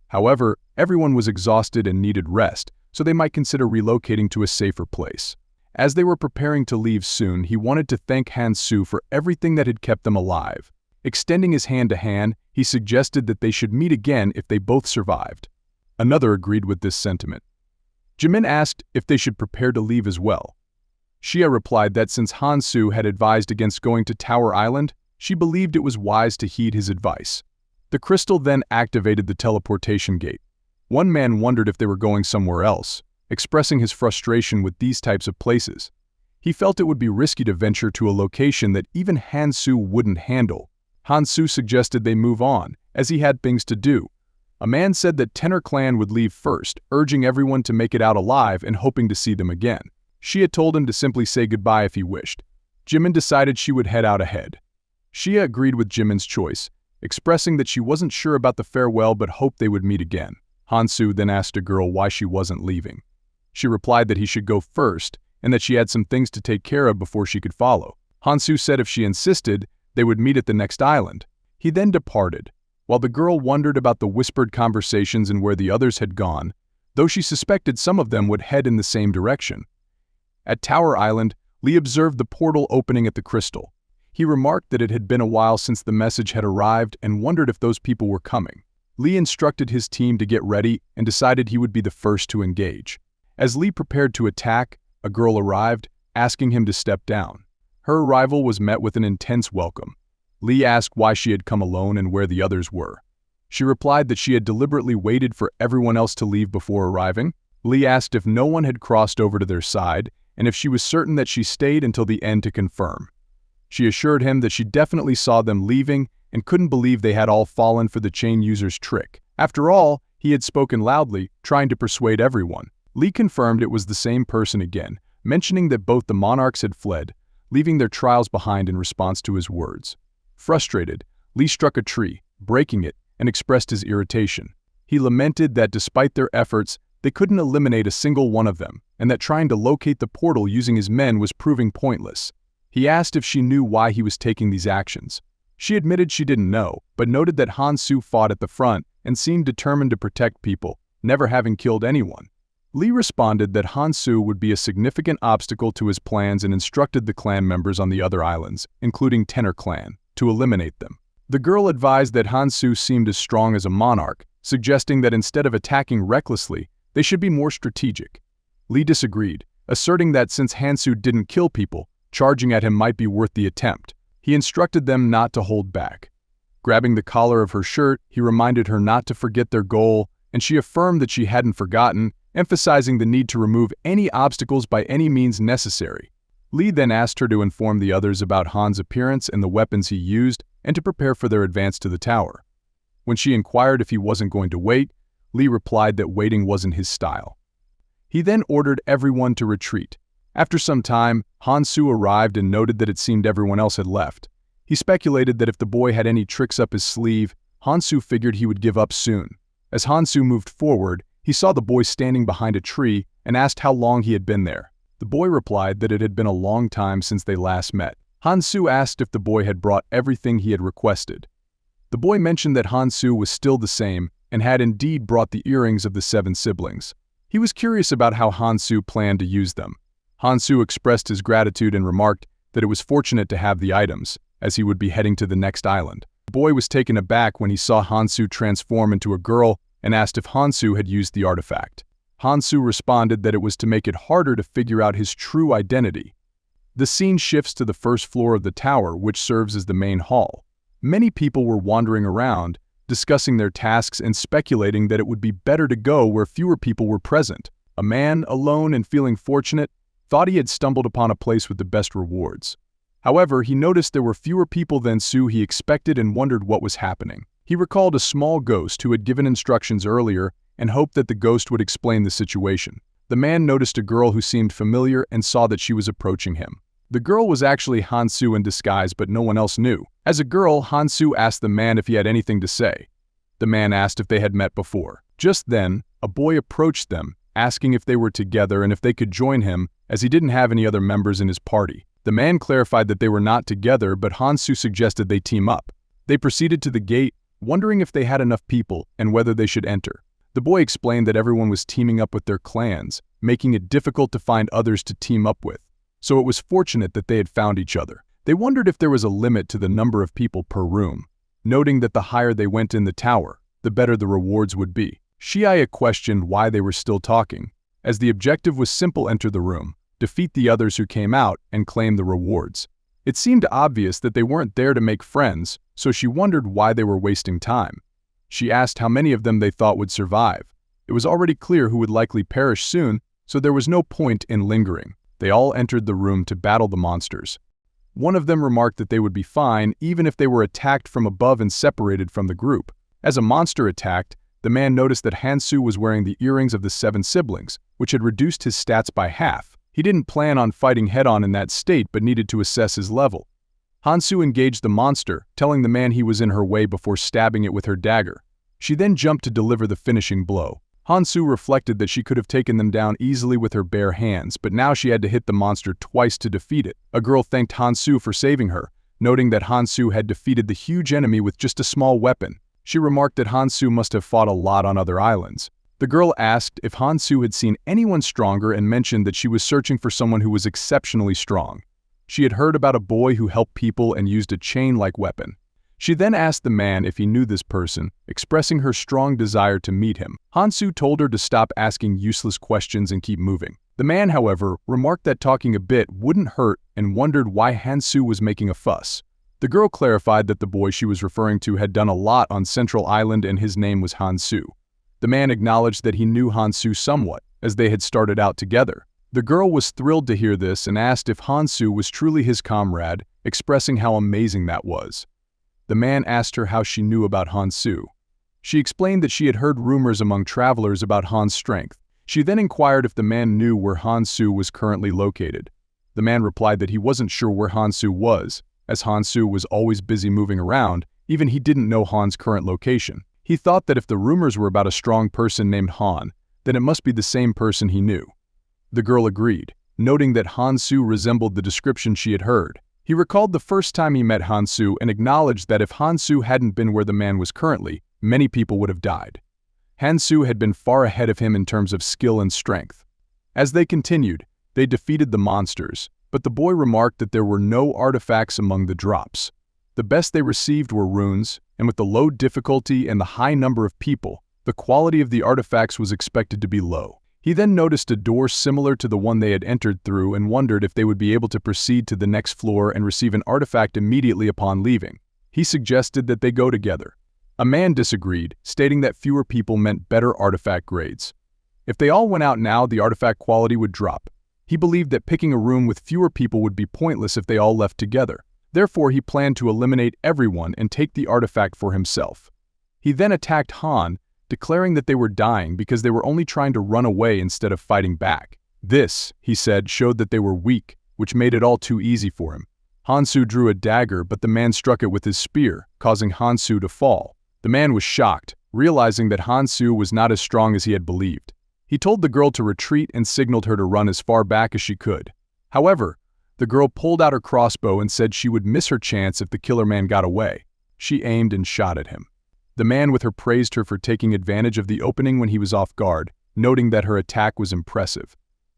However, everyone was exhausted and needed rest, so they might consider relocating to a safer place. As they were preparing to leave soon, he wanted to thank Hansu for everything that had kept them alive. Extending his hand to Han, he suggested that they should meet again if they both survived. Another agreed with this sentiment. Jimin asked if they should prepare to leave as well. Xia replied that since Hansu had advised against going to Tower Island, she believed it was wise to heed his advice. The crystal then activated the teleportation gate. One man wondered if they were going somewhere else, expressing his frustration with these types of places. He felt it would be risky to venture to a location that even Hansu wouldn't handle. Hansu suggested they move on, as he had things to do. A man said that Tenor clan would leave first, urging everyone to make it out alive and hoping to see them again. Xia told him to simply say goodbye if he wished. Jimin decided she would head out ahead. Xia agreed with Jimin's choice, expressing that she wasn't sure about the farewell but hoped they would meet again. Hansu then asked a girl why she wasn't leaving. She replied that he should go first and that she had some things to take care of before she could follow. Hansu said if she insisted, they would meet at the next island. He then departed, while the girl wondered about the whispered conversations and where the others had gone, though she suspected some of them would head in the same direction. At Tower Island, Lee observed the portal opening at the crystal. He remarked that it had been a while since the message had arrived and wondered if those people were coming. Lee instructed his team to get ready and decided he would be the first to engage. As Lee prepared to attack, a girl arrived, asking him to step down. Her arrival was met with an intense welcome. Lee asked why she had come alone and where the others were. She replied that she had deliberately waited for everyone else to leave before arriving. Lee asked if no one had crossed over to their side and if she was certain that she stayed until the end to confirm. She assured him that she definitely saw them leaving and couldn't believe they had all fallen for the chain user's trick. After all, he had spoken loudly, trying to persuade everyone. Lee confirmed it was the same person again, mentioning that both the monarchs had fled, leaving their trials behind in response to his words. Frustrated, Lee struck a tree, breaking it, and expressed his irritation. He lamented that despite their efforts, they couldn't eliminate a single one of them, and that trying to locate the portal using his men was proving pointless. He asked if she knew why he was taking these actions. She admitted she didn't know, but noted that Han-Soo fought at the front and seemed determined to protect people, never having killed anyone. Lee responded that Han-Soo would be a significant obstacle to his plans and instructed the clan members on the other islands, including Tenor Clan, to eliminate them. The girl advised that Han-Soo seemed as strong as a monarch, suggesting that instead of attacking recklessly, they should be more strategic. Lee disagreed, asserting that since Han-Soo didn't kill people, charging at him might be worth the attempt. He instructed them not to hold back. Grabbing the collar of her shirt, he reminded her not to forget their goal, and she affirmed that she hadn't forgotten, emphasizing the need to remove any obstacles by any means necessary. Lee then asked her to inform the others about Han's appearance and the weapons he used, and to prepare for their advance to the tower. When she inquired if he wasn't going to wait, Lee replied that waiting wasn't his style. He then ordered everyone to retreat. After some time, Han-Soo arrived and noted that it seemed everyone else had left. He speculated that if the boy had any tricks up his sleeve, Han-Soo figured he would give up soon. As Han-Soo moved forward, he saw the boy standing behind a tree and asked how long he had been there. The boy replied that it had been a long time since they last met. Han-Soo asked if the boy had brought everything he had requested. The boy mentioned that Han-Soo was still the same and had indeed brought the earrings of the 7 siblings. He was curious about how Han-Soo planned to use them. Han-Soo expressed his gratitude and remarked that it was fortunate to have the items, as he would be heading to the next island. The boy was taken aback when he saw Han-Soo transform into a girl and asked if Han-Soo had used the artifact. Han-Soo responded that it was to make it harder to figure out his true identity. The scene shifts to the first floor of the tower, which serves as the main hall. Many people were wandering around, discussing their tasks and speculating that it would be better to go where fewer people were present. A man, alone and feeling fortunate, thought he had stumbled upon a place with the best rewards. However, he noticed there were fewer people than he expected and wondered what was happening. He recalled a small ghost who had given instructions earlier and hoped that the ghost would explain the situation. The man noticed a girl who seemed familiar and saw that she was approaching him. The girl was actually Han-Soo in disguise, but no one else knew. As a girl, Han-Soo asked the man if he had anything to say. The man asked if they had met before. Just then, a boy approached them, asking if they were together and if they could join him, as he didn't have any other members in his party. The man clarified that they were not together, but Han-Soo suggested they team up. They proceeded to the gate, wondering if they had enough people and whether they should enter. The boy explained that everyone was teaming up with their clans, making it difficult to find others to team up with. So it was fortunate that they had found each other. They wondered if there was a limit to the number of people per room, noting that the higher they went in the tower, the better the rewards would be. Shia questioned why they were still talking, as the objective was simple: enter the room, defeat the others who came out, and claim the rewards. It seemed obvious that they weren't there to make friends, so she wondered why they were wasting time. She asked how many of them they thought would survive. It was already clear who would likely perish soon, so there was no point in lingering. They all entered the room to battle the monsters. One of them remarked that they would be fine even if they were attacked from above and separated from the group. As a monster attacked, the man noticed that Han-Soo was wearing the earrings of the 7 siblings, which had reduced his stats by half. He didn't plan on fighting head-on in that state but needed to assess his level. Han-Soo engaged the monster, telling the man he was in her way before stabbing it with her dagger. She then jumped to deliver the finishing blow. Han-Soo reflected that she could have taken them down easily with her bare hands, but now she had to hit the monster twice to defeat it. A girl thanked Han-Soo for saving her, noting that Han-Soo had defeated the huge enemy with just a small weapon. She remarked that Han-Soo must have fought a lot on other islands. The girl asked if Han-Soo had seen anyone stronger and mentioned that she was searching for someone who was exceptionally strong. She had heard about a boy who helped people and used a chain-like weapon. She then asked the man if he knew this person, expressing her strong desire to meet him. Han-Soo told her to stop asking useless questions and keep moving. The man, however, remarked that talking a bit wouldn't hurt and wondered why Han-Soo was making a fuss. The girl clarified that the boy she was referring to had done a lot on Central Island and his name was Han-Soo. The man acknowledged that he knew Han-Soo somewhat, as they had started out together. The girl was thrilled to hear this and asked if Han-Soo was truly his comrade, expressing how amazing that was. The man asked her how she knew about Hansu. She explained that she had heard rumors among travelers about Han's strength. She then inquired if the man knew where Hansu was currently located. The man replied that he wasn't sure where Hansu was, as Hansu was always busy moving around. Even he didn't know Han's current location. He thought that if the rumors were about a strong person named Han, then it must be the same person he knew. The girl agreed, noting that Hansu resembled the description she had heard. He recalled the first time he met Hansu and acknowledged that if Hansu hadn't been where the man was currently, many people would have died. Hansu had been far ahead of him in terms of skill and strength. As they continued, they defeated the monsters, but the boy remarked that there were no artifacts among the drops. The best they received were runes, and with the low difficulty and the high number of people, the quality of the artifacts was expected to be low. He then noticed a door similar to the one they had entered through and wondered if they would be able to proceed to the next floor and receive an artifact immediately upon leaving. He suggested that they go together. A man disagreed, stating that fewer people meant better artifact grades. If they all went out now, the artifact quality would drop. He believed that picking a room with fewer people would be pointless if they all left together. Therefore, he planned to eliminate everyone and take the artifact for himself. He then attacked Han, declaring that they were dying because they were only trying to run away instead of fighting back. This, he said, showed that they were weak, which made it all too easy for him. Hansu drew a dagger, but the man struck it with his spear, causing Hansu to fall. The man was shocked, realizing that Hansu was not as strong as he had believed. He told the girl to retreat and signaled her to run as far back as she could. However, the girl pulled out her crossbow and said she would miss her chance if the killer man got away. She aimed and shot at him. The man with her praised her for taking advantage of the opening when he was off guard, noting that her attack was impressive.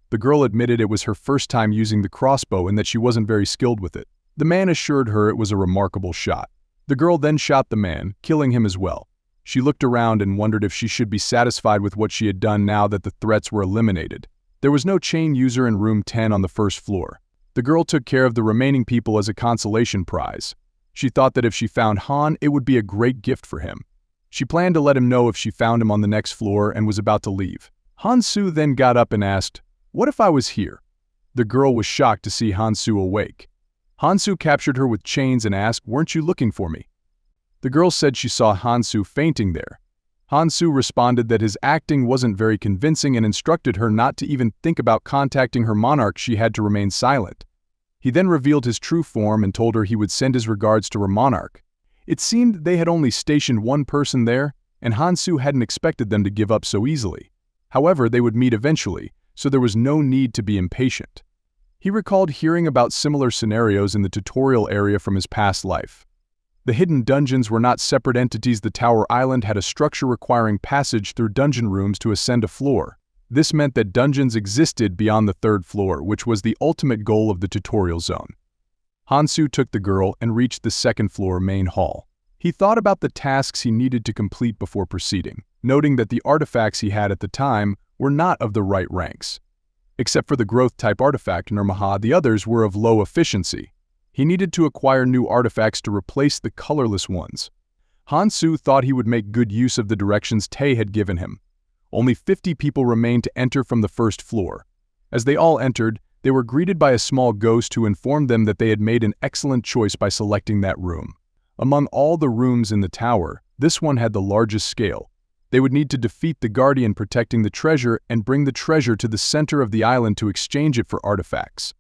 The girl admitted it was her first time using the crossbow and that she wasn't very skilled with it. The man assured her it was a remarkable shot. The girl then shot the man, killing him as well. She looked around and wondered if she should be satisfied with what she had done now that the threats were eliminated. There was no chain user in room 10 on the first floor. The girl took care of the remaining people as a consolation prize. She thought that if she found Han, it would be a great gift for him. She planned to let him know if she found him on the next floor and was about to leave. Hansu then got up and asked, "What if I was here?" The girl was shocked to see Hansu awake. Hansu captured her with chains and asked, "Weren't you looking for me?" The girl said she saw Hansu fainting there. Hansu responded that his acting wasn't very convincing and instructed her not to even think about contacting her monarch. She had to remain silent. He then revealed his true form and told her he would send his regards to her monarch. It seemed they had only stationed one person there, and Hansu hadn't expected them to give up so easily. However, they would meet eventually, so there was no need to be impatient. He recalled hearing about similar scenarios in the tutorial area from his past life. The hidden dungeons were not separate entities. The Tower Island had a structure requiring passage through dungeon rooms to ascend a floor. This meant that dungeons existed beyond the third floor, which was the ultimate goal of the tutorial zone. Hansu took the girl and reached the second floor main hall. He thought about the tasks he needed to complete before proceeding, noting that the artifacts he had at the time were not of the right ranks. Except for the growth-type artifact Nirmaha, the others were of low efficiency. He needed to acquire new artifacts to replace the colorless ones. Hansu thought he would make good use of the directions Tae had given him. Only 50 people remained to enter from the first floor. As they all entered, they were greeted by a small ghost who informed them that they had made an excellent choice by selecting that room. Among all the rooms in the tower, this one had the largest scale. They would need to defeat the guardian protecting the treasure and bring the treasure to the center of the island to exchange it for artifacts.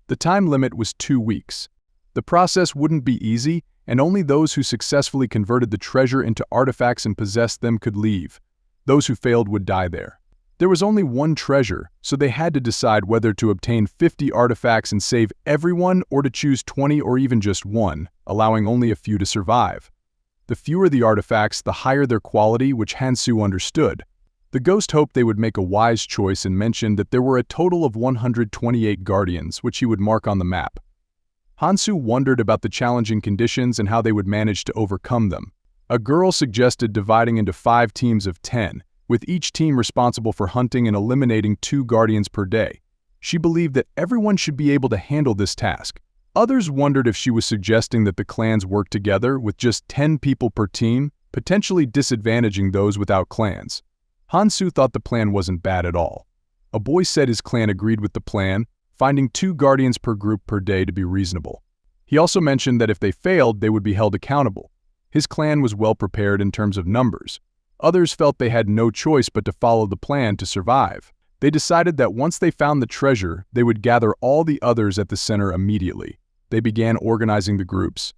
The time limit was 2 weeks. The process wouldn't be easy, and only those who successfully converted the treasure into artifacts and possessed them could leave. Those who failed would die there. There was only one treasure, so they had to decide whether to obtain 50 artifacts and save everyone or to choose 20 or even just one, allowing only a few to survive. The fewer the artifacts, the higher their quality, which Hansu understood. The ghost hoped they would make a wise choice and mentioned that there were a total of 128 guardians, which he would mark on the map. Hansu wondered about the challenging conditions and how they would manage to overcome them. A girl suggested dividing into 5 teams of 10, with each team responsible for hunting and eliminating 2 guardians per day. She believed that everyone should be able to handle this task. Others wondered if she was suggesting that the clans work together with just 10 people per team, potentially disadvantaging those without clans. Hansu thought the plan wasn't bad at all. A boy said his clan agreed with the plan, finding 2 guardians per group per day to be reasonable. He also mentioned that if they failed, they would be held accountable. His clan was well prepared in terms of numbers. Others felt they had no choice but to follow the plan to survive. They decided that once they found the treasure, they would gather all the others at the center immediately. They began organizing the groups.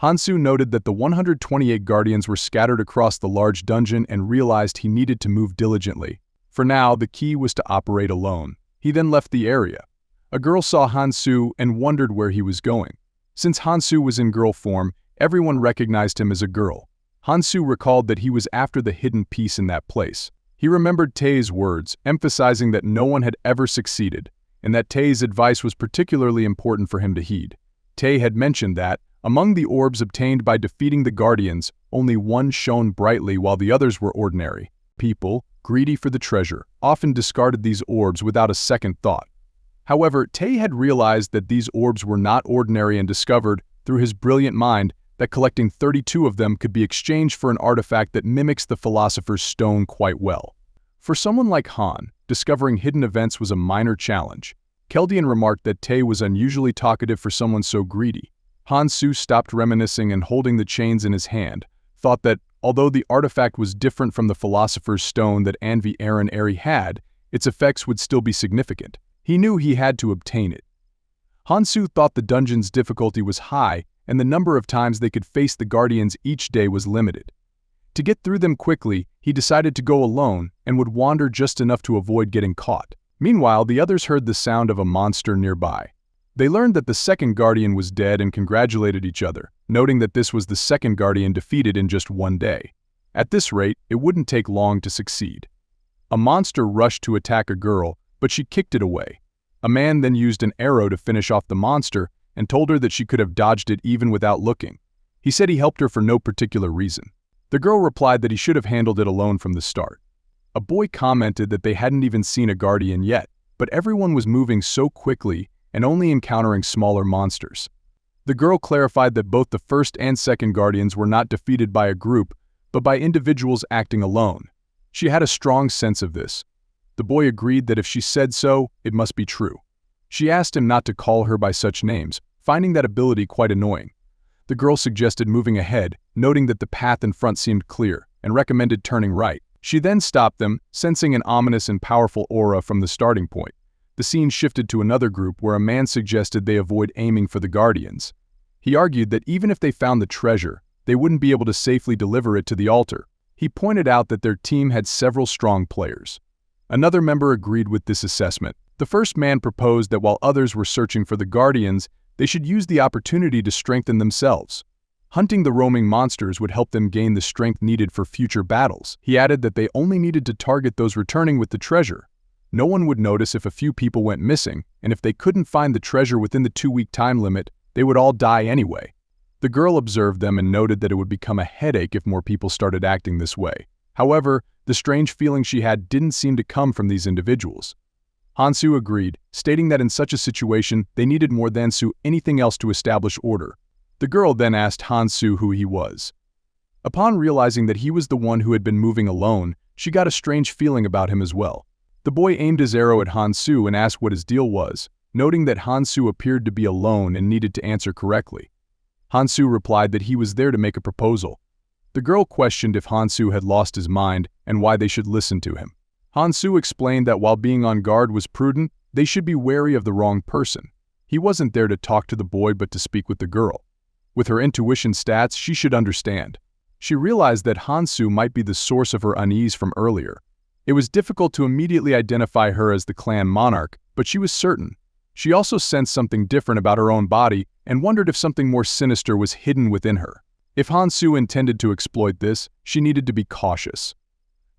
Hansu noted that the 128 guardians were scattered across the large dungeon and realized he needed to move diligently. For now, the key was to operate alone. He then left the area. A girl saw Hansu and wondered where he was going. Since Hansu was in girl form, everyone recognized him as a girl. Hansu recalled that he was after the hidden piece in that place. He remembered Tae's words, emphasizing that no one had ever succeeded, and that Tae's advice was particularly important for him to heed. Tae had mentioned that, among the orbs obtained by defeating the Guardians, only one shone brightly while the others were ordinary. People, greedy for the treasure, often discarded these orbs without a second thought. However, Tae had realized that these orbs were not ordinary and discovered, through his brilliant mind, that collecting 32 of them could be exchanged for an artifact that mimics the Philosopher's Stone quite well. For someone like Han, discovering hidden events was a minor challenge. Keldian remarked that Tae was unusually talkative for someone so greedy. Hansu stopped reminiscing and holding the chains in his hand, thought that, although the artifact was different from the Philosopher's Stone that Anvi Aaron Eri had, its effects would still be significant. He knew he had to obtain it. Hansu thought the dungeon's difficulty was high, and the number of times they could face the Guardians each day was limited. To get through them quickly, he decided to go alone and would wander just enough to avoid getting caught. Meanwhile, the others heard the sound of a monster nearby. They learned that the second Guardian was dead and congratulated each other, noting that this was the second Guardian defeated in just one day. At this rate, it wouldn't take long to succeed. A monster rushed to attack a girl, but she kicked it away. A man then used an arrow to finish off the monster and told her that she could have dodged it even without looking. He said he helped her for no particular reason. The girl replied that he should have handled it alone from the start. A boy commented that they hadn't even seen a Guardian yet, but everyone was moving so quickly and only encountering smaller monsters. The girl clarified that both the first and second Guardians were not defeated by a group, but by individuals acting alone. She had a strong sense of this. The boy agreed that if she said so, it must be true. She asked him not to call her by such names, finding that ability quite annoying. The girl suggested moving ahead, noting that the path in front seemed clear, and recommended turning right. She then stopped them, sensing an ominous and powerful aura from the starting point. The scene shifted to another group where a man suggested they avoid aiming for the Guardians. He argued that even if they found the treasure, they wouldn't be able to safely deliver it to the altar. He pointed out that their team had several strong players. Another member agreed with this assessment. The first man proposed that while others were searching for the Guardians, they should use the opportunity to strengthen themselves. Hunting the roaming monsters would help them gain the strength needed for future battles. He added that they only needed to target those returning with the treasure. No one would notice if a few people went missing, and if they couldn't find the treasure within the 2-week time limit, they would all die anyway. The girl observed them and noted that it would become a headache if more people started acting this way. However, the strange feeling she had didn't seem to come from these individuals. Hansu agreed, stating that in such a situation, they needed more than anything else to establish order. The girl then asked Hansu who he was. Upon realizing that he was the one who had been moving alone, she got a strange feeling about him as well. The boy aimed his arrow at Hansu and asked what his deal was, noting that Hansu appeared to be alone and needed to answer correctly. Hansu replied that he was there to make a proposal. The girl questioned if Hansu had lost his mind and why they should listen to him. Hansu explained that while being on guard was prudent, they should be wary of the wrong person. He wasn't there to talk to the boy but to speak with the girl. With her intuition stats, she should understand. She realized that Hansu might be the source of her unease from earlier. It was difficult to immediately identify her as the clan monarch, but she was certain. She also sensed something different about her own body and wondered if something more sinister was hidden within her. If Hansu intended to exploit this, she needed to be cautious.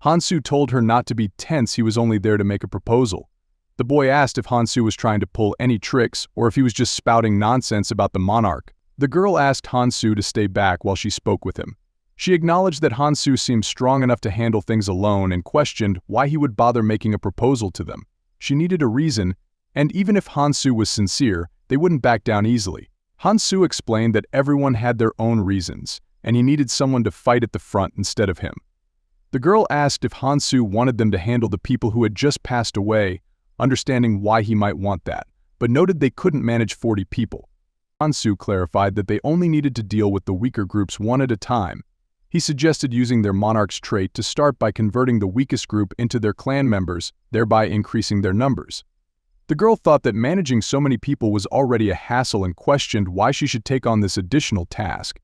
Hansu told her not to be tense, he was only there to make a proposal. The boy asked if Hansu was trying to pull any tricks or if he was just spouting nonsense about the monarch. The girl asked Hansu to stay back while she spoke with him. She acknowledged that Hansu seemed strong enough to handle things alone and questioned why he would bother making a proposal to them. She needed a reason, and even if Hansu was sincere, they wouldn't back down easily. Hansu explained that everyone had their own reasons, and he needed someone to fight at the front instead of him. The girl asked if Hansu wanted them to handle the people who had just passed away, understanding why he might want that, but noted they couldn't manage 40 people. Hansu clarified that they only needed to deal with the weaker groups one at a time. He suggested using their monarch's trait to start by converting the weakest group into their clan members, thereby increasing their numbers. The girl thought that managing so many people was already a hassle and questioned why she should take on this additional task.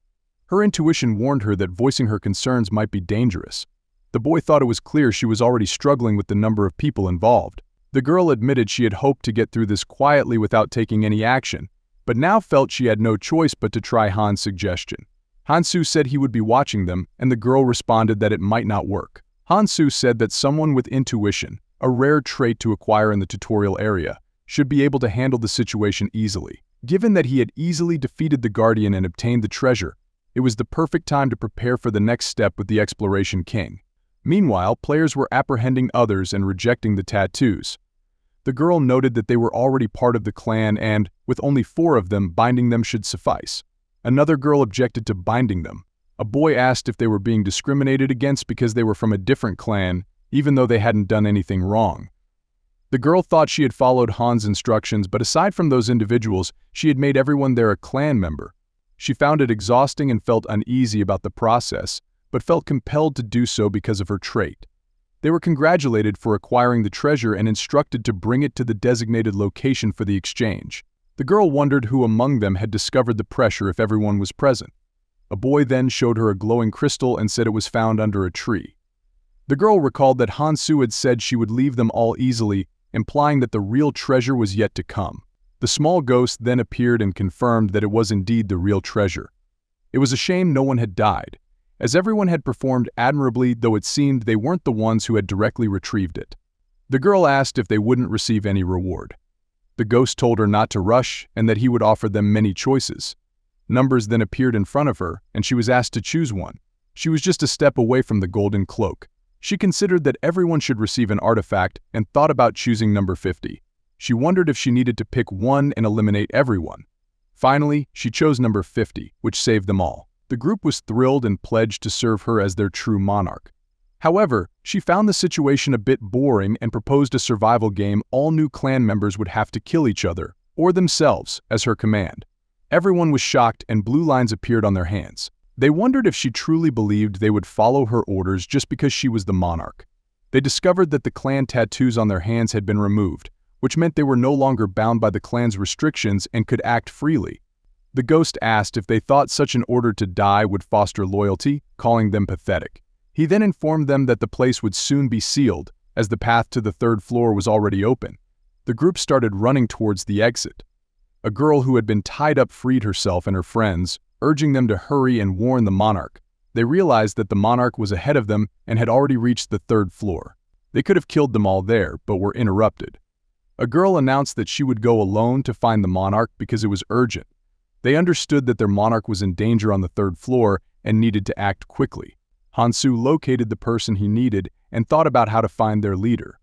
Her intuition warned her that voicing her concerns might be dangerous. The boy thought it was clear she was already struggling with the number of people involved. The girl admitted she had hoped to get through this quietly without taking any action, but now felt she had no choice but to try Han's suggestion. Hansu said he would be watching them, and the girl responded that it might not work. Hansu said that someone with intuition, a rare trait to acquire in the tutorial area, should be able to handle the situation easily. Given that he had easily defeated the Guardian and obtained the treasure, it was the perfect time to prepare for the next step with the Exploration King. Meanwhile, players were apprehending others and rejecting the tattoos. The girl noted that they were already part of the clan and, with only 4 of them, binding them should suffice. Another girl objected to binding them. A boy asked if they were being discriminated against because they were from a different clan, even though they hadn't done anything wrong. The girl thought she had followed Han's instructions, but aside from those individuals, she had made everyone there a clan member. She found it exhausting and felt uneasy about the process, but felt compelled to do so because of her trait. They were congratulated for acquiring the treasure and instructed to bring it to the designated location for the exchange. The girl wondered who among them had discovered the pressure if everyone was present. A boy then showed her a glowing crystal and said it was found under a tree. The girl recalled that Hansu had said she would leave them all easily, implying that the real treasure was yet to come. The small ghost then appeared and confirmed that it was indeed the real treasure. It was a shame no one had died, as everyone had performed admirably, though it seemed they weren't the ones who had directly retrieved it. The girl asked if they wouldn't receive any reward. The ghost told her not to rush and that he would offer them many choices. Numbers then appeared in front of her, and she was asked to choose one. She was just a step away from the golden cloak. She considered that everyone should receive an artifact and thought about choosing number 50. She wondered if she needed to pick one and eliminate everyone. Finally, she chose number 50, which saved them all. The group was thrilled and pledged to serve her as their true monarch. However, she found the situation a bit boring and proposed a survival game all new clan members would have to kill each other, or themselves, as her command. Everyone was shocked and blue lines appeared on their hands. They wondered if she truly believed they would follow her orders just because she was the monarch. They discovered that the clan tattoos on their hands had been removed, which meant they were no longer bound by the clan's restrictions and could act freely. The ghost asked if they thought such an order to die would foster loyalty, calling them pathetic. He then informed them that the place would soon be sealed, as the path to the 3rd floor was already open. The group started running towards the exit. A girl who had been tied up freed herself and her friends, urging them to hurry and warn the monarch. They realized that the monarch was ahead of them and had already reached the 3rd floor. They could have killed them all there, but were interrupted. A girl announced that she would go alone to find the monarch because it was urgent. They understood that their monarch was in danger on the 3rd floor and needed to act quickly. Hansu located the person he needed and thought about how to find their leader.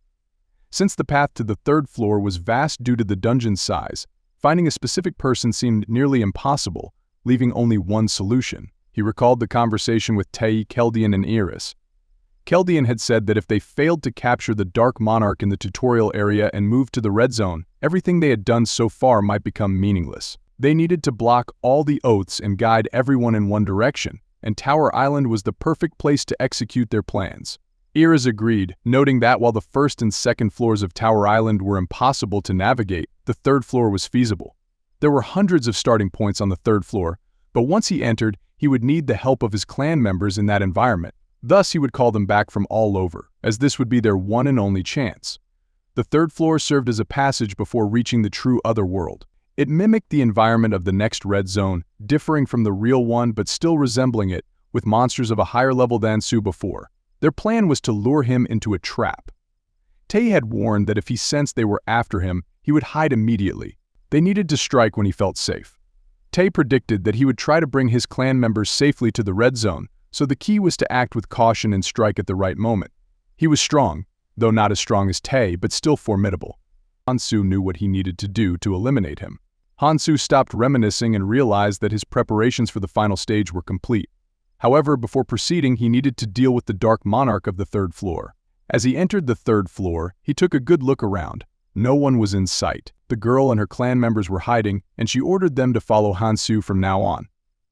Since the path to the 3rd floor was vast due to the dungeon size, finding a specific person seemed nearly impossible, leaving only one solution. He recalled the conversation with Tei, Keldian, and Iris. Keldian had said that if they failed to capture the Dark Monarch in the tutorial area and move to the Red Zone, everything they had done so far might become meaningless. They needed to block all the oaths and guide everyone in one direction, and Tower Island was the perfect place to execute their plans. Iris agreed, noting that while the 1st and 2nd floors of Tower Island were impossible to navigate, the 3rd floor was feasible. There were hundreds of starting points on the 3rd floor, but once he entered, he would need the help of his clan members in that environment. Thus, he would call them back from all over, as this would be their one and only chance. The 3rd floor served as a passage before reaching the true otherworld. It mimicked the environment of the next Red Zone, differing from the real one but still resembling it, with monsters of a higher level than Su before. Their plan was to lure him into a trap. Tei had warned that if he sensed they were after him, he would hide immediately. They needed to strike when he felt safe. Tei predicted that he would try to bring his clan members safely to the Red Zone, so the key was to act with caution and strike at the right moment. He was strong, though not as strong as Tei, but still formidable. Hansu knew what he needed to do to eliminate him. Hansu stopped reminiscing and realized that his preparations for the final stage were complete. However, before proceeding, he needed to deal with the Dark Monarch of the 3rd floor. As he entered the 3rd floor, he took a good look around. No one was in sight. The girl and her clan members were hiding, and she ordered them to follow Hansu from now on.